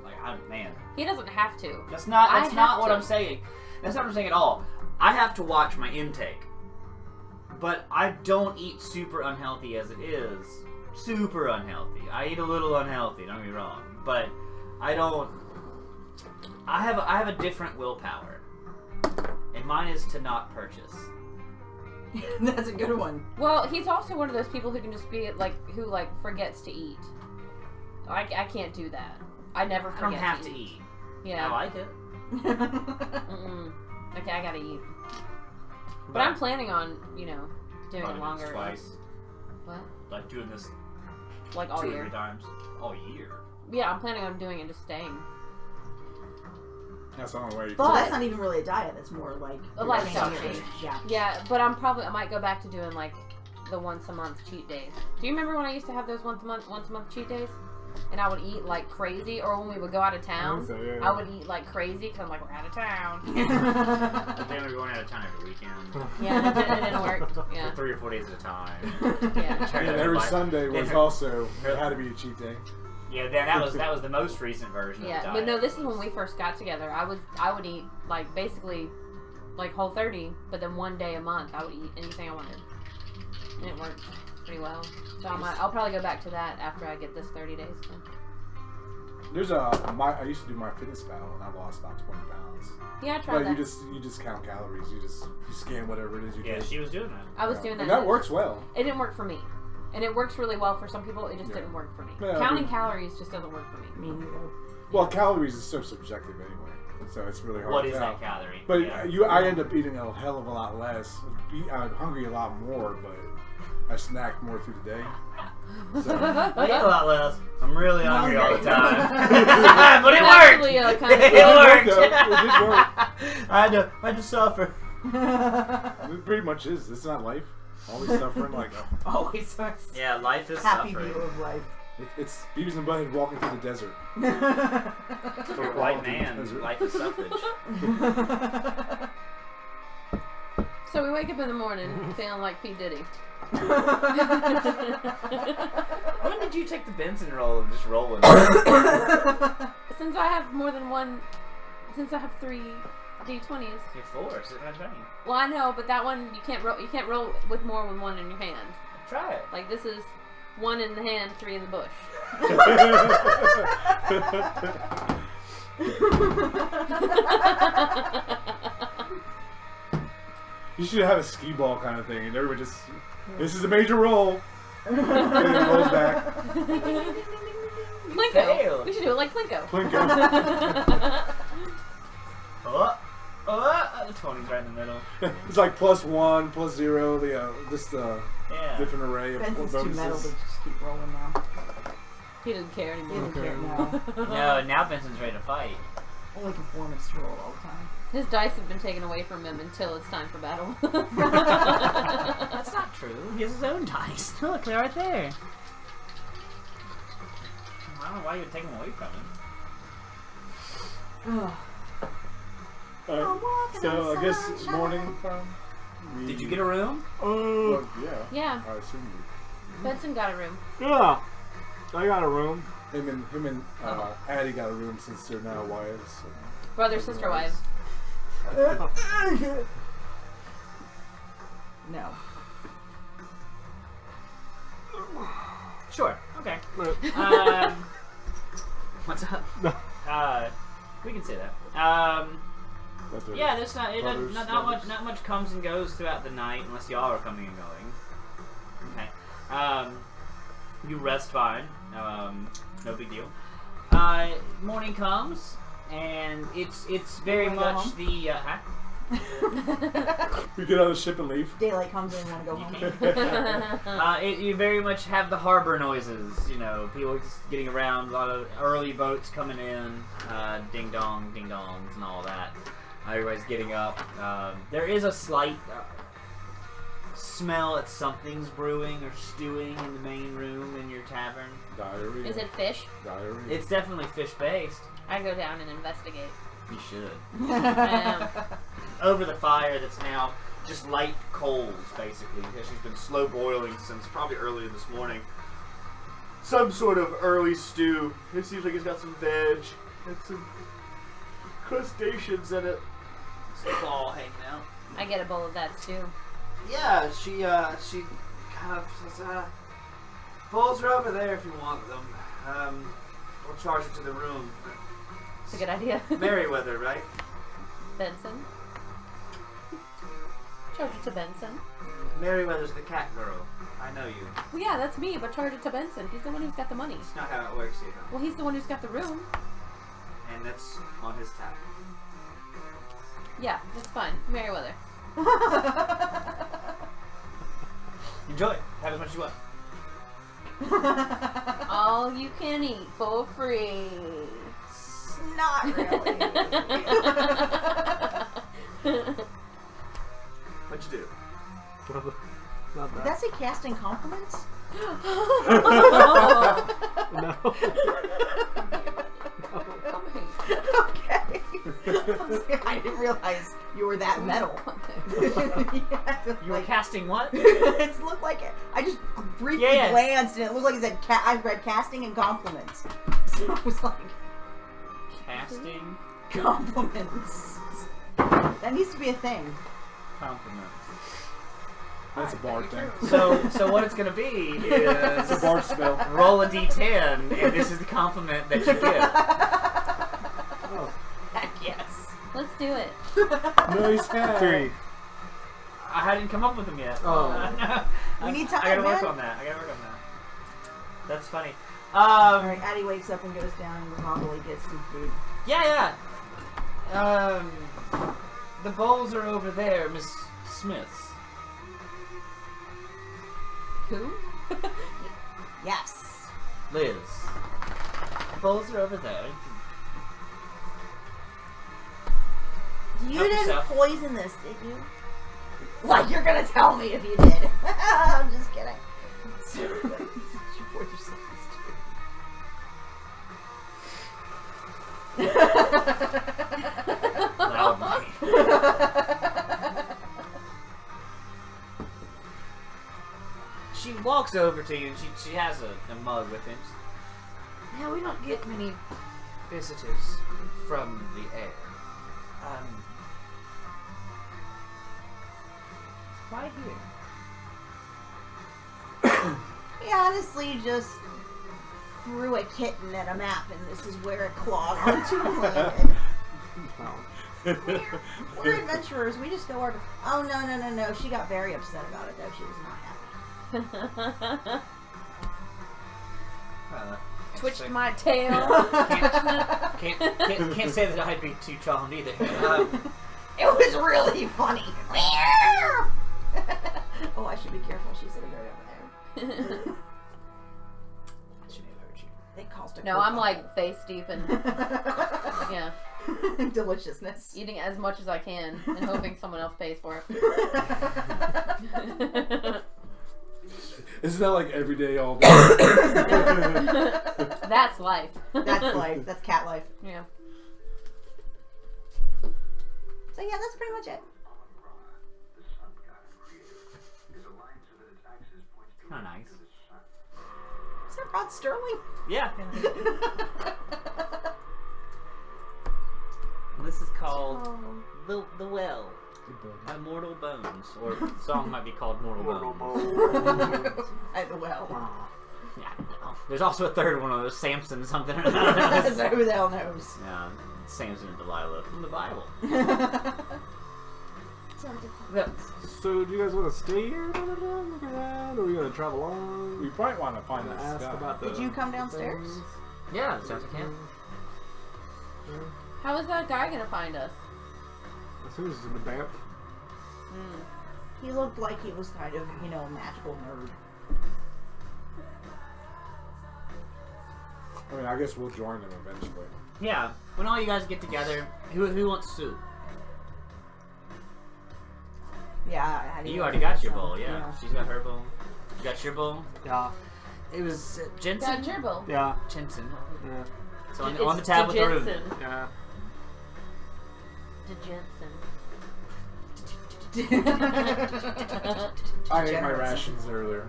Like, man, He doesn't have to. that's not I what have I'm to. saying. That's not what I'm saying at all. I have to watch my intake, but I don't eat super unhealthy as it is. Super unhealthy. I eat a little unhealthy. Don't get me wrong, but I don't. I have a different willpower, and mine is to not purchase. That's a good one. Well, he's also one of those people who can just be who forgets to eat. I can't do that. I never I forget don't have to eat. Yeah. I like it. Mm-mm. Okay, I gotta eat. But I'm planning on, doing it Probably longer. twice. What? Like doing this Like all 2 or year. 3 times all year. Yeah, I'm planning on doing it, just staying. That's the only way you So But- that's not even really a diet. That's more like A lifestyle change. change. Yeah. Yeah, but I might go back to doing the once a month cheat days. Do you remember when I used to have those once a month cheat days? And I would eat like crazy, or when we would go out of town, so, yeah. I would eat like crazy because I'm like, we're out of town. But then we're going out of town every weekend. Yeah, it didn't work. Yeah, 3 or 4 days at a time. yeah. And every Sunday was also it had to be a cheat day. Yeah, then that was the most recent version of the Yeah, diet. but no, this is when we first got together. I would eat basically Whole 30, but then one day a month I would eat anything I wanted, and it worked pretty well. So I'll probably go back to that after I get this 30 days. So. There's I used to do my fitness battle and I lost about 20 pounds. Yeah, I tried But that. you just count calories. You scan whatever it is you Yeah, take. she was doing that. I was doing that. And that works well. It didn't work for me. And it works really well for some people. It just Yeah. didn't work for me. Yeah, Counting calories just doesn't work for me. Me neither. Well, calories is so subjective anyway, so it's really hard What to is tell. that calorie? But Yeah. I end up eating a hell of a lot less. I'm hungry a lot more, but I snack more through the day. So, I eat a lot less. I'm really hungry all the time. But it Actually, worked! kind of It it worked! though. It did work. I had to suffer. It pretty much is. It's not life. Always suffering like Always sucks. Yeah, life is Happy suffering. view of life. it's Beavis and Butthead walking through the desert. For a white man, life is suffrage. So we wake up in the morning feeling like P. Diddy. When did you take the Benson role of just rolling? Since I have more than one, since I have 3 D20s. You're 4, so I'm trying. Well, I know, but that one you can't roll. You can't roll with more than 1 in your hand. Try it. Like this is 1 in the hand, 3 in the bush. You should have a skee ball kind of thing, and everybody just, this is a major roll. And it rolls back. Plinko. Failed. We should do it like Plinko. Plinko. The 20's right in the middle. It's like +1, +0, just Yeah. different array of Benson's too metal to bonuses. just keep rolling now. He doesn't care He anymore. doesn't care now. No, now Benson's ready to fight. Only conformance to roll all the time. His dice have been taken away from him until it's time for battle. That's not true. He has his own dice. Look, they're right there. I don't know why you would take them away from him. Ugh. Alright, so I guess morning time. Did you get a room? Well, yeah. Yeah, I assume Benson got a room. Yeah. I got a room. him and Addie got a room since they're now wives. So. Brother, sister, wives. No. Sure. Okay. Right. What's up? No. We can say that. That's their Yeah, there's not brothers, not much comes and goes throughout the night unless y'all are coming and going. Okay. You rest fine. No big deal. Morning comes and it's very You wanna go much home? the huh? We get on the ship and leave. Daylight comes in and want to go home. You very much have the harbor noises, you know, people just getting around, a lot of early boats coming in, ding dongs and all that. Everybody's getting up. There is a slight smell that something's brewing or stewing in the main room in your tavern. Diary. Is it fish? Diary. It's definitely fish-based. I go down and investigate. You should. I am. Over the fire that's now just light coals, basically, because she's been slow boiling since probably early this morning. Some sort of early stew. It seems like it's got some veg and some crustaceans in it. Some claw hanging out. I get a bowl of that too. Yeah, she kind of says, bowls are over there if you want them. We'll charge it to the room. It's a good idea. Merryweather, right? Benson. Charge it to Benson. Merryweather's the cat girl. I know you. Well, yeah, that's me, but charge it to Benson. He's the one who's got the money. It's not how it works, you know. Well, he's the one who's got the room. And that's on his tab. Yeah, that's fine. Merryweather. Enjoy. Have as much as you want. All you can eat for free. Not really. What'd you do? Not Did that. that say casting compliments? No. Okay. I didn't realize you were that metal. You were casting what? It looked like it. I just briefly Yeah. glanced and it looked like it said I read casting and compliments. So I was like, Casting compliments. That needs to be a thing. compliments. That's a bar thing. So what it's gonna be It's a is bar spell. roll a d10, and this is the compliment that you get. Oh. Heck yes. Let's do it. Nice hat. 3. I hadn't come up with them yet. Oh. We need time, I gotta work man. on that. That's funny. Alright, Addie wakes up and goes down and probably gets some food. Yeah. The bowls are over there, Miss Smith's. Who? Yes. Liz. The bowls are over there. You Help didn't yourself. poison this, did you? Like you're gonna tell me if you did. I'm just kidding. You poured yourself Loudly. She walks over to you and she has a mug with him. Yeah, we don't get many visitors from the air. Right here. He honestly just threw a kitten at a map, and this is where it clawed onto and landed. We're adventurers. We just go our. Oh no! She got very upset about it, though. She was not happy. Twitched my tail. Can't say that I'd be too charmed either. It was really funny. Oh, I should be careful. She's sitting right over there. Should have heard you. They caused a. No, I'm like face deep in yeah, deliciousness. eating as much as I can and hoping someone else pays for it. Isn't that like every day, all day? That's life. That's life. That's cat life. Yeah. So yeah, that's pretty much it. Kind of nice. Is that Rod Sterling? Yeah. This is called The Well by Mortal Bones, or the song might be called Mortal Bones. At the well. Yeah, I don't know. There's also a third one of those, Samson something. So who the hell knows? Yeah, Samson and Delilah from the Bible. So, do you guys want to stay here? Look around? Or are we going to travel on? We probably want to find I'm this gonna ask guy. about the Did you come downstairs? things. Yeah, it sounds like him. How is that guy gonna find us? As soon as he's in the BAMF. He looked like he was kind of, a magical nerd. I mean, I guess we'll join them eventually. Yeah, when all you guys get together, who wants soup? Yeah, I You already got your bowl, yeah. She's got her bowl. You got your bowl? Yeah. It was Jensen? Got your bowl. Yeah. Jensen. Yeah. So on the tab with the room. Jensen. Yeah. To Jensen. I ate my rations earlier.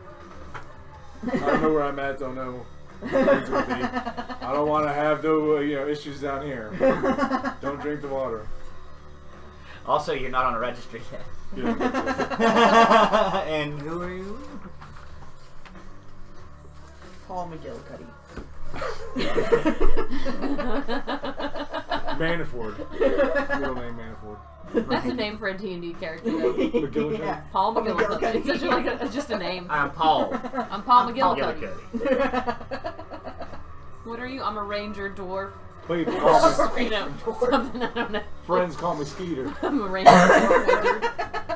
I don't know where I'm at. Don't know. Things with me. I don't want to have no issues down here. Don't drink the water. Also, you're not on a registry yet. Yeah, that's it. And who are you? Paul McGillicuddy. Manafort. Middle name Manafort. That's a name for a D&D character, though. McGillicuddy. Yeah. Paul Paul McGillicuddy. It's McGillicuddy. it's just a name. I'm Paul. I'm Paul Paul McGillicuddy. Gillicuddy. What are you? I'm a ranger dwarf. Wait, call me, You know, something I don't know. friends call me Skeeter. I'm a ranger dwarf wizard.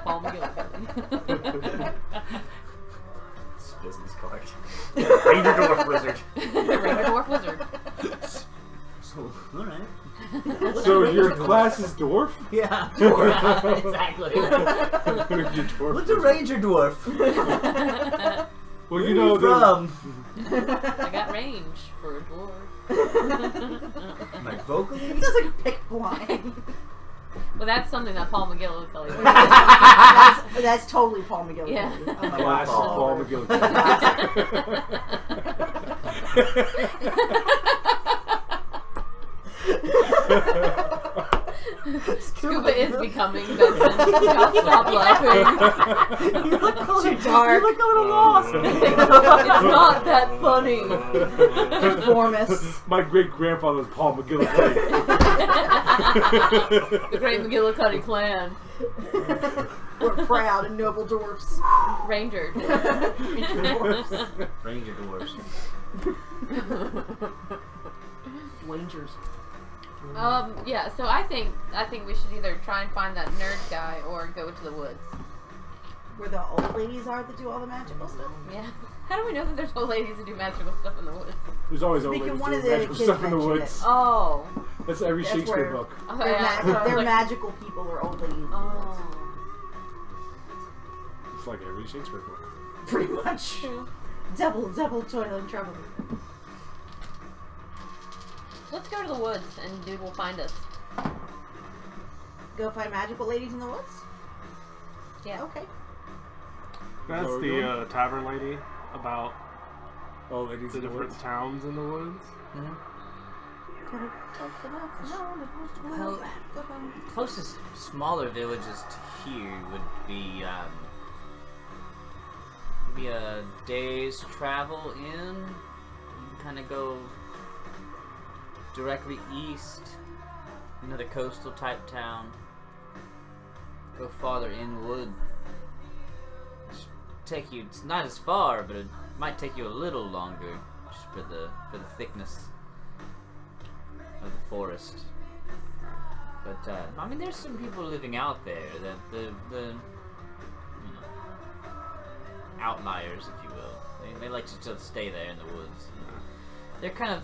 Paul McGillicuddy. It's a business card. Ranger Dwarf Wizard. Ranger dwarf wizard. So, alright. So your class is dwarf? Yeah. Exactly. You're dwarf. What's a Ranger Dwarf? Well, Where you know are you the from? I got range for a dwarf. Like vocally? It sounds like a pick blind. Well, that's something that Paul McGillicuddy would That's totally Paul McGillicuddy. Yeah. Oh my class is gosh. Paul McGillicuddy. Scuba is becoming Benson. Y'all stop laughing. You look close dark. You look a little lost. It's not that funny. Conformist. My great grandfather was Paul McGillicuddy. The Great McGillicuddy clan. We're proud and noble dwarfs. Ranger. Ranger dwarves. Rangers. Yeah, so I think we should either try and find that nerd guy or go to the woods. Where the old ladies are that do all the magical stuff. Yeah. How do we know that there's old ladies that do magical stuff in the woods? There's always old Speaking ladies one of doing the magical kids stuff in the mentioned woods. it. Oh. That's every That's Shakespeare where- book. Oh, They're, yeah. they're Like- magical people or old ladies. Oh. It's like every Shakespeare book. Pretty much. True. Double toil and trouble. Let's go to the woods and dude will find us. Go find magical ladies in the woods? Yeah. Okay. That's So we're the doing- tavern lady about Oh, ladies the in the different woods. towns in the woods. Well, closest smaller villages to here would be a day's travel in. You can kind of go directly east, another coastal type town. Go farther inwood. Take you. It's not as far, but it might take you a little longer, just for the thickness of the forest. But I mean, there's some people living out there. The you know, outliers, if you will. They like to just stay there in the woods. They're kind of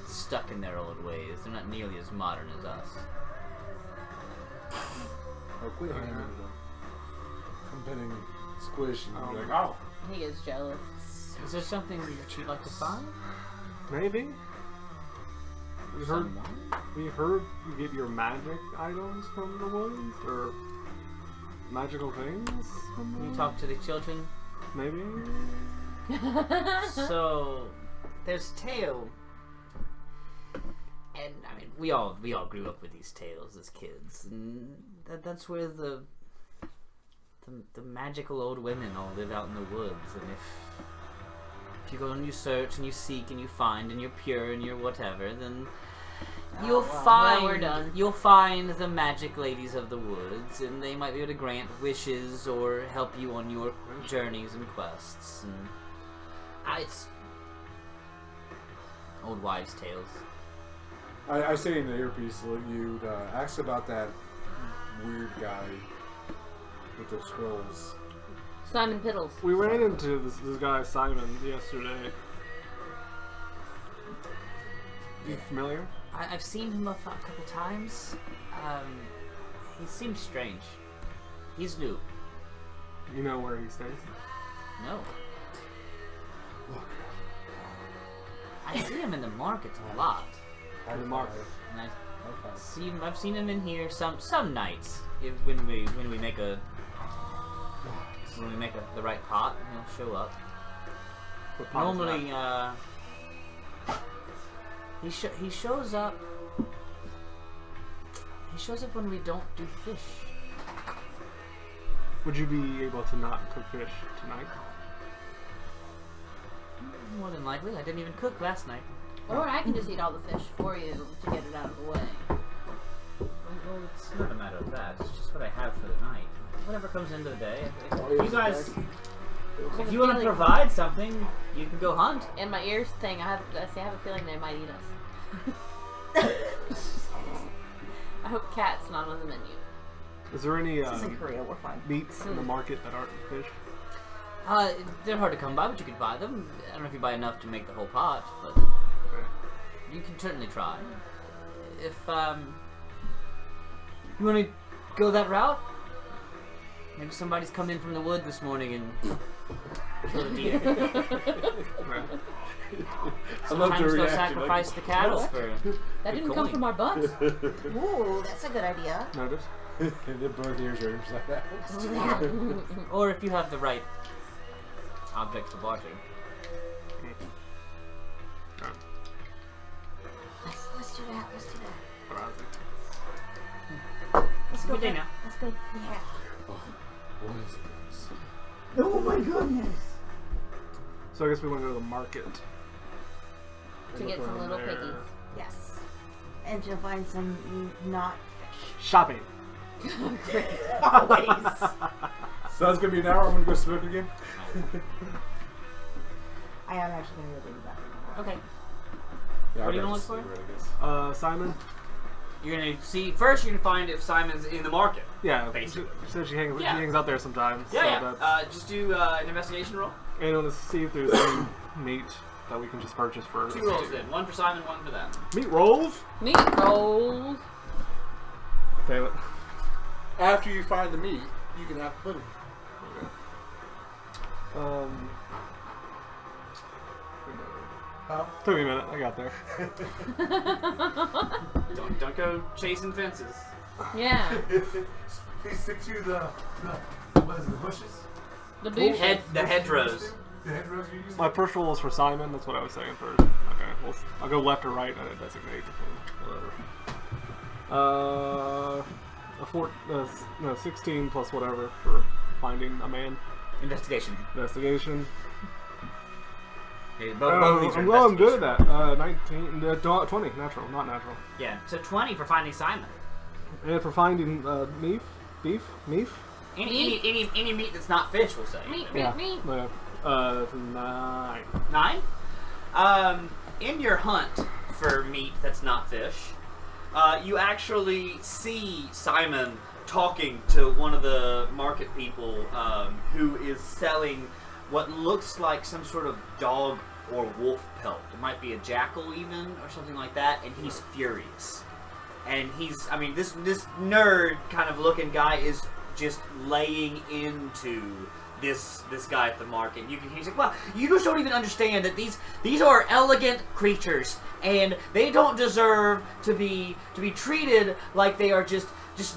stuck in their old ways. They're not nearly as modern as us. Hopefully, I'm betting Squish and be like, oh. He is jealous. Is there something that you'd like to find? Maybe. We heard Someone? you get your magic items from the woods or magical things from the Can you woods? talk to the children? Maybe. So there's Tale, and I mean we all grew up with these tales as kids, and that's where the magical old women all live out in the woods. And if you go and you search and you seek and you find and you're pure and you're whatever, then you'll find we're done. you'll find the magic ladies of the woods, and they might be able to grant wishes or help you on your journeys and quests. And it's old wives' tales. I say in the earpiece that you'd ask about that weird guy with the scrolls. Simon Piddles. We ran into this guy Simon yesterday. You familiar? I've seen him a couple times. He seems strange. He's new. You know where he stays? No. I see him in the market a lot. In the market. And I've seen him in here some nights. When we make the right pot, he'll show up. What pot is Normally, that? he shows up. He shows up when we don't do fish. Would you be able to not cook fish tonight? More than likely, I didn't even cook last night. Or I can just eat all the fish for you to get it out of the way. Well, it's not a matter of that. It's just what I have for the night. Whatever comes into the day. If you guys, if you want to provide something, you can go hunt. And my ears thing, I have a feeling they might eat us. I hope cat's not on the menu. Is there any This is in Korea, we're fine. meats in the market that aren't fish? They're hard to come by, but you can buy them. I don't know if you buy enough to make the whole pot, but you can certainly try. If you want to go that route, maybe somebody's come in from the wood this morning and killed a deer. Right. Sometimes they'll sacrifice the cattle for. That good didn't come coin. from our butts. Ooh, that's a good idea. Notice? Their both ears are upside down. Or if you have the right objects to barter. Let's do that. Let's do that. Arousing. Let's go. Good day now. Let's go. Yeah. What is this? Oh my goodness. So I guess we want to go to the market. To get some little piggies. Yes. And to find some not Shopping. always. So that's gonna be an hour. I'm gonna go smoke again. I am actually going to go to the bathroom. Okay. Yeah, What are you I'll gonna just look for? see where it is. Simon? You're gonna see first. You're gonna find if Simon's in the market. Yeah, Basically. she said she hangs, Yeah. he hangs out there sometimes. Yeah, so yeah. That's, Just do an investigation roll. and let's see if there's any meat that we can just purchase for. 2 rolls then. 1 for Simon, 1 for them. Meat rolls? Meat rolls. Damn it. After you find the meat, you can have pudding. Took me a minute. I got there. Don't go chasing fences. Yeah. Please stick to the what is it, the bushes? The bushes. The hedgerows. The hedgerows you're using? My first roll is for Simon. That's what I was saying first. Okay. Well, I'll go left or right and I designate. Whatever. No, 16 plus whatever for finding a man. Investigation. Investigation. Okay, both of these are I'm good at investigation. that. 20, natural, not natural. Yeah. So 20 for finding Simon. And for finding beef. Any meat that's not fish, we'll say. Meat, Yeah. meat. Yeah. 9. 9. In your hunt for meat that's not fish, you actually see Simon talking to one of the market people who is selling what looks like some sort of dog or wolf pelt. It might be a jackal even, or something like that, and he's furious. And this nerd kind of looking guy is just laying into this guy at the market. You can hear he's like, well, you just don't even understand that these are elegant creatures, and they don't deserve to be treated like they are just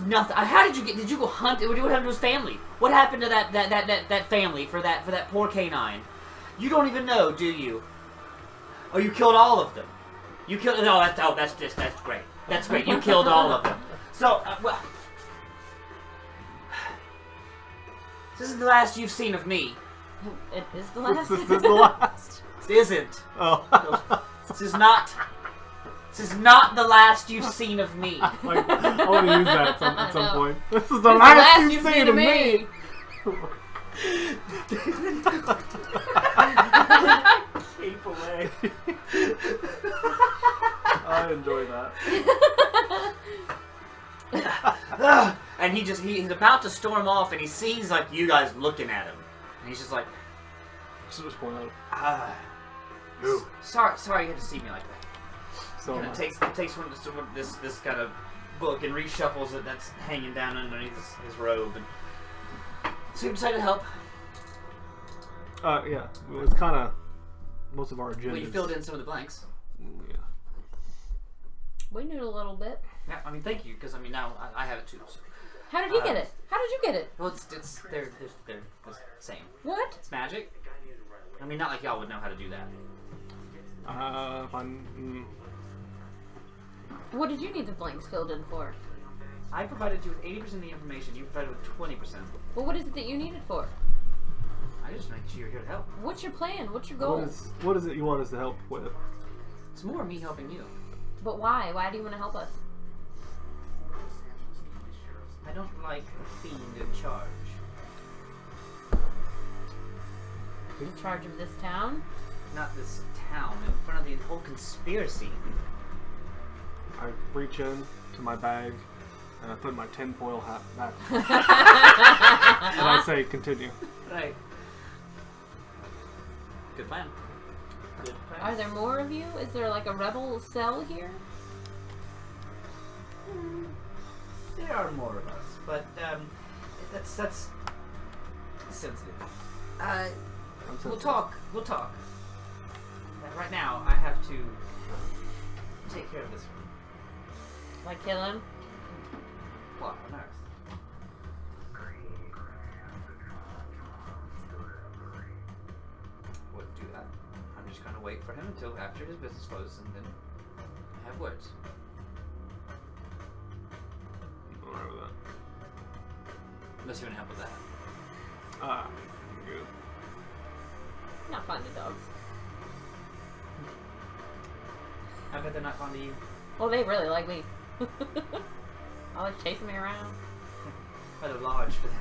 nothing. How did you go hunt? What happened to his family? What happened to that family for that poor canine? You don't even know, do you? Oh, you killed all of them. You killed. No, that's great. That's great. You killed all of them. So, well, this is the last you've seen of me. It is the last. This is the last. This isn't. Oh. This is not the last you've seen of me. Like, I want to use that at some point. This is the It's the last you've seen of me. Keep away. I enjoy that. And he's about to storm off, and he sees like you guys looking at him, and he's just like, Just point out. sorry you had to see me like that. So And it takes from this kind of book and reshuffles it that's hanging down underneath his robe, and so you decided to help. yeah. Well, it's kind of most of our agenda. Well, you filled in some of the blanks. Yeah. We knew a little bit. Yeah, I mean, thank you, because now I have it too. So. How did he get it? How did you get it? Well, they're the same. What? It's magic. I mean, not like y'all would know how to do that. What did you need the blanks filled in for? I provided you with 80% of the information. You provided with 20%. Well, what is it that you need it for? I just make sure you're here to help. What's your plan? What's your goal? What is it you want us to help with? It's more me helping you. But why? Why do you want to help us? I don't like a fiend in charge. In charge of this town? Not this town, in front of the whole conspiracy. I reach in to my bag and I put my tinfoil hat back. And I say, continue. Right. Good plan. Good plan. Are there more of you? Is there like a rebel cell here? There are more of us, but that's sensitive. We'll talk. We'll talk. Right now, I have to take care of this one. Like kill him? What on earth? Wouldn't do that. I'm just gonna wait for him until after his business closes and then have words. Alright with that. Unless you want to help with that. good. Not fond of dogs. I bet they're not fond of you. Well, they really like me. Always chasing me around. Rather large for them.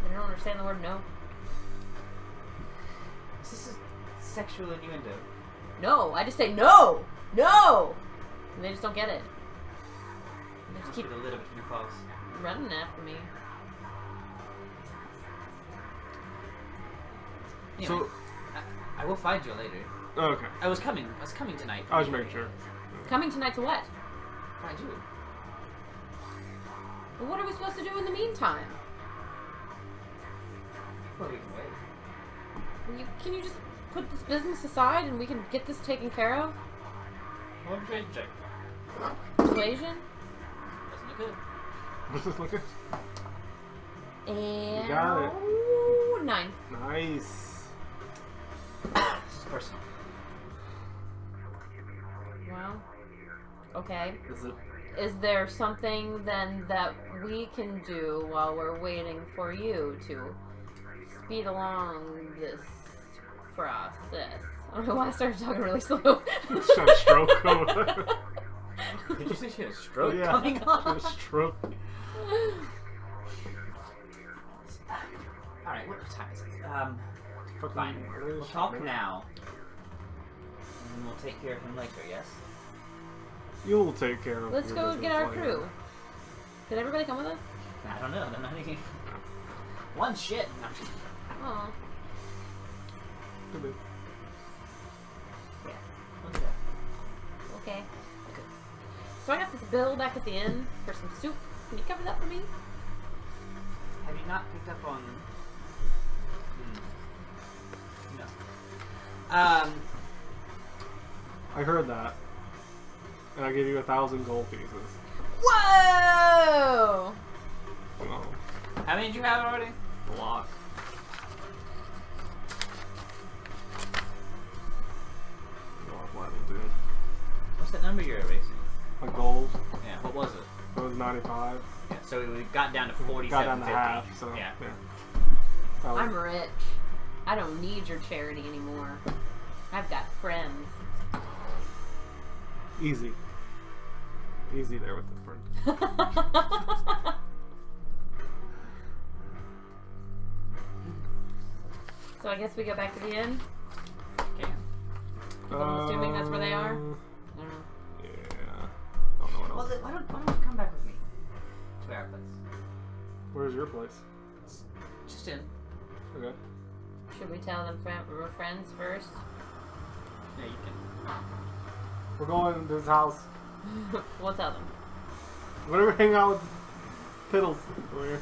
They don't understand the word no. Is this a sexual innuendo? No, I just say no! No! And they just don't get it. They just Must keep be the lid between your paws. running after me. Anyway, So, I will find you later. okay. I was coming tonight. I was making sure. Coming tonight to what? Find you. Well, what are we supposed to do in the meantime? Well, we can wait. Can you just put this business aside and we can get this taken care of? Well, trade check. Persuasion? Doesn't look good. What's this looking? And... You got it. 9. Nice. This is personal. Well, okay. Is it? Is there something then that we can do while we're waiting for you to speed along this process? I don't know why I started talking really slow. She had a stroke over there. Did you say she had a stroke Yeah, coming she on? had a stroke. Alright, what time is it? Fucking Fine. English, We'll talk man. now. And then we'll take care of him later, yes? You'll take care of Let's your go business get our later. crew. Did everybody come with us? I don't know. I don't know anything. One shit. No. Oh. Could be. Yeah. We'll do that. Okay. So I got this bill back at the inn for some soup. Can you cover that for me? Have you not picked up on... No. I heard that. And I gave you 1,000 gold pieces. Whoa! Oh, How many did you have already? block. Block level, dude. What's that number you're erasing? My gold. Yeah, what was it? It was 95. Yeah, so we got down to 47.50. Got down to half, so Yeah. That was- I'm rich. I don't need your charity anymore. I've got friends. easy. Easy there with the friend. So I guess we go back to the inn? Okay. I'm assuming that's where they are? I don't know. Yeah. I don't know what Well, else. then why don't you come back with me to our place? Where's your place? Just in. Okay. Should we tell them we're friends first? Yeah, you can. We're going to this house. We'll tell them. Whenever hang out with Piddles. Over here.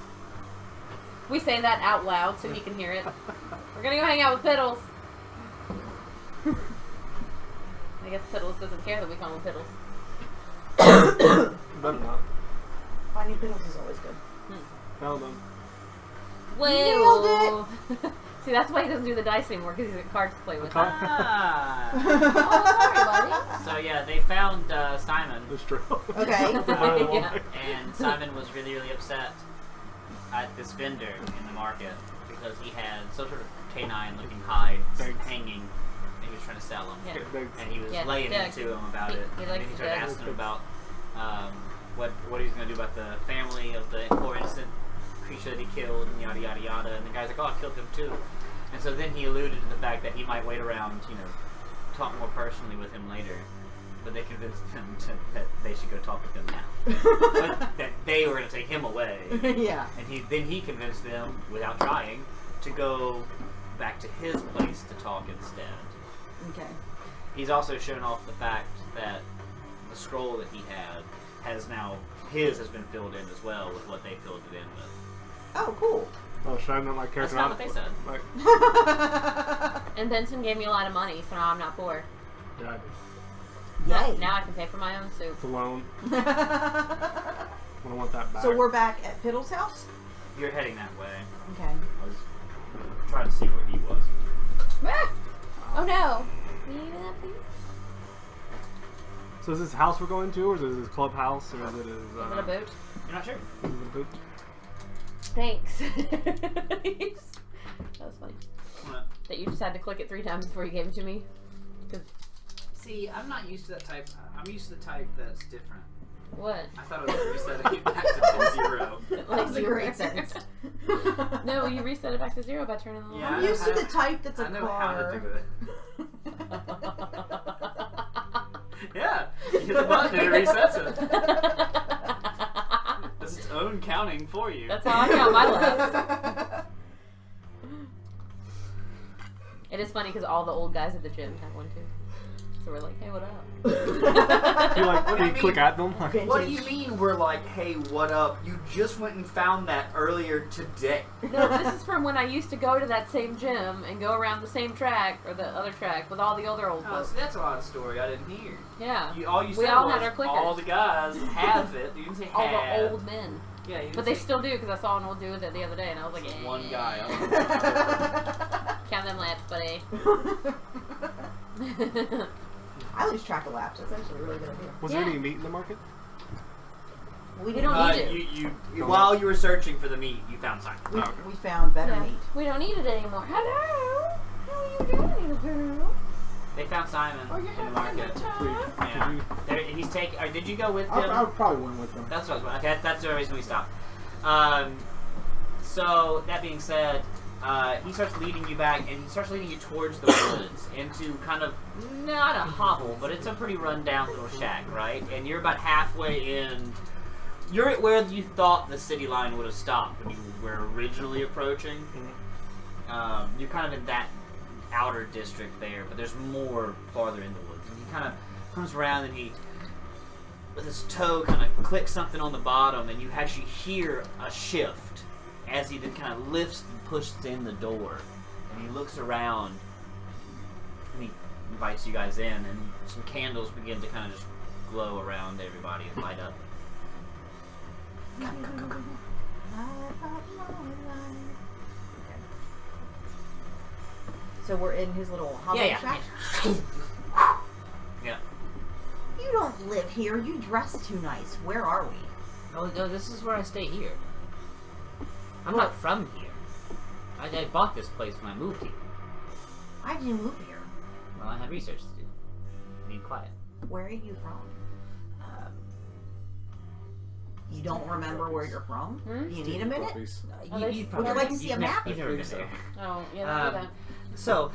We say that out loud so he can hear it. We're gonna go hang out with Piddles. I guess Piddles doesn't care that we call him Piddles. Better not. Finding piddles is always good. Tell them. Whoa! See, that's why he doesn't do the dice anymore, because he's got cards to play with. Ah. Oh, sorry, So yeah, they found Simon, It's true. Okay. Yeah. and Simon was really, really upset at this vendor in the market because he had some sort of canine-looking hide Thanks. hanging, and he was trying to sell them. Yeah. Thanks. And he was Yeah, laying Doug. into him about He- it. he And likes then he to started Doug. asking him about what he was going to do about the family of the poor innocent creature that he killed, and yada yada yada. And the guy's like, "Oh, I killed him too." And so then he alluded to the fact that he might wait around, talk more personally with him later. But they convinced him that they should go talk with him now. But that they were going to take him away. Yeah. And then he convinced them, without trying, to go back to his place to talk instead. Okay. He's also shown off the fact that the scroll that he had has now, his has been filled in as well with what they filled it in with. Oh, cool. Oh, should I know my character? That's not what they said. Like, And Benson gave me a lot of money, so now I'm not poor. yeah, I did. Yay. Now I can pay for my own soup. It's a loan. I don't want that back. So we're back at Piddle's house? You're heading that way. Okay. I was trying to see where he was. Ah! Oh no! Can you do that, please? So is this house we're going to, or is it his clubhouse, or is it his? Is it a boot? You're not sure? Is it a boot? Thanks. That was funny. What? That you just had to click it 3 times before you gave it to me? 'Cause See, I'm not used to that type. I'm used to the type that's different. what? I thought it was resetting it back to 0. That Like was a you great reset- sentence. No, you reset it back to 0 by turning the Yeah. light. I'm used to the type that's a I know how to car. do it. Yeah, you hit the button and it resets it. Does its own counting for you. That's how I count my laps. It is funny because all the old guys at the gym have one too. So we're like, hey, what up? You like, What do you you click mean? at them? Like, What do you mean we're like, hey, what up? You just went and found that earlier today. No, this is from when I used to go to that same gym and go around the same track or the other track with all the other old Oh, folks. see, that's a lot of story I didn't hear. Yeah. All you We said all was had our clickers. all the guys have it. You didn't say All have. the old men. Yeah, you didn't But they say still do because I saw an old dude with it the other day and I was like, just eh. one guy. Count them laps, buddy. I lose track of laps. That's actually a really good idea. was there any meat in the market? We don't didn't. need it. You while you were searching for the meat, you found something. We found better Yeah. meat. We don't need it anymore. Hello? How are you doing, little girl? They found Simon Oh, you're in the having a market. good time? Sweet. Yeah. Did you- He's taking. Did you go with him? I probably went with them. That's what I was. Okay, that's the reason we stopped. So that being said, he starts leading you back, and he starts leading you towards the woods into kind of not a hovel, but it's a pretty run-down little shack, right? And you're about halfway in. You're at where you thought the city line would have stopped when you were originally approaching. You're kind of in that outer district there, but there's more farther in the woods. And he kind of comes around and he, with his toe, kind of clicks something on the bottom, and you actually hear a shift as he then kind of lifts and pushes in the door. And he looks around and he invites you guys in, and some candles begin to kind of just glow around everybody and light up. So we're in his little hovel shack. Yeah. You don't live here. You dress too nice. Where are we? Oh, no, this is where I stay here. I'm not from here. I bought this place when I moved here. Why did you move here? Well, I had research to do. I need quiet. Where are you from? You don't remember where you're from? Hmm? You need a minute? Puppies. Oh, there's- Would you like to see a map? You've never been there. Oh, yeah, do that. So,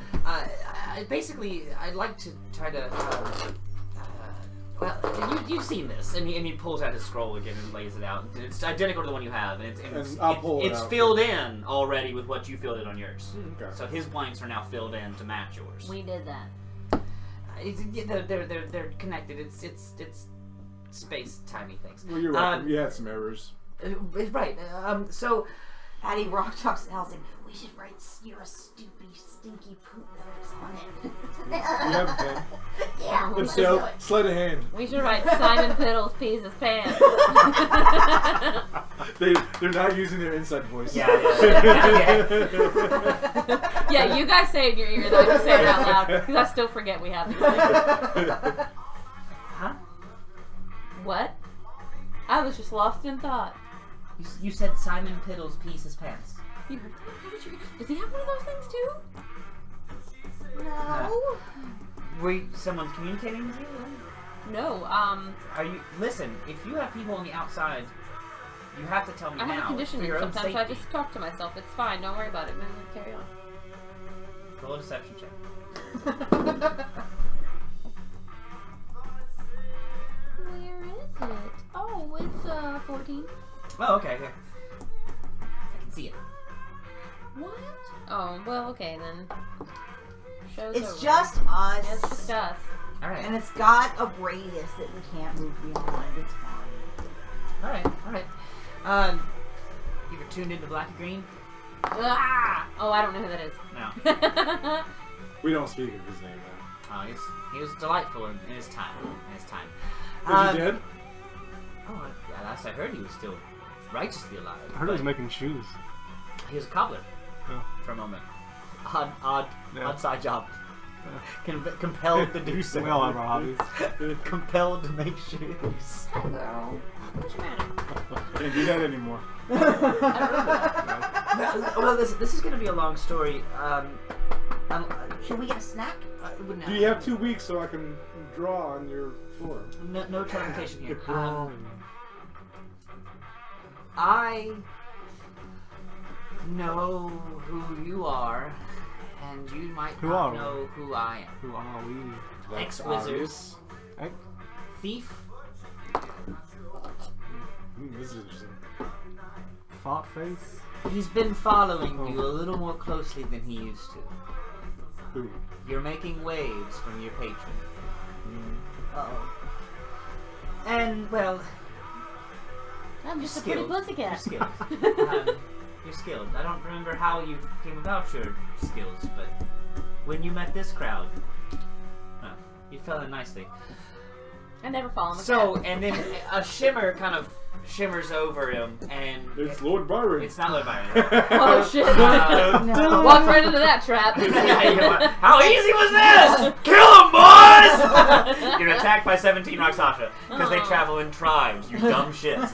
basically, I'd like to try to. Well, you've seen this, and he pulls out his scroll again and lays it out. It's identical to the one you have, and I'll pull it it's out. filled in already with what you filled in on yours. Okay. So his blanks are now filled in to match yours. We did that. They're connected. It's space timey things. Well, you're welcome. You had some errors. Right. So. Patty Rock talks to Allison. We should write "You're a stupid, stinky poop" on it. You have a pen. Yeah. Let's go. Sleight of hand. We should write Simon Piddles pees his pants. They're not using their inside voice. Yeah. Yeah, you guys say it in your ear, though. I just say it out loud because I still forget we have it. Huh? What? I was just lost in thought. You said Simon Piddles pees his pants. You heard that? How did you? Does he have one of those things too? No. Were someone communicating with you? No. Are you? Listen, if you have people on the outside, you have to tell me I now. have a condition. for your own Sometimes I safety. just talk to myself. It's fine. Don't worry about it. Man, carry on. Roll a deception check. Where is it? Oh, it's 14. Oh, okay. I can see it. What? Oh, well, okay then. Show's It's over. just us. Yeah, it's just us. All right. And it's got a radius that we can't move beyond. It's fine. All right. You ever tuned into Black and Green? Ah! Oh, I don't know who that is. No. We don't speak of his name now. He was delightful in his time. Is he dead? Oh, last I heard, he was still righteously alive. I heard he was but making shoes. he was a cobbler Oh. for a moment. Odd Yeah. side job. Compelled to do so. We all have our hobbies. Compelled to make shoes. Hi, girl. What's the matter? Can't do that anymore. I don't know. Well, this is going to be a long story. Should we get a snack? Do you have 2 weeks so I can draw on your floor? No teleportation here. I know who you are, and you might Who not are we? know who I am. Who are we? That's Ex-wizard. obvious. Thief. This is interesting. Fart face? He's been following you a little more closely than he used to. Who? You're making waves from your patron. Uh-oh. And, well, I'm just a skilled. pretty You're pussycat. skilled. You're skilled. I don't remember how you came about your skills, but when you met this crowd, you fell in nicely. I never fall in the So, cat. and then a shimmer kind of shimmers over him, and It's Lord Byron. it's not Lord Byron. Oh shit! No. Walked right into that trap. How easy was this? Kill him, boys! You're attacked by 17 Rakshasa because they travel in tribes. You dumb shits.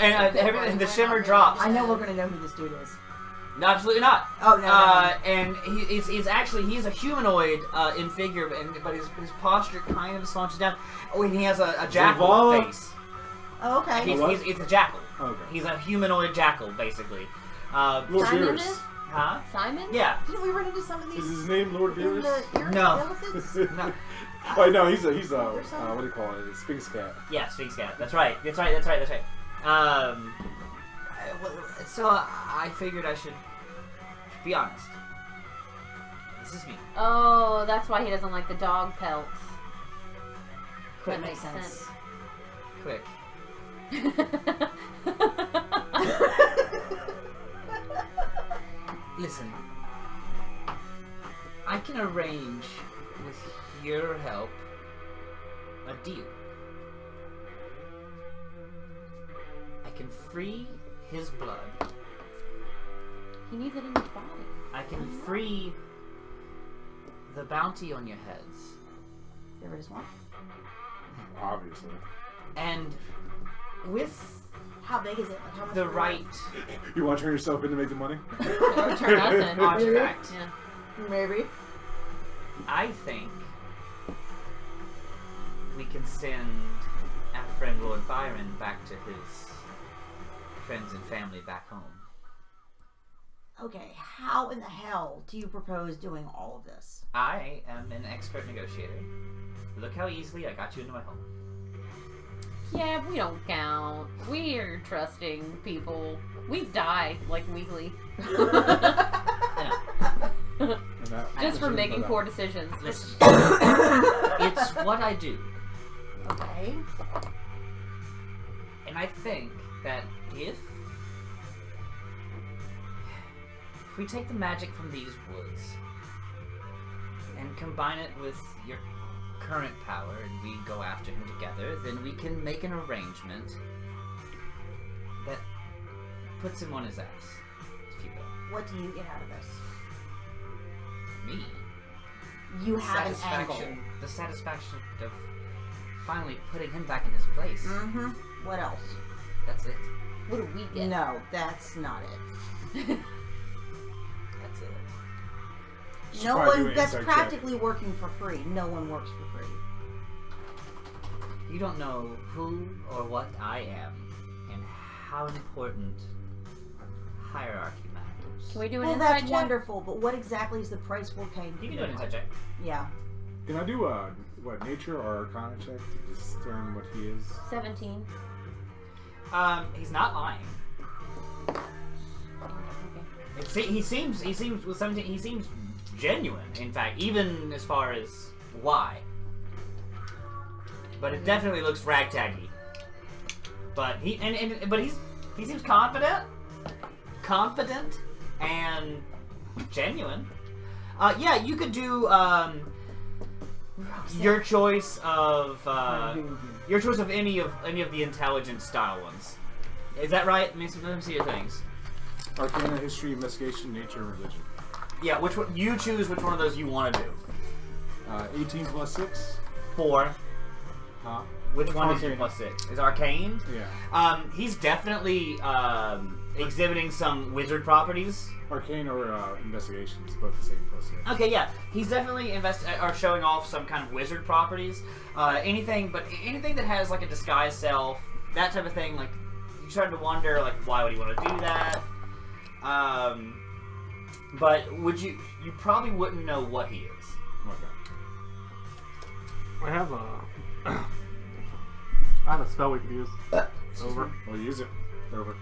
And the shimmer drops. I know we're gonna know who this dude is. No, absolutely not. Oh, no, And he's a humanoid in figure, but his posture kind of slouches down. Oh, and he has a jackal Zavala? face. Oh, okay. It's a jackal. Okay. He's a humanoid jackal, basically. Lord Simon Beerus. is? Huh? Simon? Yeah. Didn't we run into some of these? Is his name Lord in Beerus? the No. elephants? No. Wait, no, he's a what do you call it? A Sphinx cat. Yeah, Sphinx Cat. That's right. So I figured I should be honest. This is me. Oh, that's why he doesn't like the dog pelts. Quick. That makes sense. sense. Quick. Listen. I can arrange with your help a deal. I can free his blood. He needs it in his body. I can free the bounty on your heads. There is one. Obviously. And with How big is it? Like how much? the is it? right You want to turn yourself in to make the money? Or turn us in. artifact, Yeah. Maybe. I think we can send our friend Lord Byron back to his friends and family back home. Okay, how in the hell do you propose doing all of this? I am an expert negotiator. Look how easily I got you into my home. Yeah, we don't count. We're trusting people. We die, like, weekly. I know. Just for making poor decisions. Listen, it's what I do. Okay. And I think that if we take the magic from these woods and combine it with your current power and we go after him together, then we can make an arrangement that puts him on his ass, if you will. What do you get out of this? Me. You have an angle. The satisfaction of finally putting him back in his place. Mm-hmm. What else? That's it. What do we get? No, that's not it. That's it. Should No probably do one. an That's insight check. practically working for free. No one works for free. You don't know who or what I am and how important hierarchy matters. Can we do an Well, inside that's check? wonderful, but what exactly is the price we're paying for? You can do an inside check. Yeah. Can I do a nature or arcana check to discern what he is? 17. He's not lying. Okay. He seems with 17. He seems genuine. In fact, even as far as why. But it definitely looks ragtaggy. But he seems confident, and genuine. Yeah, you could do your choice of any of the intelligence style ones. Is that right? Let me see your things. Arcana, history, investigation, nature, and religion. Yeah, which one you choose? Which one of those you want to do? 18 plus 6. 4. Huh? Which one is your Arcane. plus 6? Is arcane? Yeah. He's definitely exhibiting some wizard properties. Arcane or investigations, both the same plus. Yeah. Okay, yeah, he's definitely or showing off some kind of wizard properties. Anything that has like a disguise self, that type of thing. Like you starting to wonder, like, why would he want to do that? But you probably wouldn't know what he is. Okay. I have a spell we could use. Over. We'll use it. Over.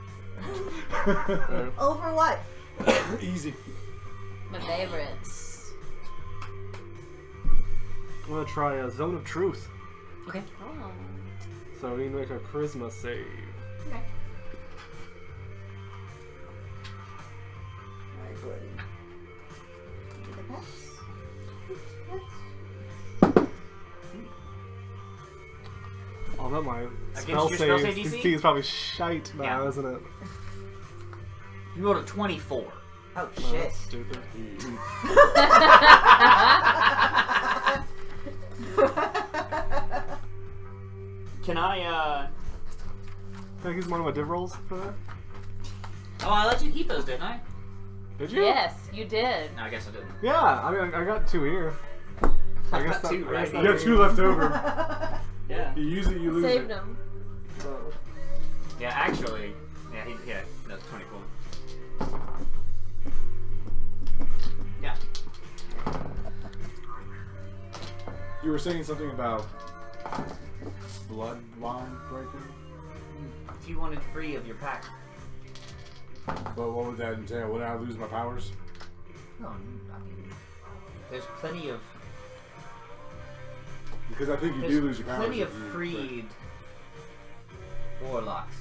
Over what? Easy. My favorites. I'm gonna try a Zone of Truth. Okay. Oh. So we need to make a charisma save. Okay. Very good. Get the pets. Although my Against spell your spell save save DC? DC is probably shite now, Yeah. isn't it? You rolled a 24. Oh Oh, shit. that's stupid. Can I? Can I use one of my div rolls for that? Oh, I let you keep those, didn't I? Did you? Yes, you did. No, I guess I didn't. Yeah, I mean, I got 2 here. I guess got 2, I guess right? You have 2 left over. Yeah. You use it, you lose Saved it. him. So, Yeah, actually. Yeah, that's 24. Yeah. You were saying something about bloodline breaking? If you wanted free of your pack. But what would that entail? Would I lose my powers? No, I mean, there's plenty of Because I think you do lose your powers. plenty of if you freed warlocks.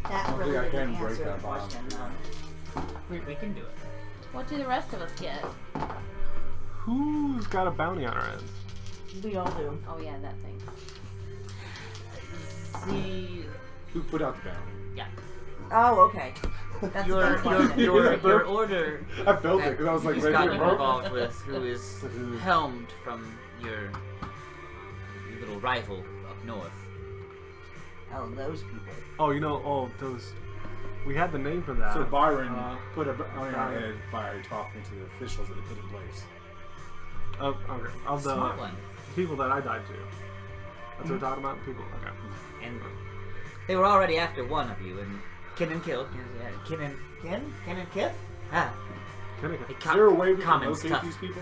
That I don't really think I didn't can break answer the that bond. question. We can do it. What do the rest of us get? who's got a bounty on our ends? We all do. Oh yeah, that thing. See, Who put out the bounty? yeah, Oh, okay. That's a better question. your order. I felt it because I was like, He's right gotten there, bro. involved with, who is helmed from your little rival up north. Oh, those people. Oh, you know, those. We had the name for that. So Byron Uh, put a bounty on our head by talking to the officials that he put in place. Okay. Of the Smart one. people that I died to. That's what we're talking about? People. Okay. And they were already after one of you, and kin and kill. Kin and kith? Ah. Kinnick. It Is there a way we can common's locate tough. these people?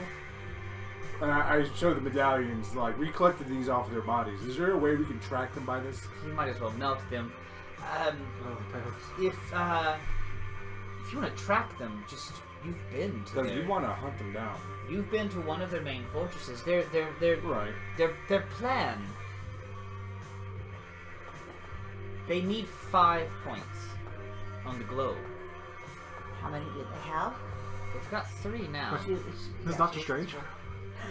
And I showed the medallions, like, we collected these off their bodies. Is there a way we can track them by this? You might as well melt them. Oh, thanks. If you want to track them, you've been to Because we their, want to hunt them down. you've been to one of their main fortresses. Their Right. plan. They need 5 points on the globe. How many did they have? They've got 3 now. This is Doctor Strange?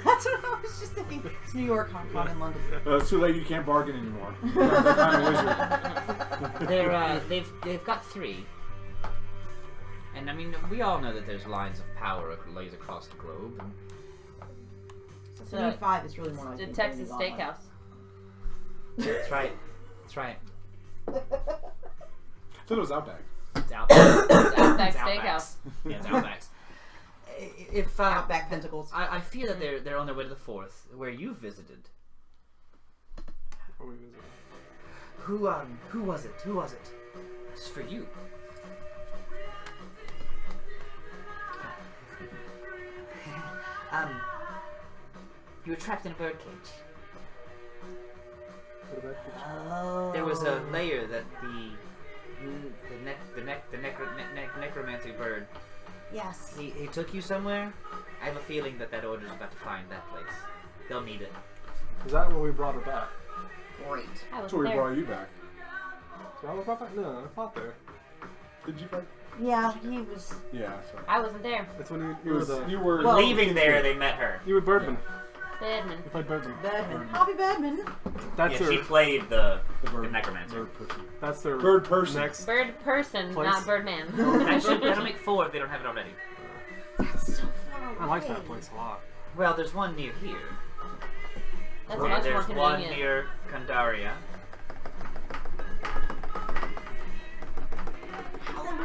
That's what I was just thinking. It's New York, Hong Kong, and London. It's too late, you can't bargain anymore. They've got 3. And I mean, we all know that there's lines of power lays across the globe. So need 5 is really more like The Infinity Texas Gauntlet. Steakhouse. That's right. That's right. I thought it was Outback. It's Outback. Outback It's Steakhouse. Outbacks. Yeah, it's Outbacks. If Outback Pentacles. I fear that they're on their way to the 4th, where you visited. What were we visiting? Who was it? Who was it? It's for you. You were trapped in a birdcage. Oh. There was a layer that the necromancy bird. Yes. He took you somewhere. I have a feeling that order's about to find that place. They'll need it. Is that where we brought her back? Great. I That's was where we there. brought you back. Is that where we brought back? No, I thought there. Did you fight? Yeah, he was. Yeah, sorry. I wasn't there. That's when you You were was, the. you were Well- Leaving there, they met her. You were Birdman. Badman. You played Birdman. Badman. Bobby Badman. That's Yeah, her. she played the bird, necromancer. bird pussy. That's their Bird person. next. Bird person, Place. not Birdman. That'll make 4 if they don't have it already. That's so far away. I like that place a lot. Well, there's one near here. That's And much more there's one convenient. near Kandaria.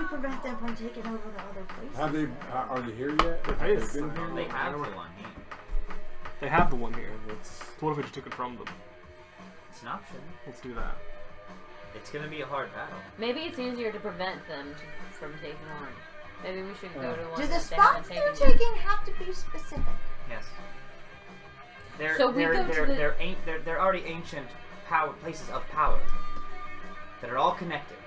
prevent them from taking over the other places? Have they? Are they here yet? Have they Yes. been here? They yet? have the one here. They have the one here. So what if we just took it from them? It's an option. Let's do that. It's gonna be a hard battle. Maybe it's easier to prevent them from taking on. Maybe we should go to one Do the that they haven't spots they're taken yet. taking have to be specific? Yes. So we go to the- They're already ancient places of power that are all connected.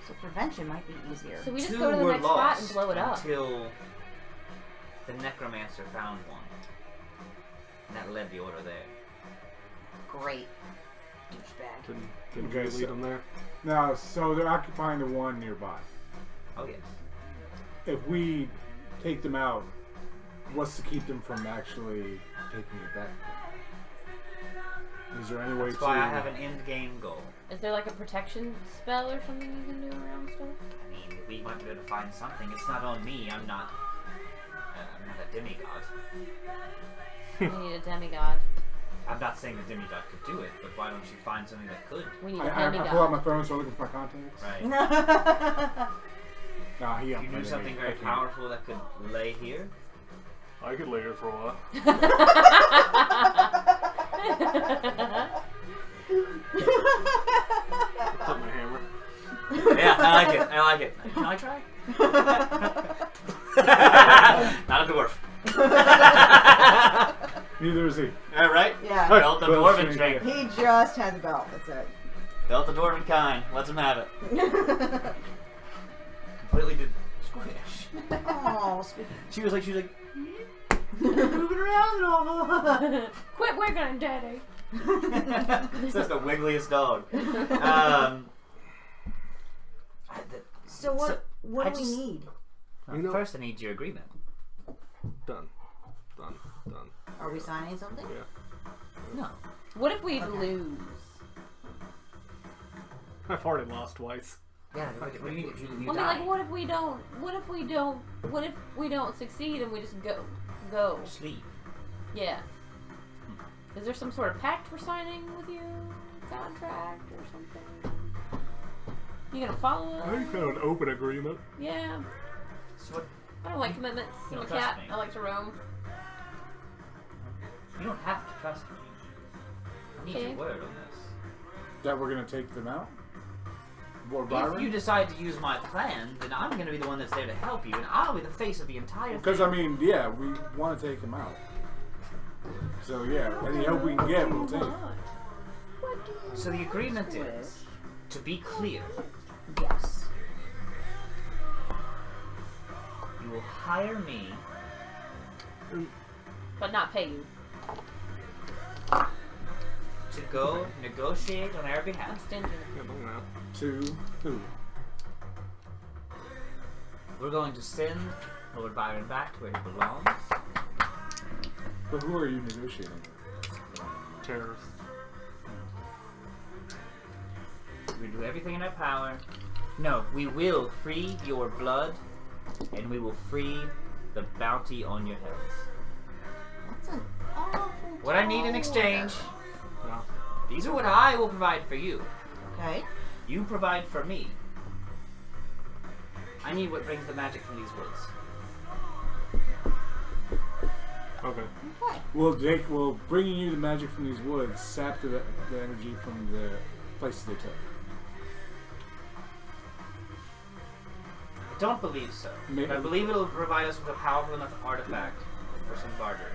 So prevention might be easier. So we just Two go to the were next spot lost and blow it up. until the necromancer found one, and that led the order there. Great. Douchebag. Can Okay, we so- lead them there? Now, so they're occupying the one nearby. Oh yes. If we take them out, what's to keep them from actually taking it back? Is there any way That's to? why I have an end game goal. Is there like a protection spell or something you can do around stuff? I mean, we might be able to find something. It's not on me. I'm not a demigod. We need a demigod. I'm not saying the demigod could do it, but why don't you find something that could? We need I a pull out demigod. my phone, so I'm looking for my contacts. Right. Nah, he If you knew something very powerful that could lay here, I could lay here for a while. Put my hammer. yeah, I like it. I like it. Can I try? Not a dwarf. Neither is he. All right. Yeah. Belt the Well, dwarven sure, drink. He just has a belt. That's it. Belt the dwarven kind. Let's him have it. Completely did squish. Oh, She was like, moving around all. Quit wiggling, Daddy. It's just the wiggliest dog. So what? What I do we just- need? You know- First, I need your agreement. Done. Are we signing something? Yeah. No. What if we Okay. lose? I've already lost twice. Yeah. What do you mean? You I mean, die? like, what if we don't? What if we don't succeed and we just go? Just leave. Yeah. Is there some sort of pact we're signing with you? Contract or something? You gonna follow I think us? kind of an open agreement. Yeah. So what? I don't like commitments. You I'm a don't trust cat. me. I like to roam. You don't have to trust me. I need Okay. your word on this. That we're gonna take them out. Or If Byron? you decide to use my plan, then I'm going to be the one that's there to help you, and I'll be the face of the entire Because thing. I mean, yeah, we want to take him out. So yeah, any help we can get, we'll take. So the agreement is, to be clear, Yes. you will hire me But not pay you. to go negotiate on our I'm behalf. stingy. Yeah, look now. To who? We're going to send Lord Byron back to where he belongs. But who are you negotiating with? Terrorists. We do everything in our power. No, we will free your blood, and we will free the bounty on your heads. That's an awful. What I need in tall exchange, Yeah. these are what I will provide for you. order. Okay. You provide for me. I need what brings the magic from these woods. Okay. Okay. We'll bringing you the magic from these woods, sap the energy from the places they took. I don't believe so. May- But I believe it'll provide us with a powerful enough artifact for some bartering.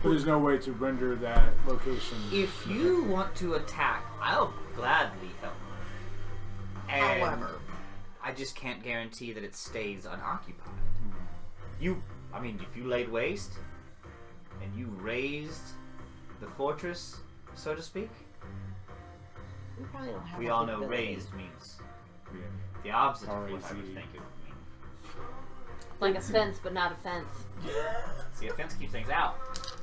But there's no way to render that location. If you want to attack, I'll gladly help. And However. I just can't guarantee that it stays unoccupied. If you laid waste and you razed the fortress, so to speak, We probably don't have. we that all know capability. razed means the opposite of what I would R-A-Z-E. think it would mean. Like a fence, but not a fence. See, a fence keeps things out.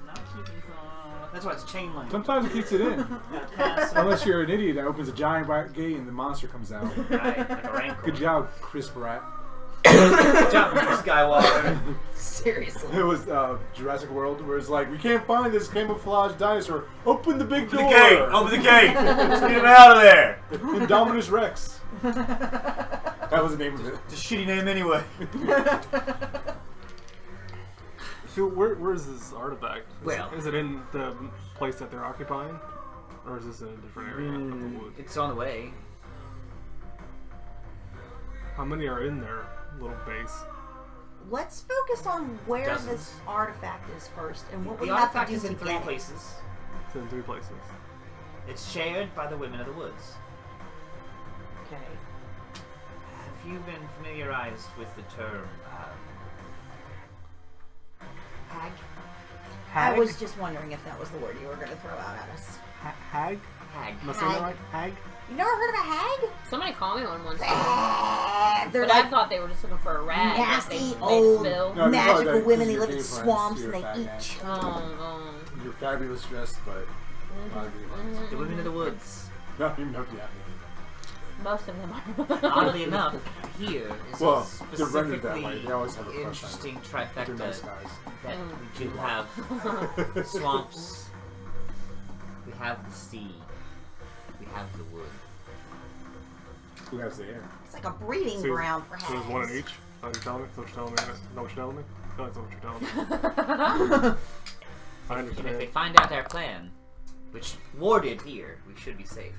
Not keeping that's why it's chain link. Sometimes it keeps it in. Unless you're an idiot that opens a giant gate and the monster comes out. Right, like a rancor. Good job, Chris Pratt. Good job, Mr. Skywalker. Seriously. It was Jurassic World, where it's like, we can't find this camouflage dinosaur. Open the big door. Open the gate! Let's get him out of there! Indominus Rex. That That was the name of it. It's a shitty name anyway. So where's this artifact? Is it in the place that they're occupying? Or is this in a different area of the woods? It's on the way. How many are in their little base? Let's focus on where Dozens. this artifact is first and what we The have artifact to do is in to 3 get it. places. It's in 3 places. It's shared by the women of the woods. Okay. Have you been familiarized with the term Hag. Hag? I was just wondering if that was the word you were going to throw out at us. Hag? hag? Am I saying that Hag. right? Hag? You never heard of a hag? Somebody called me one once. They're But I like thought they were just looking for a rag. that nasty they'd old spill. No, they're probably magical like, women. 'cause They you're live in gay friends, swamps you're and they a fag eat. Oh, You're fabulous dressed, but not gay friends. The women of the woods. No, you know, yeah. most of them are. Oddly enough, here is Well, a they're rendered that way. specifically They always have a crush on interesting They're trifecta nice guys. that we do have swamps, we have the sea, we have the wood. Who has the air? It's like a breeding So- ground for So there's one in hags. each? Are you telling me? Is that what you're telling me? Know what you're telling me? I feel like that's what you're telling me. I And if they understand. find out our plan, which warded here, we should be safe.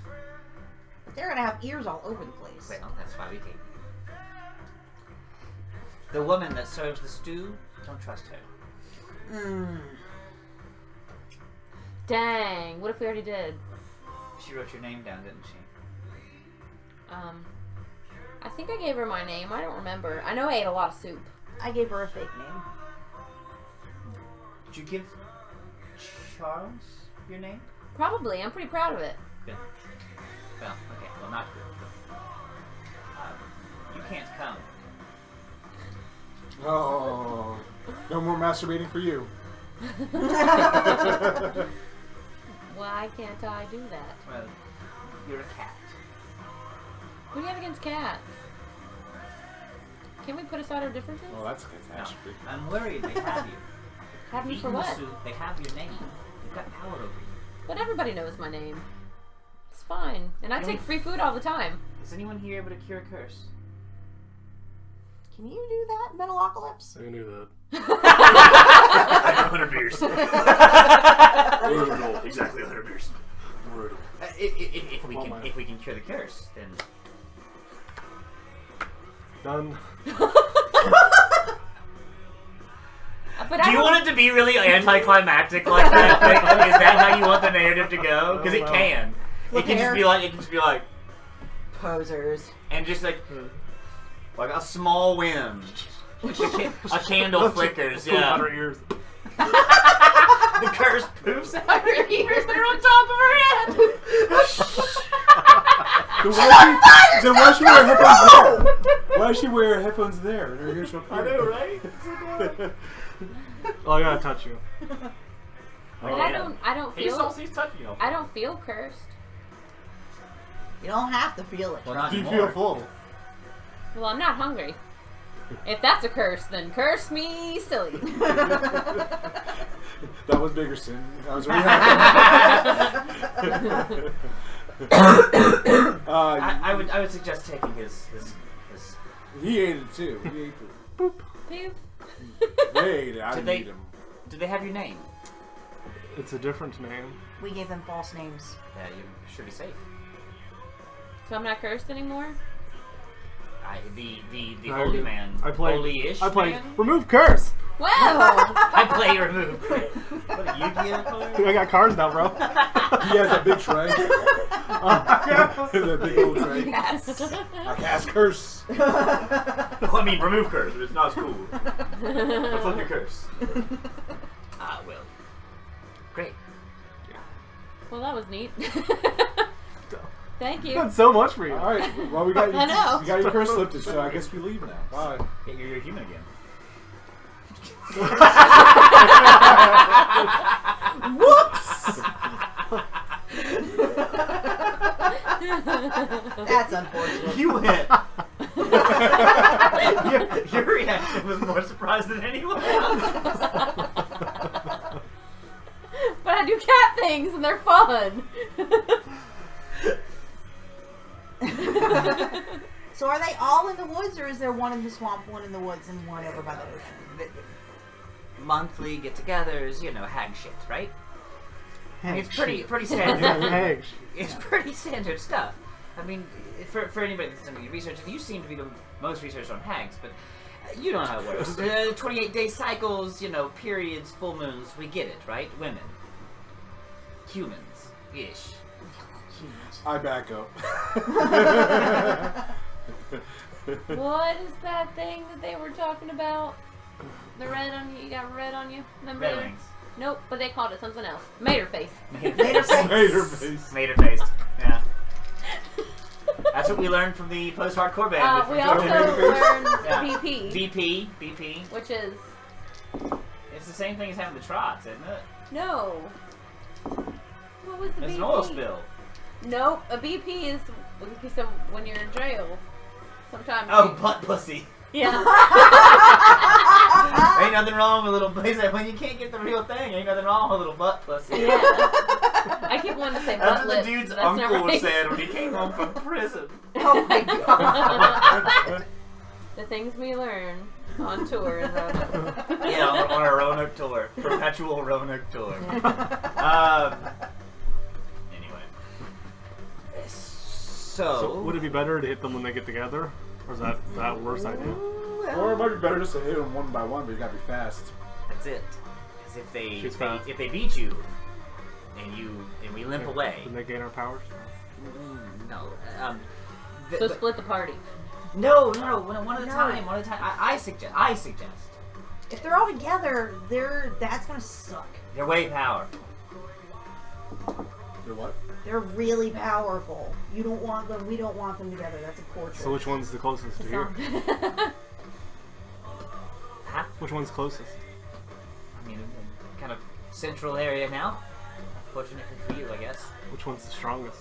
But they're gonna have ears all over the place. Well, that's why we came. The woman that serves the stew, don't trust her. Mm. Dang, what if we already did? She wrote your name down, didn't she? I think I gave her my name. I don't remember. I know I ate a lot of soup. I gave her a fake name. Did you give Charles your name? Probably. I'm pretty proud of it. Good. Well, okay. Well, not good. You can't come. Oh, no more masturbating for you. Why can't I do that? Well, you're a cat. What do you have against cats? Can we put aside our differences? Well, that's a No, catastrophe. I'm worried they have you. Have me Eaten for the what? soup, they have your name. They've got power over you. But everybody knows my name. It's fine. And I take free food all the time. Is anyone here able to cure a curse? Can you do that, Metalocalypse? I knew I know 100 beers. that. Exactly 100 beers. Brutal. If we can cure the curse, then Done. But do you want it to be really anticlimactic like that? Like, is that how you want the narrative to go? Because it can. It can just be like, Posers. and just like a small wind, a candle flickers. Poof out Yeah. her ears. The curse poofs out her ears. They're on top of her head. Then why she wear headphones there? Why does she wear headphones there? Her ears are up I here. know, right? Oh, I gotta touch you. But Oh, I yeah. don't He's feel. touching you. I don't feel cursed. You don't have to feel it. Well, not Do you anymore. feel full? Well, I'm not hungry. If that's a curse, then curse me silly. That was bigger sin. That was really I would suggest taking his He ate it too. He ate it. Poof. They ate it. I Did didn't they- eat him. Do they have your name? It's a different name. We gave them false names. Yeah, you should be safe. So I'm not cursed anymore? The I- holy man. I played. Holy-ish I played. man? Remove curse. Wow! I play remove. What a Yu-Gi-Oh card? I got cards now, bro. He has a big tray. That big old tray. Yes. I cast curse. Well, I mean, remove curse, but it's not as cool. But fuck your curse. Well. Great. Well, that was neat. Thank you. That's so much for you. All right. Well, we got I know. you got your curse lifted, so I guess we leave now. Bye. Yeah, you're human again. Whoops! That's unfortunate. You went. your reaction was more surprised than anyone else. But I do cat things and they're fun. So are they all in the woods, or is there one in the swamp, one in the woods, and one over by the ocean? Monthly get-togethers, hag shit, right? I mean, it's pretty standard. Hags. It's pretty standard stuff. I mean, for anybody that's done any research, and you seem to be the most researched on hags, but you don't know how it works. 28-day cycles, periods, full moons, we get it, right? Women. Humans-ish. I back up. What is that thing that they were talking about? The red on you? You got red on you? Remember? Red wings. Nope, but they called it something else. Mater face. Mater face. Mater-faced. Yeah. That's what we learned from the post-hardcore band. We also learned BP. BP. Which is... It's the same thing as having the trots, isn't it? No. What was the It's BP? an oil spill. Nope, a BP is so when you're in jail. Sometimes. Oh, butt pussy. Yeah. Ain't nothing wrong with little. He said, when you can't get the real thing, ain't nothing wrong with little butt pussy. Yeah. I keep wanting to say That's butt what lips. the dude's but that's not uncle right. said when he came home from prison. Oh my god. The things we learn on tour in Roanoke. Yeah, on a Roanoke tour. Perpetual Roanoke tour. Anyway. So would it be better to hit them when they get together? Or is that a worse idea? Or it might be better just to hit them one by one, but you gotta be fast. That's it. Because if they beat you, and we limp away. Then they gain our powers? No. So split the party. No. One at a time. I suggest. If they're all together, that's gonna suck. They're way powerful. You're what? They're really powerful. You don't want them. We don't want them together. That's a portrait. So which one's the closest to here? Huh? Which one's closest? I mean, kind of central area now. Fortunately for you, I guess. Which one's the strongest?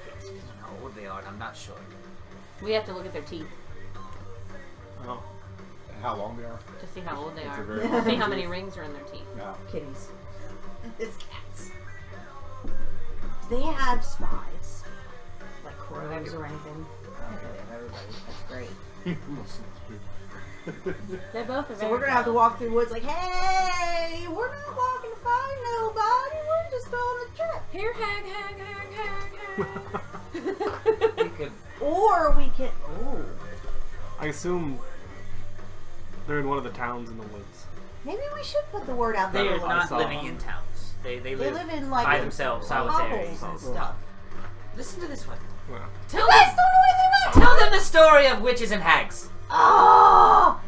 Yes, because of how old they are, I'm not sure. We have to look at their teeth Oh. And how long they are? to see how old they It's a are. very To long see how tooth. many rings are in their teeth. Yeah. Kitties. It's cats. Do they have spies? Like crows or anything? That's great. They both are So very we're gonna have to tall. walk through woods like, hey, we're not walking to find nobody. We're just going on a trip. Here, hag. You could. Or we can. Oh, I assume they're in one of the towns in the woods. maybe we should put the word out there. They're I not saw living them. in towns. They live in like by themselves, solitary. hovels and Oh. stuff. Listen to this one. Yeah. Tell You guys them, don't know anything about tell them the story of witches and hags. Oh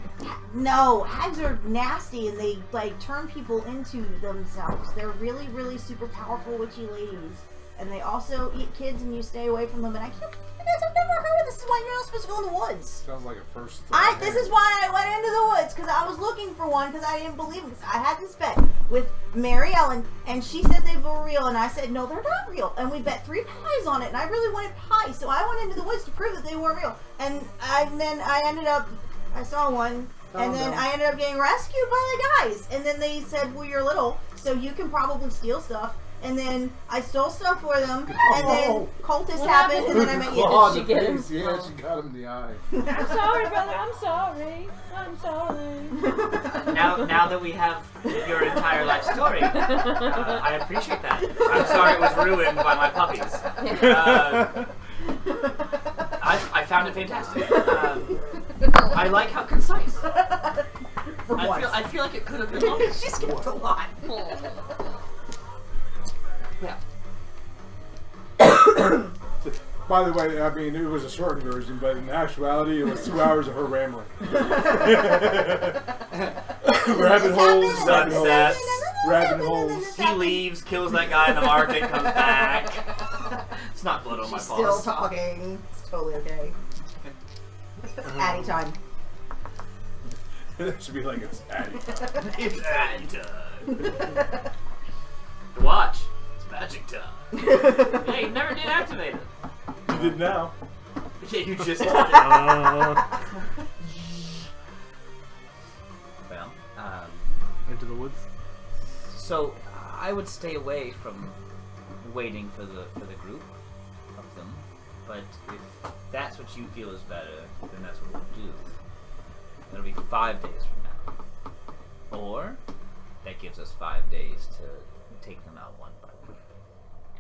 no, hags are nasty and they like turn people into themselves. They're really, really super powerful witchy ladies, and they also eat kids, and you stay away from them. And I can't believe you guys have never heard of this. Is why you're not supposed to go in the woods. Sounds like a first. This is why I went into the woods, because I was looking for one, because I didn't believe it. Because I had this bet with Mary Ellen, and she said they were real, and I said no, they're not real. And we bet 3 pies on it, and I really wanted pie, so I went into the woods to prove that they weren't real. And then I ended up, I saw one, and then I ended up getting rescued by the guys. And then they said, well, you're little, so you can probably steal stuff. And then I stole stuff for them, and then cultists What happened, and happened? then I met Claw you. in Did the she get him? face. Yeah, she got him in the eye. I'm sorry, brother. I'm sorry. Now that we have your entire life story, I appreciate that. I'm sorry it was ruined by my puppies. I found it fantastic. I like how concise. I feel like it could have been longer. She skipped a lot. Yeah. By the way, I mean, it was a shortened version, but in actuality, it was 2 hours of her rambling. Rabbit holes, rabbit holes, Sunsets. rabbit holes. He leaves, kills that guy in the market, comes back. It's not blood on my She's still paws. talking. It's totally okay. Addy time. It should be like it's Addy time. It's Addy time. Watch. It's magic time. Yeah, you never did activate it. You did now. Yeah, you just did it. Well, Into the woods? so I would stay away from waiting for the group of them. But if that's what you feel is better, then that's what we'll do. It'll be 5 days from now. Or, that gives us 5 days to take them out one by one.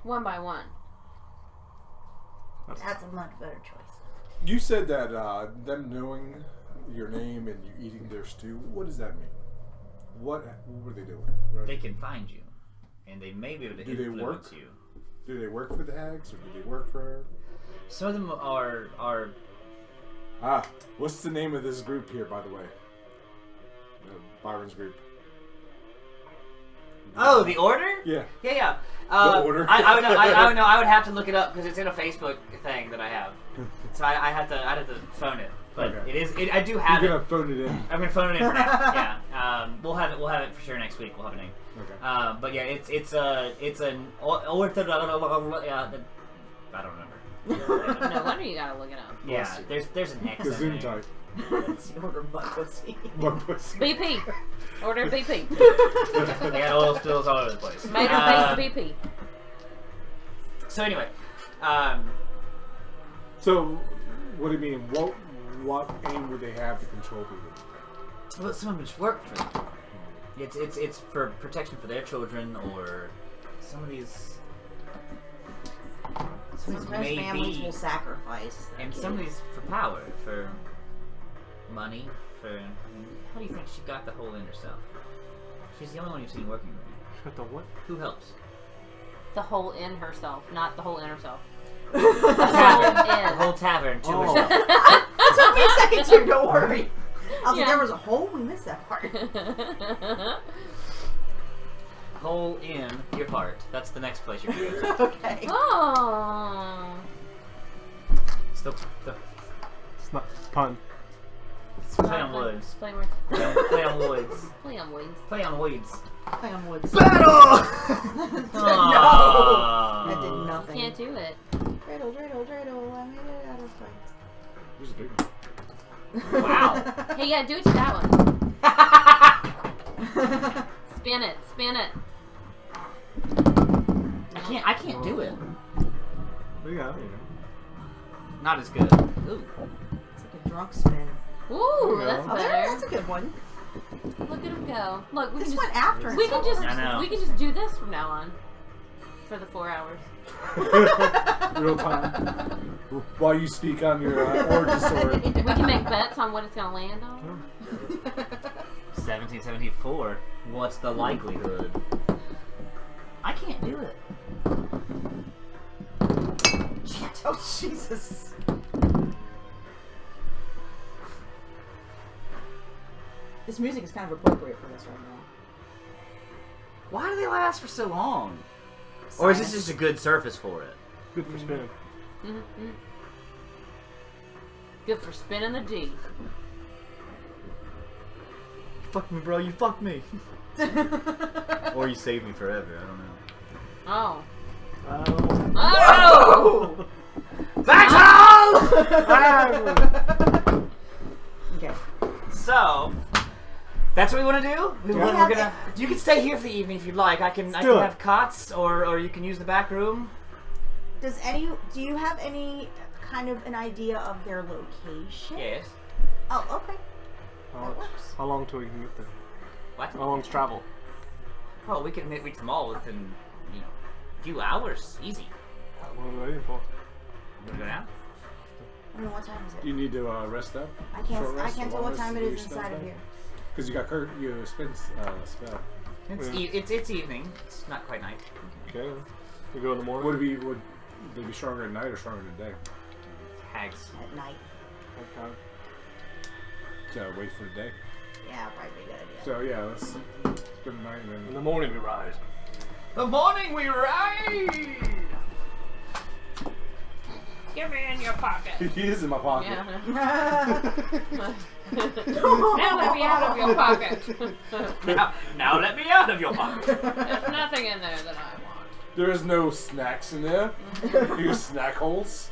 One by one. That's a much better choice. You said that them knowing your name and you eating their stew, what does that mean? What were they doing? They can find you, and they may be able to influence you. Do they work for the hags, or do they work for... Some of them are What's the name of this group here, by the way? Byron's group. Oh, the Order? Yeah. Yeah. The Order. I would know. I would have to look it up because it's in a Facebook thing that I have. So I'd have to phone it. But Okay. I do have You're it. gonna phone it in. I'm gonna phone it in for now. Yeah. We'll have it for sure next week. We'll have a name. Okay. But yeah, it's an orthodox. I don't remember. No wonder you gotta look it up. Yeah. There's an X. in Gazoon there. type. That's the order of butt pussy. One pussy. BP. Order BP. They got oil spills all over the place. Made of base BP. So anyway, So, what do you mean? What aim would they have to control people? well, some of them just work for them. It's for protection for their children or some of these. Sometimes families will sacrifice. And some of these for power, for money, for... How do you think she got the whole in herself? She's the only one you've seen working with you. Got the what? Who helps? The whole in herself, not the whole in herself. The whole tavern to Oh. herself. It took me a second too, don't worry. I was Yeah. like, there was a hole, we missed that part. Hole in your heart. That's the next place you're going to. Okay. Oh. It's the It's not. It's pun. play on woods. Play words. Play on woods. Play on woods. Play on weeds. Play on woods. Battle! No! That did nothing. Can't do it. Dreidel, dreidel, dreidel, I made it out of spikes. There's a big one. Wow. Hey, yeah, do it to that one. Spin it. Spin it. I can't do it. We got it. Not as good. Ooh. It's like a drunk spin. Ooh, There you that's go. Oh, better. that's a good one. Look at him go. Look, we This can went just after we can himself. just I know. we can just do this from now on for the 4 hours. Real time. While you speak on your origin story. We can make bets on what it's gonna land on. 1774. What's the likelihood? I can't do it. Shit. Oh, Jesus. This music is kind of appropriate for this right now. Why do they last for so long? Or is this Science. just a good surface for it? Good for spinning. Mm-hmm. Good for spinning the D. Fuck me, bro. You fucked me. Or you saved me forever. I don't know. Oh. Oh! Battle! Okay. So, that's what we want to do. We're have gonna. You can stay here for the evening if you'd like. I can do it. have cots, or you can use the back room. Do you have any kind of an idea of their location? Yes. Oh, okay. How, That works. how long till we can get there? What? How long's travel? Oh, we can reach them all within a few hours, easy. What are we waiting for? You wanna go now? I mean, what time is Do you it? need to rest up? I can't tell what time it is spell inside of time? here. Because you got you spin spell. It's Yeah. it's evening. It's not quite night. Okay. We go in the morning. Would they be stronger at night or stronger in the day? Hags. At night. Okay. Wait for the day. Yeah, probably a good idea. So yeah, let's spend the night and In then. the morning we ride. The morning we ride. Give me in your pocket. He is in my pocket. Yeah. Now let me out of your pocket. Now let me out of your pocket. There's nothing in there that I want. There is no snacks in there. Here's snack holes.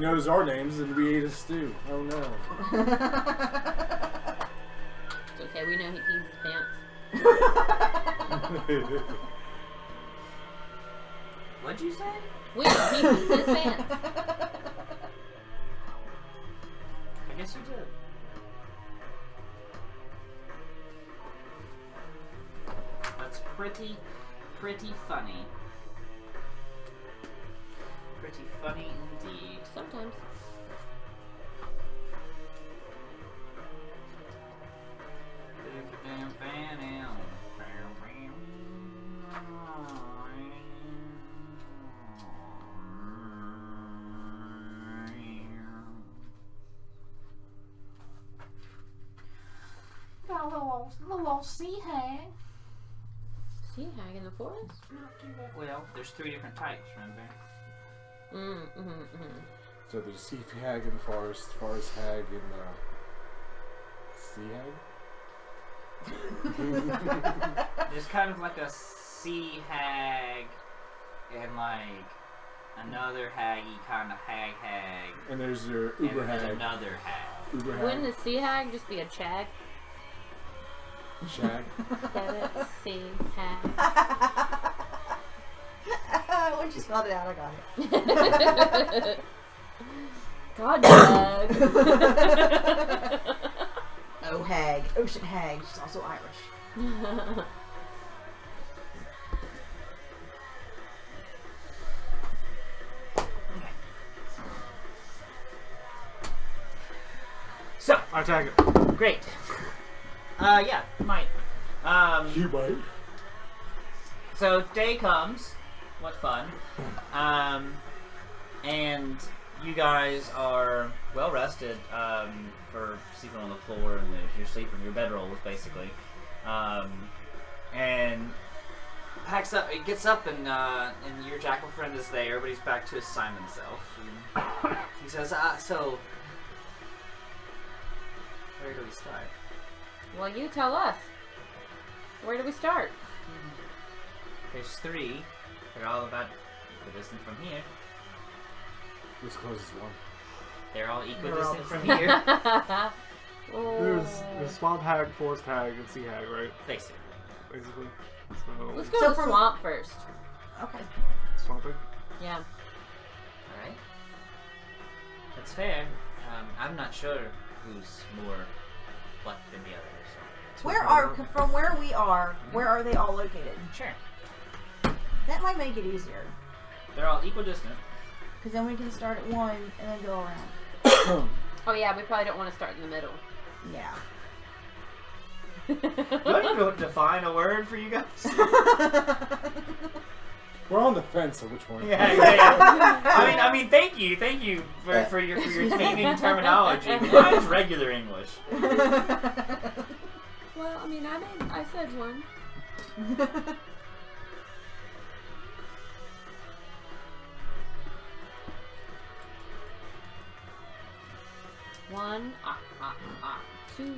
knows our names and we ate a stew. Oh no. It's okay, we know he pees his pants. What'd you say? We know he pees his pants. I guess you did. That's pretty funny. Pretty funny indeed. Sometimes. Got a little sea hag. Sea hag in the forest? Not too bad. Well, there's 3 different types, remember? So there's sea hag in the forest hag in the sea hag. There's kind of like a sea hag and like another haggy kind of hag. And there's your And uber there's hag. another hag. Uber hag. Wouldn't the sea hag just be a chag? Shag. Get it? Sea hag. When she spelled it out, I got it. God, Doug. Oh, hag. Ocean hag. She's also Irish. So, I attack it. great. Yeah, you might. You might. So day comes. What fun. And you guys are well rested for sleeping on the floor and you're sleeping your bedrolls basically. And packs up. It gets up and your jackal friend is there, but he's back to his Simon self. And he says, "So where do we start?" Well, you tell us. Where do we start? There's 3. They're all about equidistant from here. Who's closest one? They're all all equidistant the from same. here. There's swamp hag, forest hag, and sea hag, right? Basically. Basically. Let's So go to the swamp first. Okay. swamping. Yeah. Alright. That's fair. I'm not sure who's more luck than the other. From where we are, where are they all located? Sure. That might make it easier. They're all equidistant. Because then we can start at one and then go around. Oh yeah, we probably don't want to start in the middle. Yeah. Do I need to define a word for you guys? We're on the fence of which one. Yeah. I mean, thank you for your changing terminology. Mine's regular English. Well, I mean, I said one. One, two, And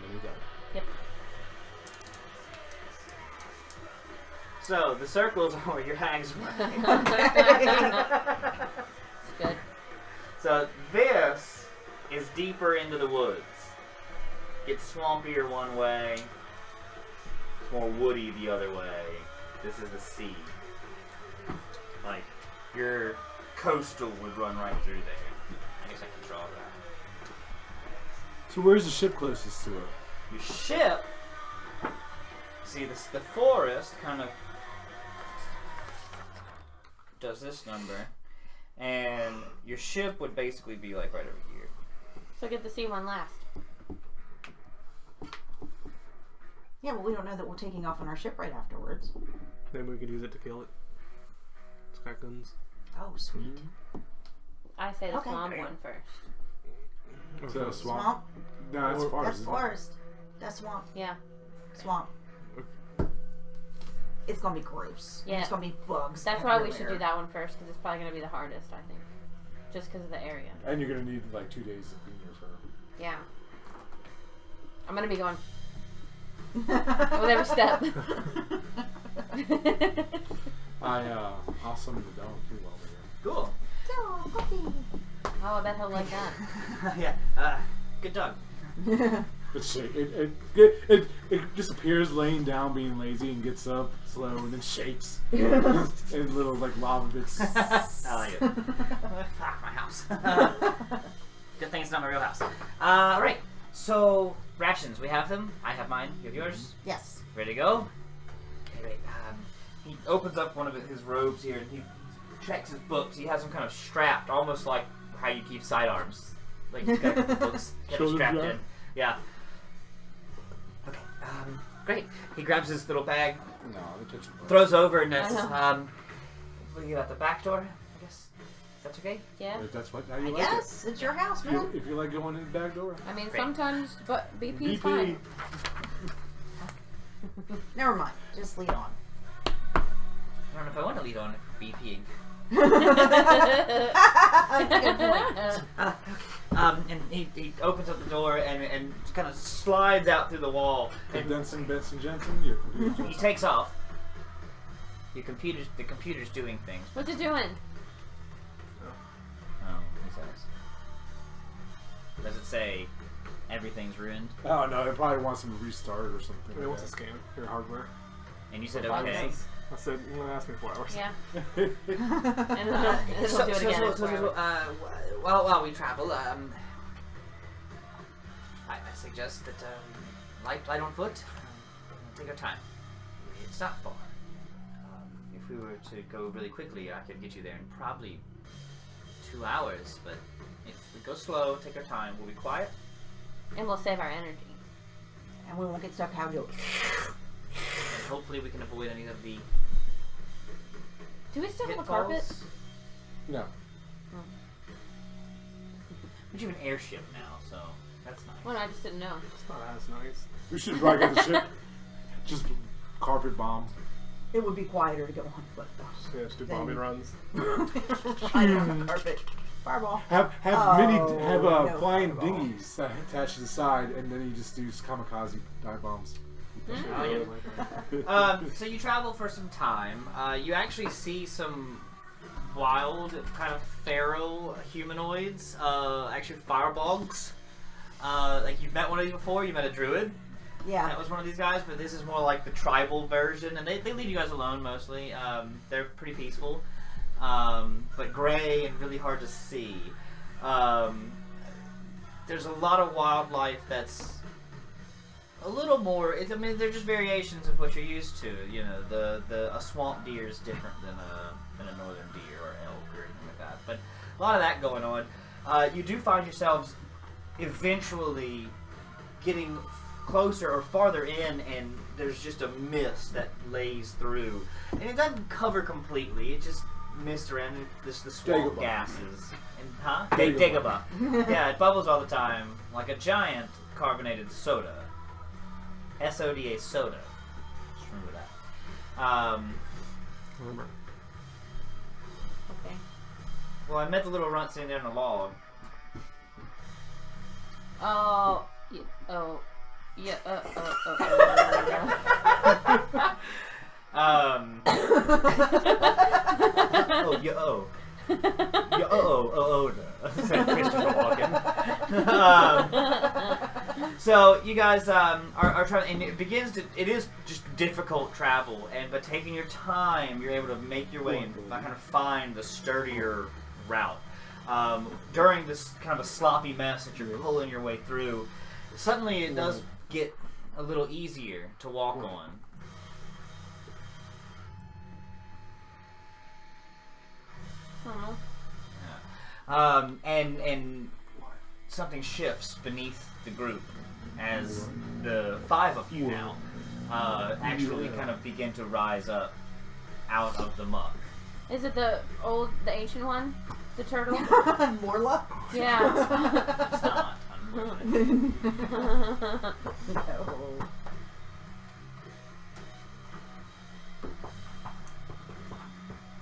then we go. Yep. So the circles are where your hags were. Good. So this is deeper into the woods. Gets swampier one way. It's more woody the other way. This is the sea. Like, your coastal would run right through there. I guess I can draw that. So where's the ship closest to it? Your ship, see the forest kind of does this number, and your ship would basically be like right over here. So get the sea one last. Yeah, but we don't know that we're taking off on our ship right afterwards. Then we could use it to kill it. It's got guns. Oh, sweet. I say the Okay. swamp one first. So swamp. Swamp. No, that's forest. That's isn't it? forest. That's swamp. Yeah. Swamp. It's gonna be gross. Yeah. It's gonna be bugs. That's why we should everywhere. do that one first, because it's probably going to be the hardest, I think. Just because of the area. And you're gonna need like 2 days to clean your fur. Yeah. I'm going to be going with every step. I'll summon the dog too while we're Cool. Oh, puppy. Oh, I bet he'll like that. Yeah. Good dog. here. It just appears laying down, being lazy, and gets up slow, and then shakes, and little like lava bits. I like it. Fuck my house. Good thing it's not my real house. Right. So rations, we have them. I have mine. You have yours. Yes. Ready to go? Okay, great. He opens up one of his robes here, and he checks his books. He has them kind of strapped, almost like how you keep sidearms. Like he's got the books kind of strapped in. Yeah. Okay. Great. He grabs his little bag, No, the kitchen. throws over, and says, "We get out the back door, I guess. If that's okay." Yeah. If that's what how you I like guess it's your house, it. man. If you like going in the back door. I mean, Great. sometimes, but BP's fine. Never mind. Just lead on. I don't know if I want to lead on BPing. That's a good point. And he opens up the door and kind of slides out through the wall. Hey, And Benson, Jensen, your computer he Jensen. takes off. The computer's doing things. What's it doing? Oh, he says. Does it say everything's ruined? Oh no, it probably wants him to restart or something. It wants to scan your hardware. And you said Viruses. okay. I said, you want to ask me 4 hours. Yeah. And it'll do it again. in 4 hours. While we travel, I suggest that light on foot. Take our time. It's not far. If we were to go really quickly, I could get you there in probably 2 hours. But if we go slow, take our time, we'll be quiet. And we'll save our energy. And we won't get stuck how to do it. And hopefully we can avoid any of the Do we still have a pitfalls. carpet? No. But you have an airship now, so that's nice. Well, no, I just didn't know. It's not as nice. We should probably get the ship. Just carpet bomb. It would be quieter to go on foot, though. Yeah, just do bombing runs. I don't carpet. Fireball. Have no, flying fireball. dinghies that attached to the side, and then you just do kamikaze dive bombs. So you travel for some time. You actually see some wild, kind of feral humanoids. Actually, firebogs. Like you've met one of these before. You met a druid. Yeah. That was one of these guys, but this is more like the tribal version, and they leave you guys alone mostly. They're pretty peaceful, but gray and really hard to see. There's a lot of wildlife that's a little more. I mean, they're just variations of what you're used to. You know, a swamp deer is different than a northern deer or elk or anything like that. But a lot of that going on. You do find yourselves eventually getting closer or farther in, and there's just a mist that lays through, and it doesn't cover completely. It just mist around the swamp Dagobah. gases. And Dagobah. Dagobah. Yeah, it bubbles all the time like a giant carbonated soda. SODA soda. Just remember that. Remember. Okay. Well, I met the little runt sitting there in the log. Oh. Yeah. Oh. Yeah. Oh, yo. Said Christopher Walken. So you guys are trying, and it is just difficult travel, but taking your time, you're able to make your way and kind of find the sturdier route. During this kind of a sloppy mess that you're pulling your way through, suddenly it does get a little easier to walk on. And something shifts beneath the group as the 5 of you now actually kind of begin to rise up out of the muck. Is it the ancient one? The turtle? Morla? Yeah. It's not, unfortunately. No.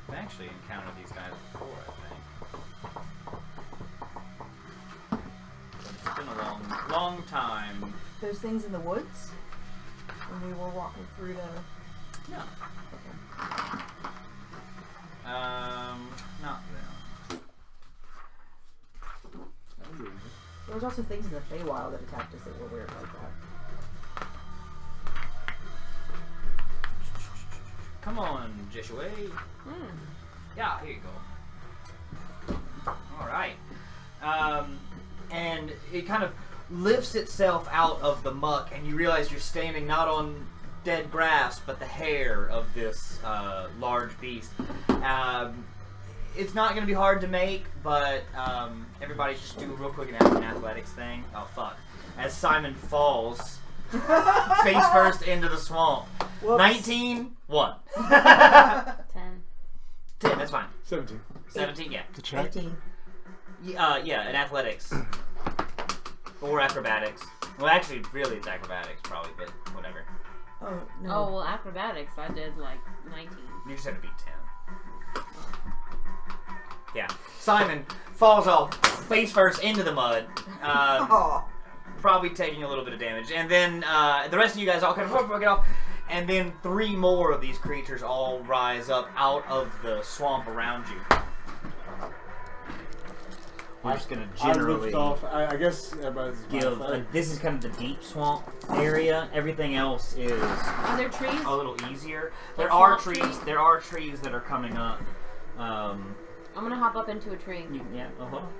I've actually encountered these guys before, I think. But it's been a long time. Those things in the woods? When we were walking through the... No. Not them. There was also things in the Feywild that attacked us that were weird like that. Come on, Joshua. Yeah, here you go. Alright. And it kind of lifts itself out of the muck, and you realize you're standing not on dead grass, but the hair of this large beast. It's not going to be hard to make, but everybody just do real quick an athletics thing. Oh, fuck. As Simon falls face first into the swamp. Whoops. 19, 1. 10. 10, that's fine. 17. 17, yeah. To check. 18. Yeah, in athletics. Or acrobatics. Well, actually, really it's acrobatics, probably, but whatever. Oh, no. Oh, well, acrobatics, I did like 19. You just have to beat 10. Yeah. Simon falls off face first into the mud. Probably taking a little bit of damage. And then the rest of you guys all kind of get off. And then 3 more of these creatures all rise up out of the swamp around you. We're just going to generally... I guess everybody's... this is kind of the deep swamp area. Everything else is... Are there trees? A little easier. Like There are swamp trees. trees? There are trees that are coming up. I'm gonna hop up into a tree. Yeah, hold on.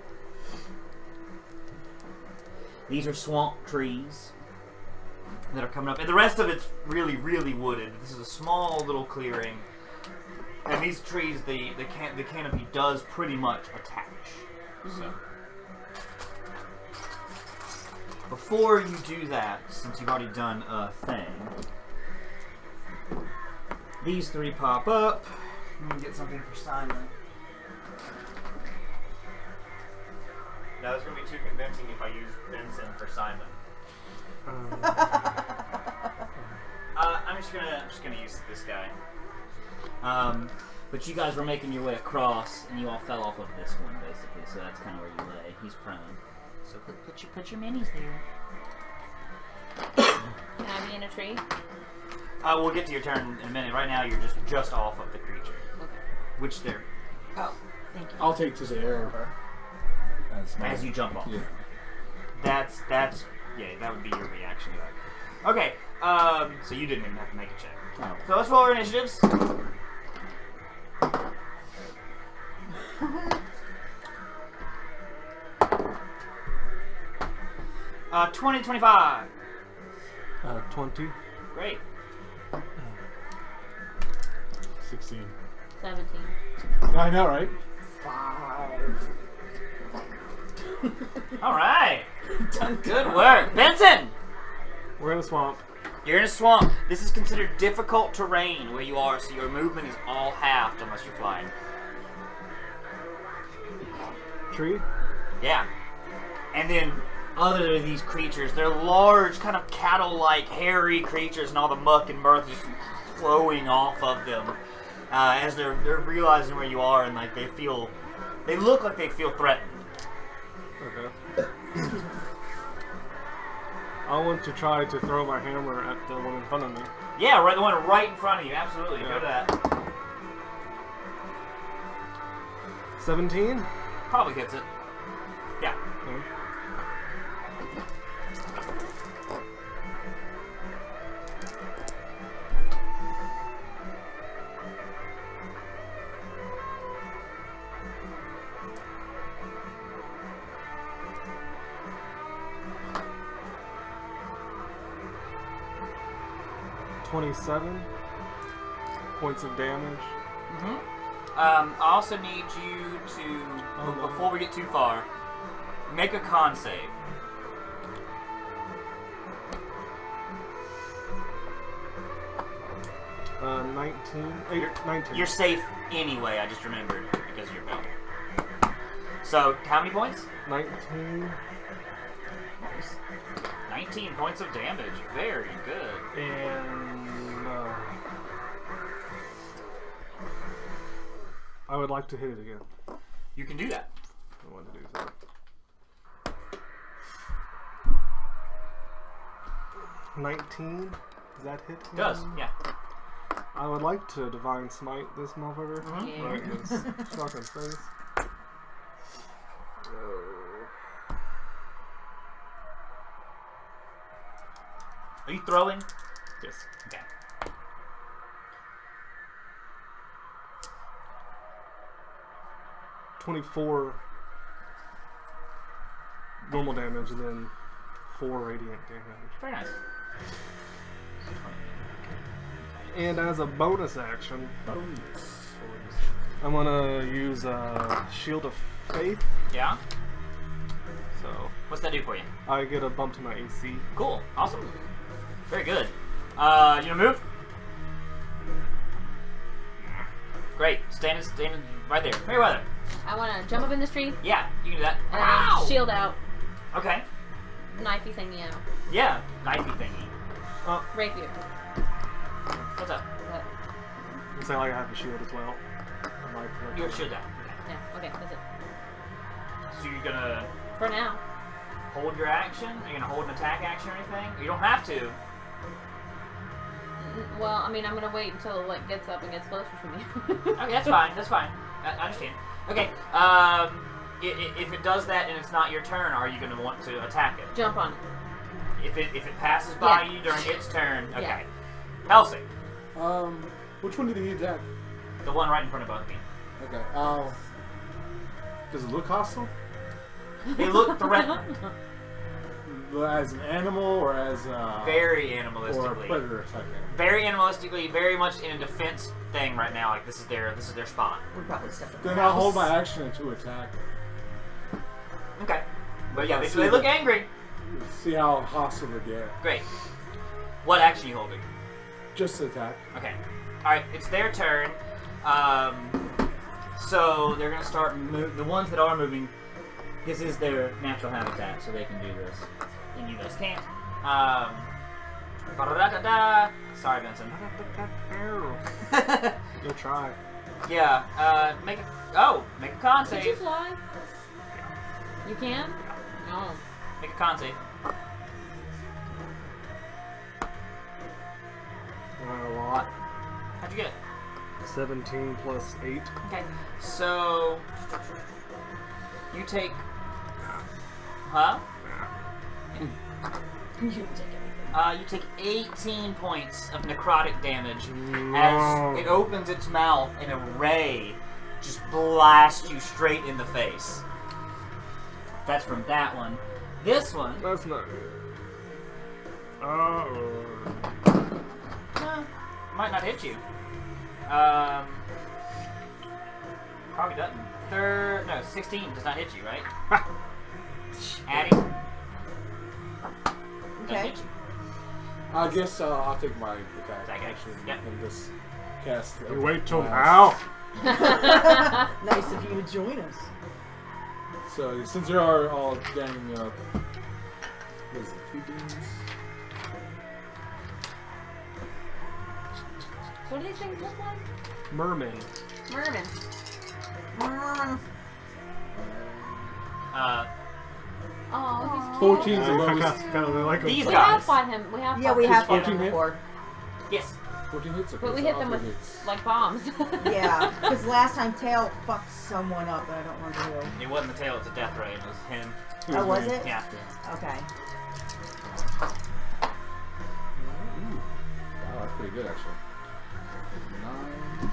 These are swamp trees that are coming up, and the rest of it's really, really wooded. This is a small little clearing, and these trees, the canopy does pretty much attach. So, before you do that, since you've already done a thing, these 3 pop up. Let me get something for Simon. No, it's going to be too convincing if I use Benson for Simon. I'm just gonna use this guy. But you guys were making your way across, and you all fell off of this one, basically. So that's kind of where you lay. He's prone. So put your minis there. Can I be in a tree? We'll get to your turn in a minute. Right now, you're just off of the creature, Okay. which they're Oh, thank you. I'll take to the air. as you jump off. Yeah. That's yeah. That would be your reaction to that. Okay. So you didn't even have to make a check. Oh. So let's roll our initiatives. 20, 25. 20. Great. 16. 17. I know, right? 5. All right. Good work, Benson. We're in a swamp. You're in a swamp. This is considered difficult terrain where you are, so your movement is all halved unless you're flying. Tree? Yeah. And then other than these creatures, they're large, kind of cattle-like, hairy creatures, and all the muck and mirth is flowing off of them as they're realizing where you are, and like they look like they feel threatened. Okay. I want to try to throw my hammer at the one in front of me. Yeah, right, the one right in front of you. Absolutely, go to that. 17? Probably hits it. Yeah. Okay. $27 points of damage. I also need you to, before we get too far, make a con save. 19. You're safe anyway, I just remembered, because of your belt. So, how many points? 19. 19 points of damage. Very good. And I would like to hit it again. You can do that. I want to do that. $19. Does that hit? It does, yeah. I would like to divine smite this motherfucker. Mhm. Right in his fucking face. Are you throwing? Yes. Okay. 24 normal damage and then 4 radiant damage. Very nice. And as a bonus action, Bonus. I'm gonna use Shield of Faith. Yeah? So What's that do for you? I get a bump to my AC. Cool. Awesome. Very good. You gonna move? Great. Standing right there. Merryweather. I want to jump up in this tree Yeah, you can do that. and Ow! shield out, Okay. knifey thingy out, Yeah. Knifey thingy. rapier. What's up? It sounds like I have a shield as well. I might collect Your it. shield down. Yeah, okay, that's it. So you're gonna For now. hold your action? Are you gonna hold an attack action or anything? You don't have to. Well, I mean, I'm gonna wait until it like gets up and gets closer to me. Okay, that's fine. That's fine. I understand. Okay. If it does that and it's not your turn, are you gonna want to attack it? Jump on it. If it passes by Yeah. you during its turn, okay. Yeah. Helsing, Which one did he attack? the one right in front of both of you. Okay. Does it look hostile? They look threatening. As an animal or as a... Very or a animalistically. predator type animal? Very animalistically, very much in a defense thing right now. Like this is their spot. We probably stepped up. Then I'll hold my action to attack. Okay. But yeah, I they see look that. angry. See how hostile they get. Great. What action are you holding? Just attack. Okay. Alright, it's their turn. So they're going to start the ones that are moving, this is their natural habitat, so they can do this. And you guys can't. Ba-da-da-da-da. Sorry, Benson. Go try. Yeah, make a con Did you save. fly? You can? No. Make a con save. Not a lot. How'd you get? 17 plus 8. Okay. So you take Huh? You take everything. You take 18 points of necrotic damage No. as it opens its mouth and a ray just blasts you straight in the face. That's from that one. This one That's not good. might not hit you. Probably doesn't. 16 does not hit you, right? Addie? Doesn't Okay. hit you. I guess I'll take my attack Attack action yep. and just cast. You wait till blast. now. Nice of you to join us. So since they are all ganging up, what is it, 2 beams? What do these things look like? Mermaid. Merman. Oh, he's cute. 14's the lowest. Kind of like These We guys. have fought him. We have Yeah, fought we him. have fought 14 them hit? before. Yes. 14 hits. Okay, But we so hit all them three with hits. like bombs. Yeah, because last time Tail fucked someone up, and I don't remember who. It wasn't the tail, it's a death ray. It was him. Oh, was it? Yeah. Okay. Ooh. Wow, that's pretty good actually. 9.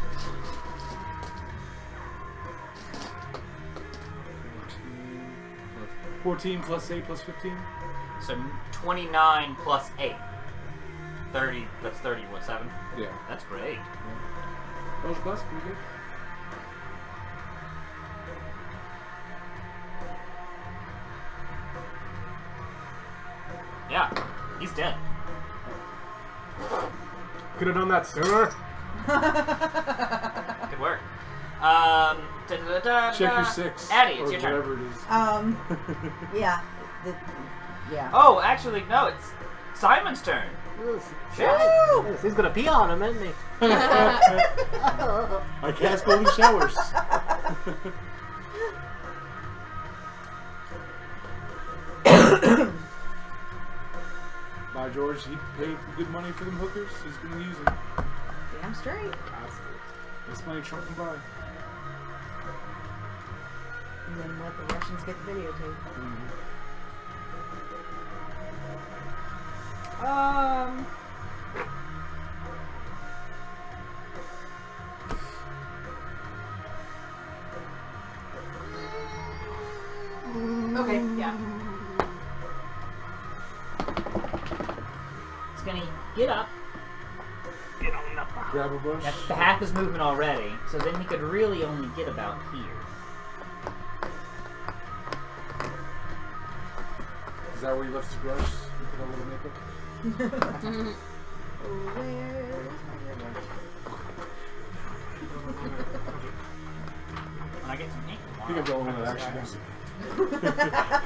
14 plus 8 plus 15? So 29 plus 8. 30, that's 30, what, 7? Yeah. That's great. Those plus, pretty good. Yeah, he's dead. Could have done that sooner. Good work. Check your 6. Addie, it's or your turn. whatever it is. Yeah. Yeah. Oh, actually, no, it's Simon's turn. Shit. Yes, he's gonna pee on him, isn't he? I cast golden showers. By George, he paid good money for them hookers. He's gonna use them. Damn straight. This money truck can buy. And then let the Russians get the videotape. Okay, yeah. He's gonna get up. Get on the Grab a bush. That's the half his movement already, so then he could really only get about here. Is that where he lifts his brush? You put a little makeup? When I get some ink I think I'm the only one that actually tomorrow. knows it.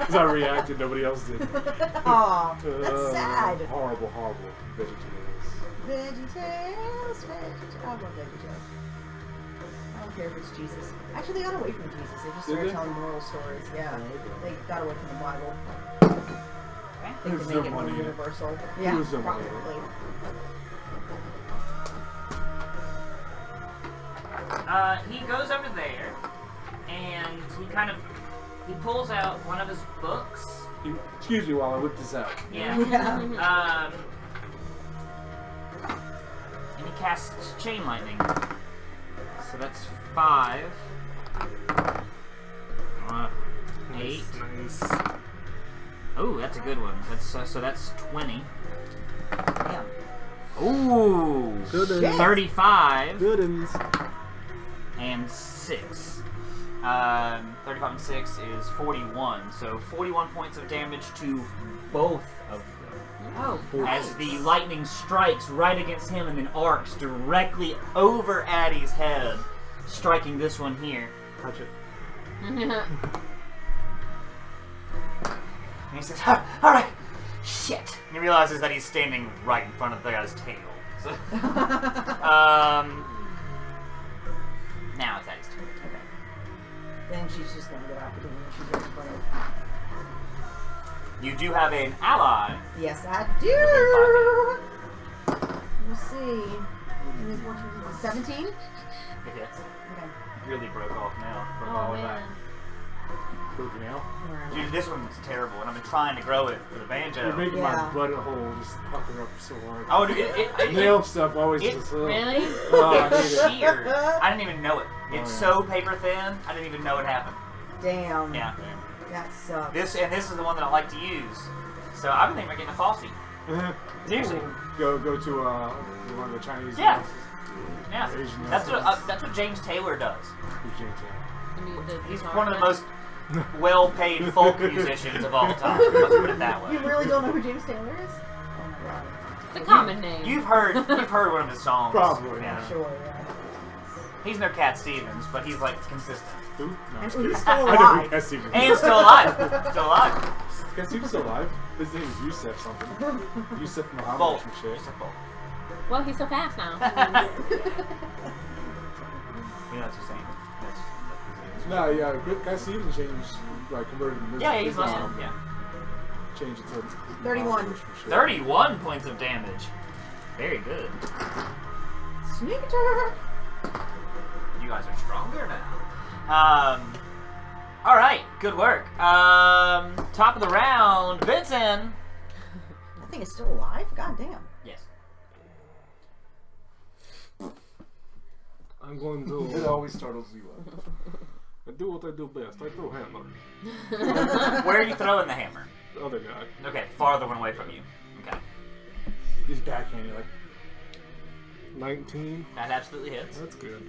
Because I reacted, nobody else did. Aw, that's sad. Horrible, horrible VeggieTales. VeggieTales, VeggieTales. I love VeggieTales. I don't care if it's Jesus. Actually, they got away from Jesus. They just Did started they? telling moral stories. Yeah, Oh, okay. they got away from the Bible. I think There's to make no it more money in it. universal. Yeah, There's no money in it. probably. He goes over there, and he pulls out one of his books. Excuse me while I whip this out. Yeah. Yeah. And he casts Chain Lightning. So that's 5. 8. Nice. Oh, that's a good one. That's so that's 20. Damn. Ooh, Good. 35 Goodens. and 6. 35 and 6 is 41. So 41 points of damage to both of them. Oh, As the lightning strikes right against him and then arcs directly over Addie's head, striking this one here. Touch it. And he says, "Alright, shit." And he realizes that he's standing right in front of the guy's tail. So, now it's Addie's turn. Okay. Then she's just gonna go after him when she gets in front of. You do have an ally. Yes, I do. Let's see. 17? It hits. Okay. Really broke off now. Broke Oh all the way man. back. Broken out. Dude, this one's terrible, and I've been trying to grow it for the banjo. You're making Yeah. my butthole just pucker up so hard. Oh, dude, it Nail stuff always it- just. Really? Oh, I hate it's it. sheared. I didn't even know it. It's yeah. so paper thin, I didn't even know it happened. Damn. Yeah. That sucks. This is the one that I like to use. So I've been thinking about getting a Faucet. Seriously. Go to one of the Chinese. Yeah. houses. Yeah. Asian That's houses. what James Taylor does. Who's James Taylor? He's one of the most well-paid folk musicians of all time. Let's put it that way. You really don't know who James Taylor is? Oh my god. It's a common name. You've heard one of his songs. Probably. Yeah. Sure, yeah. He's no Cat Stevens, but he's like consistent. Who? No, And I'm he's kidding. still I know who alive. Cat Stevens is. And still alive. Still alive. Cat Stevens still alive? His name is Yusef something. Yusef Muhammad Bolt. or some shit. Just a bolt. Well, he's so fast now. You know what you're saying. No, yeah, Cat Stevens changed, like converted to Yeah, he's Islam. Muslim. Yeah. Changed it to 31. or some shit. 31 points of damage. Very good. Sneak attack. You guys are stronger now. All right, good work. Top of the round, Benson. That thing is still alive? God damn. Yes. I'm going It to. always startles you up. I do what I do best. I throw hammer. Where are you throwing the hammer? The other guy. Okay, farther one away from you. Okay, He's backhanded like 19. that absolutely hits. That's good.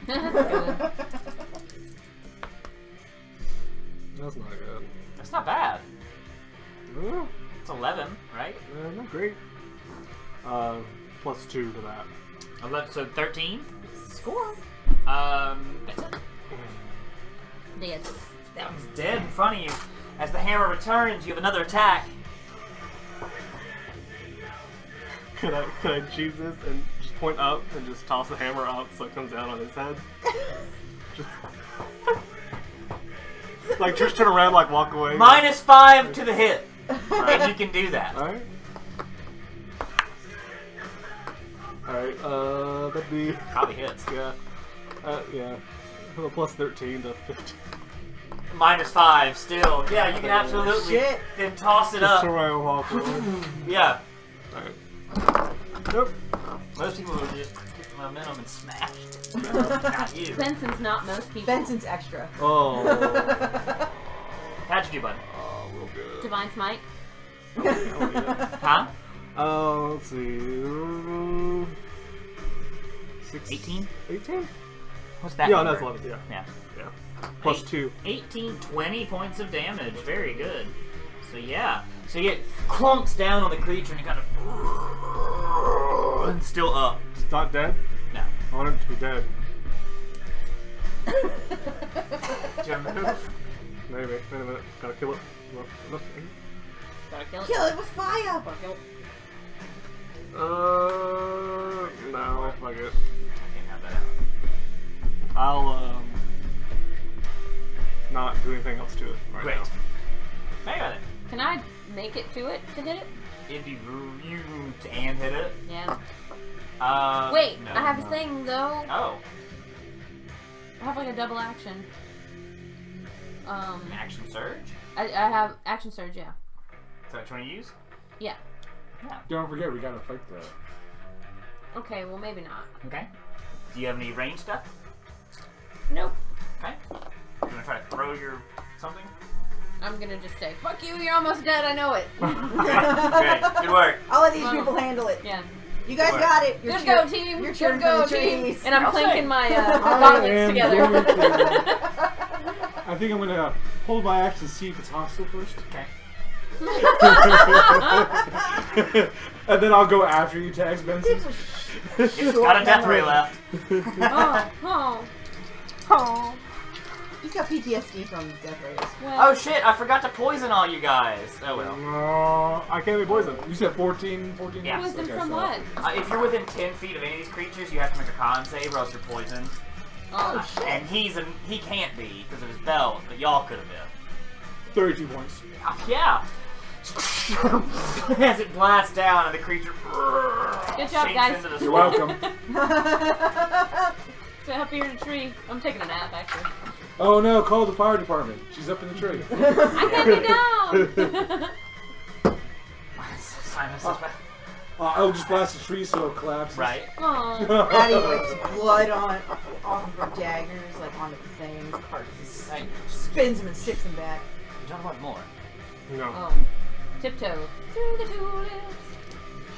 That's good. That's not good. That's not bad. Oh, It's 11, right? not great. Plus 2 to that. 11, so 13. Score. Benson. Dead. That one's dead in front of you. As the hammer returns, you have another attack. Can I choose this and just point up and just toss the hammer up so it comes down on his head? Just like just turn around, like walk away. -5 to the hit. And you can do that. Alright. Alright, that'd be... Probably hits. Yeah. Yeah. Well, plus 13 to 15. -5 still. Yeah, you can absolutely Shit. then toss it Just up. survival walk. Yeah. Alright. Nope. Most people would just get the momentum and smash it. Not you. Benson's not most people. Benson's extra. Oh. How'd you do, bud? Oh, real good. Divine Smite. Huh? Let's see. 18? 18? What's that? Yeah, number? that's 11. Yeah. Yeah. Yeah. Plus 2. 18, 20 points of damage. Very good. So yeah. So you get clunks down on the creature and you kind of... and still up. It's not dead? No. I want it to be dead. Do you want to move? Maybe. Wait a minute. Gotta kill it. Look. Gotta kill it. Kill it with fire. Gotta kill it. No, fuck it. I can't have that out. I'll, not do anything else to it right Great. now. Hang on it. Can I make it to it to hit it? It'd be you and hit it. Yeah. Wait, I have a thing though. Oh, I have like a double action. an action surge? I have action surge, yeah. So what you want to use? Yeah. Yeah. Don't forget, we gotta fight that. Okay, well maybe not. Okay. Do you have any range stuff? Nope. Okay. You want to try to throw your something? I'm gonna just say, fuck you, you're almost dead, I know it. Great. Good work. I'll let these Well, people handle it. Yeah. You guys Good got it. You're Good cheer- go, team. You're Good cheering go, for the team. trees. And I'm I'll clinking say. my I gauntlets am together. going to- I think I'm gonna hold my action, see if it's hostile first. Okay. And then I'll go after you, Tags Benson. It's got a death ray left. Oh. He's got PTSD from death rays. Well, Oh shit, I forgot to poison all you guys. Oh well. No, I can't be poisoned. You said 14? Yeah. poison Okay, from so- what? If you're within 10 feet of any of these creatures, you have to make a con save or else you're poisoned. Oh shit. And he can't be because of his belt, but y'all could have been. 32 points. Yeah. As it blasts down and the creature Good job, sinks guys. into the You're swamp. welcome. So up here in a tree. I'm taking a nap, actually. Oh no, call the fire department. She's up in the tree. I can't get down! Simon says, I'll just blast the tree so it collapses. right. Aw. Addie wipes blood off of her daggers, like onto the thing. Cartons. Hey, Spins them and sticks them back. you don't want more. No. Oh. Tiptoe. Through the tulips.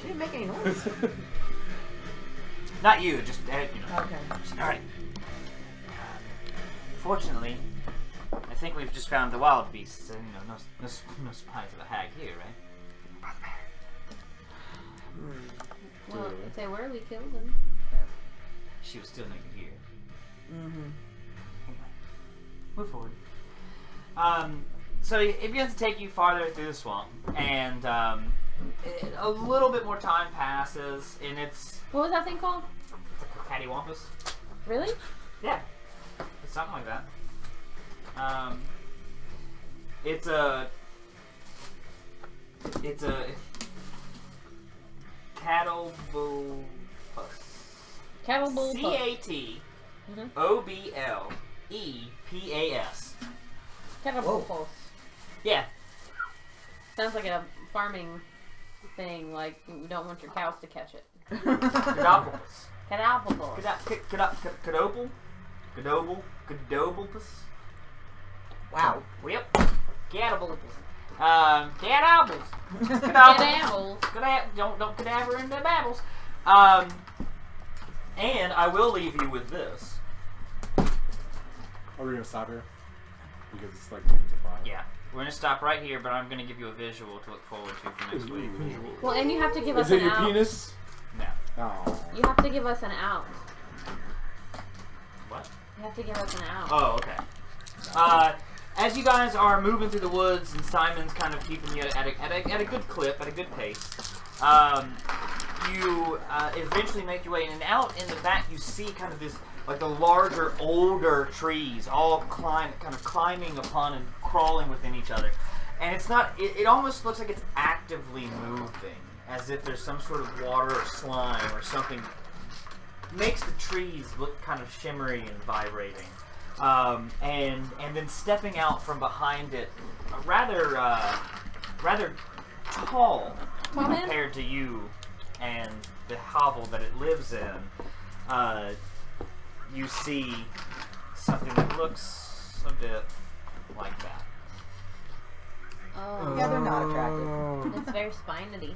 She didn't make any noise. Not you, just you know. Okay. All right. Fortunately, I think we've just found the wild beasts. And, no spies of a hag here, right? Brother Bear. Well, if they were, we killed them. She was still naked here. Mm-hmm. Anyway, move forward. So it begins to take you farther through the swamp, and a little bit more time passes, and it's What was that thing called? a cattywampus. Really? Yeah, it's something like that. It's a cattlebulpus. Cattle bull. CATOBLEPAS. Cattle bull pulse. Yeah. Sounds like a farming thing, like you don't want your cows to catch it. Cadopulpus. Cattle pulse. Cadopulpus. Wow. Yep. Cattlebulpus. Catapults. Catapults. Don't cadaver into babbles. And I will leave you with this. Are we gonna stop here? Because it's like 10 to 5. Yeah. We're gonna stop right here, but I'm gonna give you a visual to look forward to for next week. Well, and you have to give us Is it an your out. penis? No. Oh. You have to give us an out. What? You have to give us an out. Oh, okay. As you guys are moving through the woods and Simon's kind of keeping you at a good clip, at a good pace, you eventually make your way in, and out in the back you see kind of this, like the larger, older trees all climbing upon and crawling within each other. And it's not. It almost looks like it's actively moving, as if there's some sort of water or slime or something. Makes the trees look kind of shimmery and vibrating. And then stepping out from behind it, rather tall compared to you and the hovel that it lives in. You see something that looks a bit like that. Oh. Yeah, they're not attractive. It's very spinety.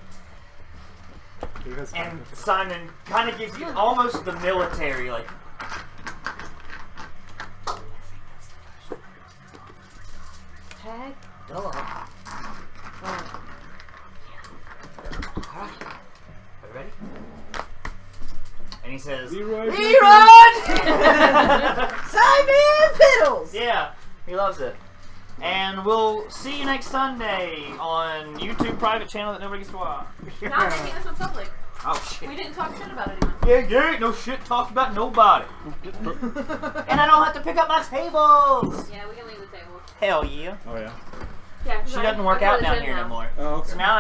And Simon kind of gives you almost the military, like. Tag? Oh. Oh. Alright. Are you ready? And he says, Leroy Simon Piddles! Yeah, he loves it. And we'll see you next Sunday on YouTube private channel that nobody gets to watch. Not making this in public. Oh shit. We didn't talk shit about anyone. Yeah, ain't no shit talked about nobody. And I don't have to pick up my tables. Yeah, we can leave the table. Hell yeah. Oh yeah. Yeah, She doesn't work out down here no more. Oh, okay. So now